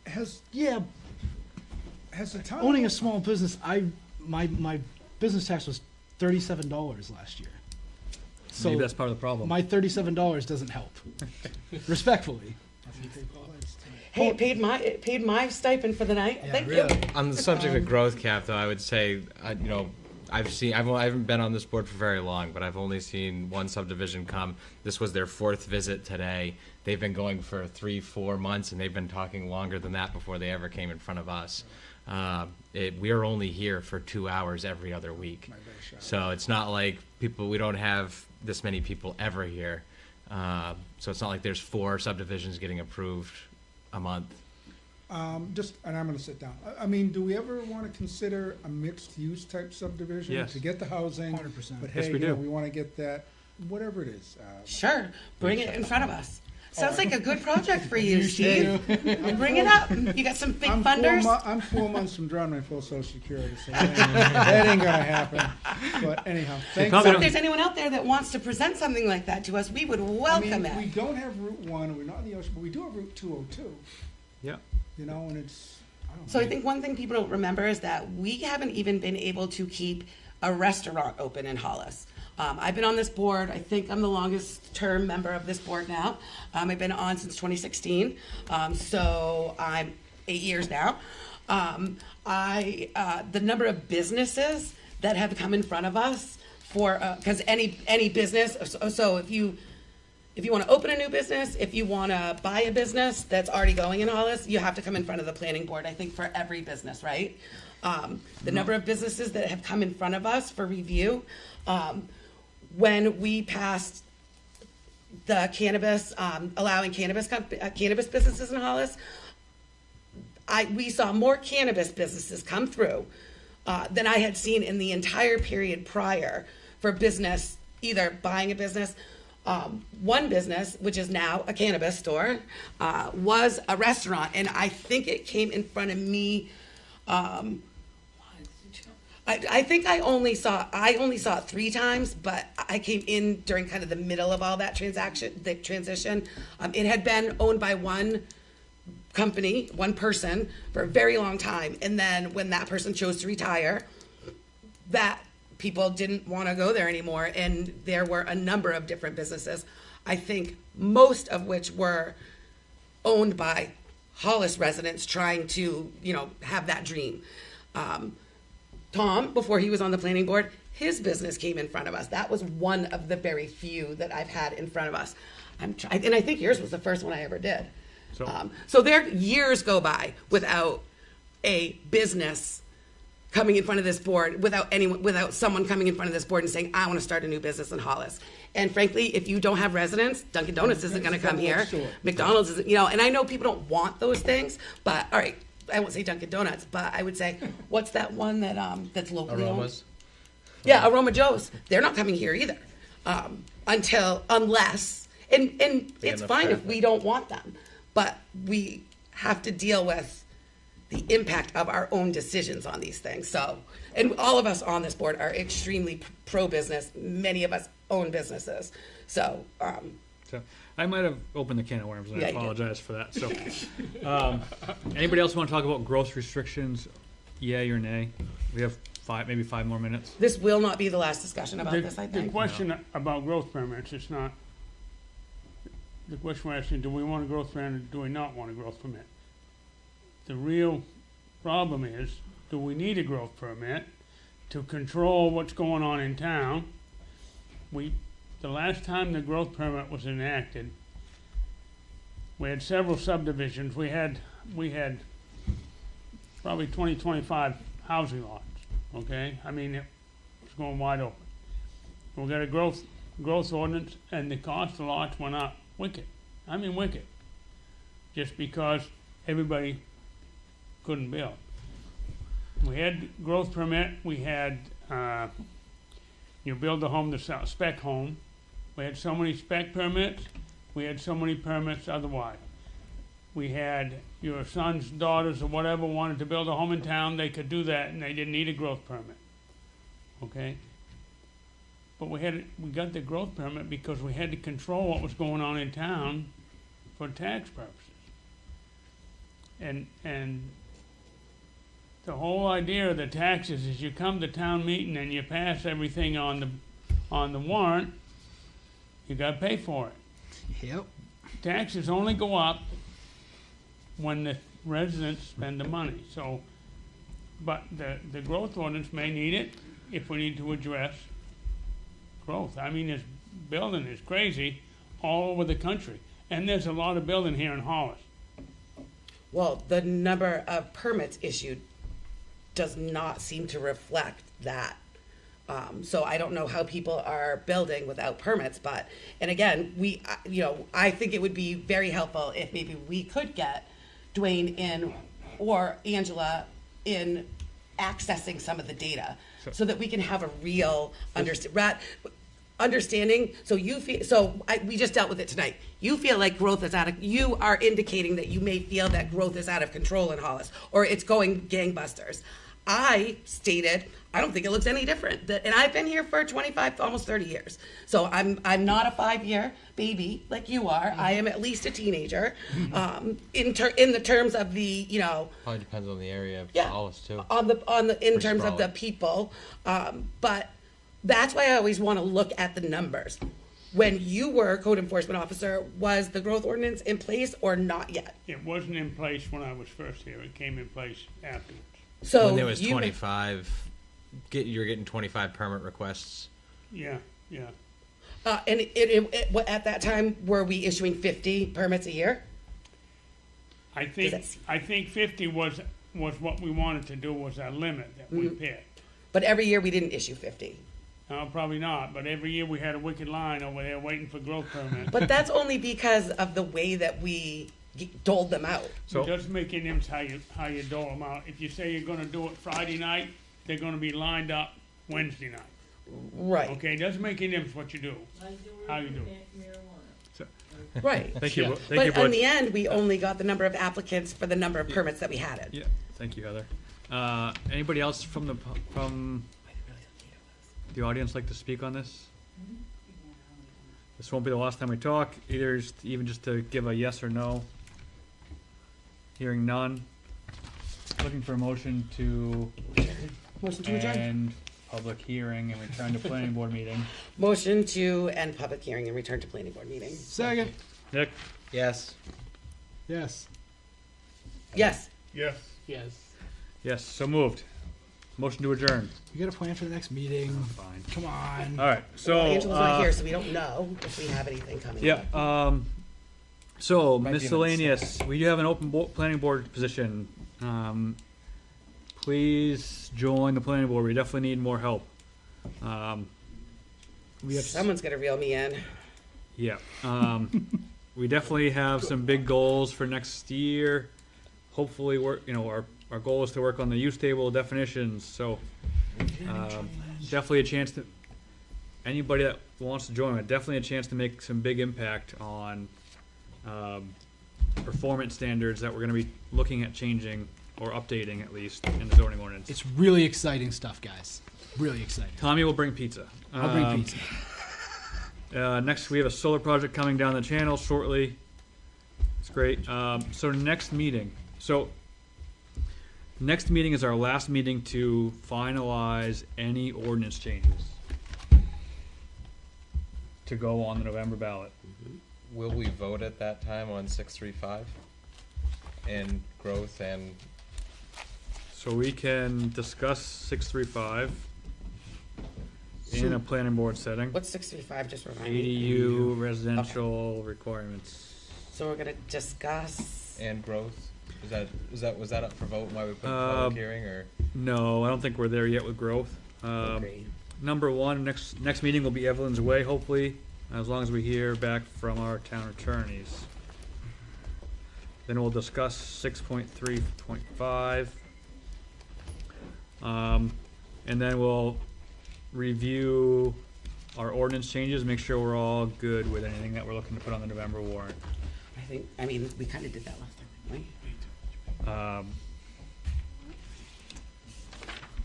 Has the town Owning a small business, my business tax was $37 last year. So Maybe that's part of the problem. my $37 doesn't help. Respectfully. Hey, it paid my stipend for the night. Thank you. On the subject of growth cap, though, I would say, I haven't been on this board for very long, but I've only seen one subdivision come. This was their 4th visit today. They've been going for 3-4 months, and they've been talking longer than that before they ever came in front of us. We are only here for 2 hours every other week. So it's not like we don't have this many people ever here. So it's not like there's 4 subdivisions getting approved a month. and I'm gonna sit down. I mean, do we ever wanna consider a mixed-use type subdivision? Yes. To get the housing? 100%. But Yes, hey, we do. we wanna get that, whatever it is. Sure, bring it in front of us. Sounds like a good project for you, Steve. Bring it up. You got some big funders? I'm 4 months from drawing my full social security, so that ain't gonna happen. But anyhow, thanks. probably So if there's anyone out there that wants to present something like that to us, we would welcome We it. don't have Route 1, we're not in the ocean, but we do have Route 202. Yeah. And it's, So I think one thing people don't remember is that we haven't even been able to keep a restaurant open in Hollis. I've been on this board. I think I'm the longest term member of this board now. I've been on since 2016, so I'm 8 years now. The number of businesses that have come in front of us for, because any business, so if you want to open a new business, if you want to buy a business that's already going in Hollis, you have to come in front of the planning board, I think, for every business, right? The number of businesses that have come in front of us for review, when we passed the cannabis, allowing cannabis businesses in Hollis, we saw more cannabis businesses come through than I had seen in the entire period prior for business, either buying a business. One business, which is now a cannabis store, was a restaurant, and I think it came in front of me. I think I only saw it 3 times, but I came in during kind of the middle of all that transition. It had been owned by one company, one person, for a very long time, and then when that person chose to retire, that people didn't want to go there anymore, and there were a number of different businesses, I think most of which were owned by Hollis residents trying to, have that dream. Tom, before he was on the planning board, his business came in front of us. That was one of the very few that I've had in front of us. And I think yours was the first one I ever did. So there years go by without a business coming in front of this board, without someone coming in front of this board and saying, I want to start a new business in Hollis. And frankly, if you don't have residents, Dunkin' Donuts isn't going to come here. McDonald's isn't, and I know people don't want those things, but all right, I won't say Dunkin' Donuts, but I would say, what's that one that that's locally Aromas. owned? Yeah, Aroma Joe's. They're not coming here either, unless, and it's fine if we don't want them, but we have to deal with the impact of our own decisions on these things. So, and all of us on this board are extremely pro-business. Many of us own businesses. So I might have opened the can of worms, and I Yeah, you apologize for that. So, anybody else want to talk about growth restrictions, yay or nay? We have maybe five more minutes. This will not be the last discussion about this, I The think. question about growth permits, it's not, the question we're asking, do we want a growth permit or do we not want a growth permit? The real problem is, do we need a growth permit to control what's going on in town? The last time the growth permit was enacted, we had several subdivisions. We had probably 25 housing lots, okay? I mean, it was going wide open. We got a growth ordinance, and the cost of lots went up wicked. I mean wicked. Just because everybody couldn't build. We had growth permit, we had, you build a home, the spec home. We had so many spec permits, we had so many permits otherwise. We had your sons, daughters, or whatever wanted to build a home in town, they could do that and they didn't need a growth permit. Okay? But we got the growth permit because we had to control what was going on in town for tax purposes. And the whole idea of the taxes is you come to town meeting and you pass everything on the warrant, you gotta pay for it. Yep. Taxes only go up when the residents spend the money, so, but the growth ordinance may need it if we need to address growth. I mean, this building is crazy all over the country, and there's a lot of building here in Hollis. Well, the number of permits issued does not seem to reflect that. So I don't know how people are building without permits, but, and again, I think it would be very helpful if maybe we could get Dwayne in or Angela in accessing some of the data so that we can have a real understanding. So we just dealt with it tonight. You feel like growth is you are indicating that you may feel that growth is out of control in Hollis, or it's going gangbusters. I stated, I don't think it looks any different. And I've been here for 25, almost 30 years. So I'm not a 5-year baby like you are. I am at least a teenager. In the terms of the, you know, Probably depends on the area of Yeah. Hollis too. in For terms of the sprawling. people. But that's why I always want to look at the numbers. When you were code enforcement officer, was the growth ordinance in place or not yet? It wasn't in place when I was first here. It came in place afterwards. So When there was you- 25, you were getting 25 permit requests. Yeah, yeah. And at that time, were we issuing 50 permits a year? I think, Does I think 50 was what we wanted to do, was our limit that we picked. But every year we didn't issue 50. No, probably not, but every year we had a wicked line over there waiting for growth permits. But that's only because of the way that we doled them out. So it doesn't make any difference how you dole them out. If you say you're gonna do it Friday night, they're gonna be lined up Wednesday night. Right. Okay, it doesn't make any difference what you do, how you do it. Right. Thank you. Yeah. Thank you, But in Butch. the end, we only got the number of applicants for the number of permits that we had. Yeah, thank you, Heather. Anybody else from the audience like to speak on this? This won't be the last time we talk, even just to give a yes or no. Hearing none. Looking for a motion to Motion to adjourn. end public hearing and return to planning board meeting. Motion to end public hearing and return to planning board meeting. Second. Nick? Yes. Yes. Yes. Yes. Yes. Yes, so moved. Motion to adjourn. You got a plan for the next meeting? Fine. Come on. All right, so. Well, Angela's not here, so we don't know if we have anything coming. Yeah, so Might be miscellaneous, we do have an open planning board position. Please join the planning board, we definitely need more help. We have, Someone's gonna reel me in. yeah, we definitely have some big goals for next year. Hopefully, our goal is to work on the use table definitions, so, definitely a chance to, anybody that wants to join, definitely a chance to make some big impact on performance standards that we're going to be looking at changing or updating at least in the zoning ordinance. It's really exciting stuff, guys. Really exciting. Tommy will bring pizza. I'll bring pizza. Next, we have a solar project coming down the channel shortly. It's great. So next meeting is our last meeting to finalize any ordinance changes to go on the November ballot. Will we vote at that time on 635 and growth and So we can discuss 635 in a planning board setting. What's 635, just remind me? ADU residential requirements. So we're gonna discuss, and growth? Was that up for vote? Why we put a public hearing or? No, I don't think we're there yet with growth. agree. Number one, next meeting will be Evelyn's Way, hopefully, as long as we hear back from our town attorneys. Then we'll discuss 6.3.5. And then we'll review our ordinance changes, make sure we're all good with anything that we're looking to put on the November warrant. I mean, we kinda did that last time, right?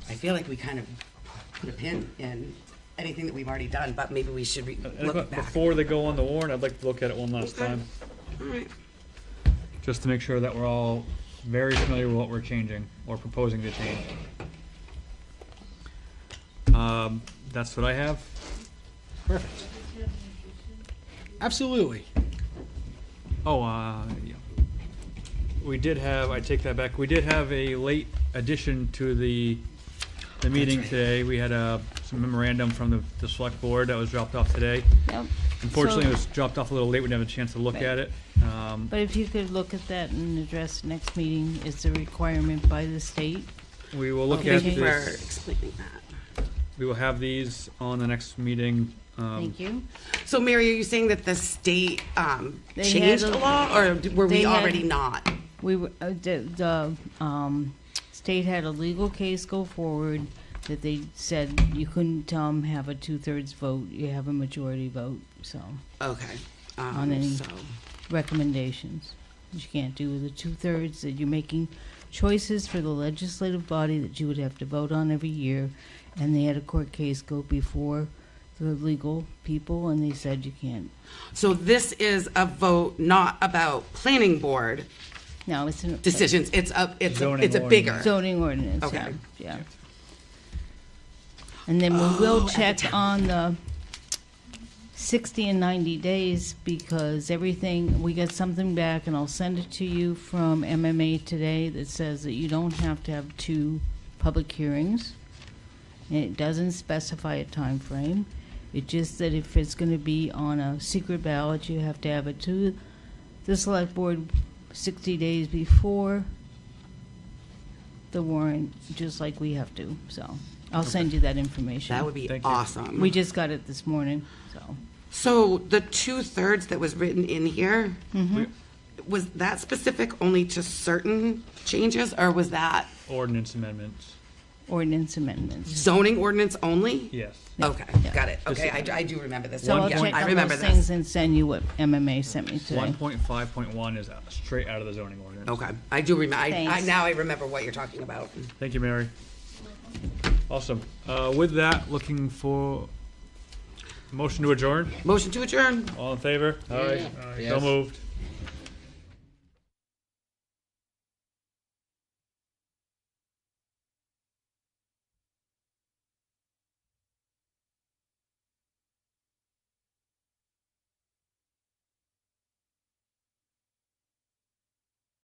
I feel like we kind of put a pin in anything that we've already done, but maybe we should look back. Before they go on the warrant, I'd like to look at it one last Okay. time, All right. just to make sure that we're all very familiar with what we're changing or proposing to change. That's what I have. Perfect. Absolutely. Oh, yeah. We did have, I take that back, we did have a late addition to the meeting today. We had some memorandum from the select board that was dropped off today. Yep. Unfortunately, So- it was dropped off a little late, we didn't have a chance to look Right. at it. But if you could look at that and address next meeting, it's a requirement by the state. We will look at Thank you for this, explaining that. we will have these on the next meeting. Thank you. So Mary, are you saying that the state They changed had the a- law, or were we they had- already not? We were, the state had a legal case go forward that they said you couldn't have a 2/3 vote, you have a majority vote, so, Okay. On any- So, recommendations. You can't do the 2/3, that you're making choices for the legislative body that you would have to vote on every year, and they had a court case go before the legal people, and they said you can't. So this is a vote not about planning board No, it's an decisions, it's a Zoning bigger. zoning ordinance. Okay. Yeah. And then we'll check on the 60 and 90 days, because everything, we got something back, and I'll send it to you from MMA today that says that you don't have to have 2 public hearings. And it doesn't specify a time frame. It just that if it's going to be on a secret ballot, you have to have it to the select board 60 days before the warrant, just like we have to. So I'll send you that information. That would be Thank you. awesome. We just got it this morning, so. So the 2/3 that was written in here, was that specific only to certain changes, or was that Ordinance amendments. Ordinance amendments. zoning ordinance only? Yes. Okay, Yeah. got it. Okay, I do remember this. So I'll Yeah, check I on remember those this. things and send you what MMA sent me today. 1.5.1 is straight out of the zoning ordinance. Okay, I do remember, Thanks. now I remember what you're talking about. Thank you, Mary. Awesome. With that, looking for motion to adjourn. Motion to adjourn. All in favor? Aye. So Yes. moved.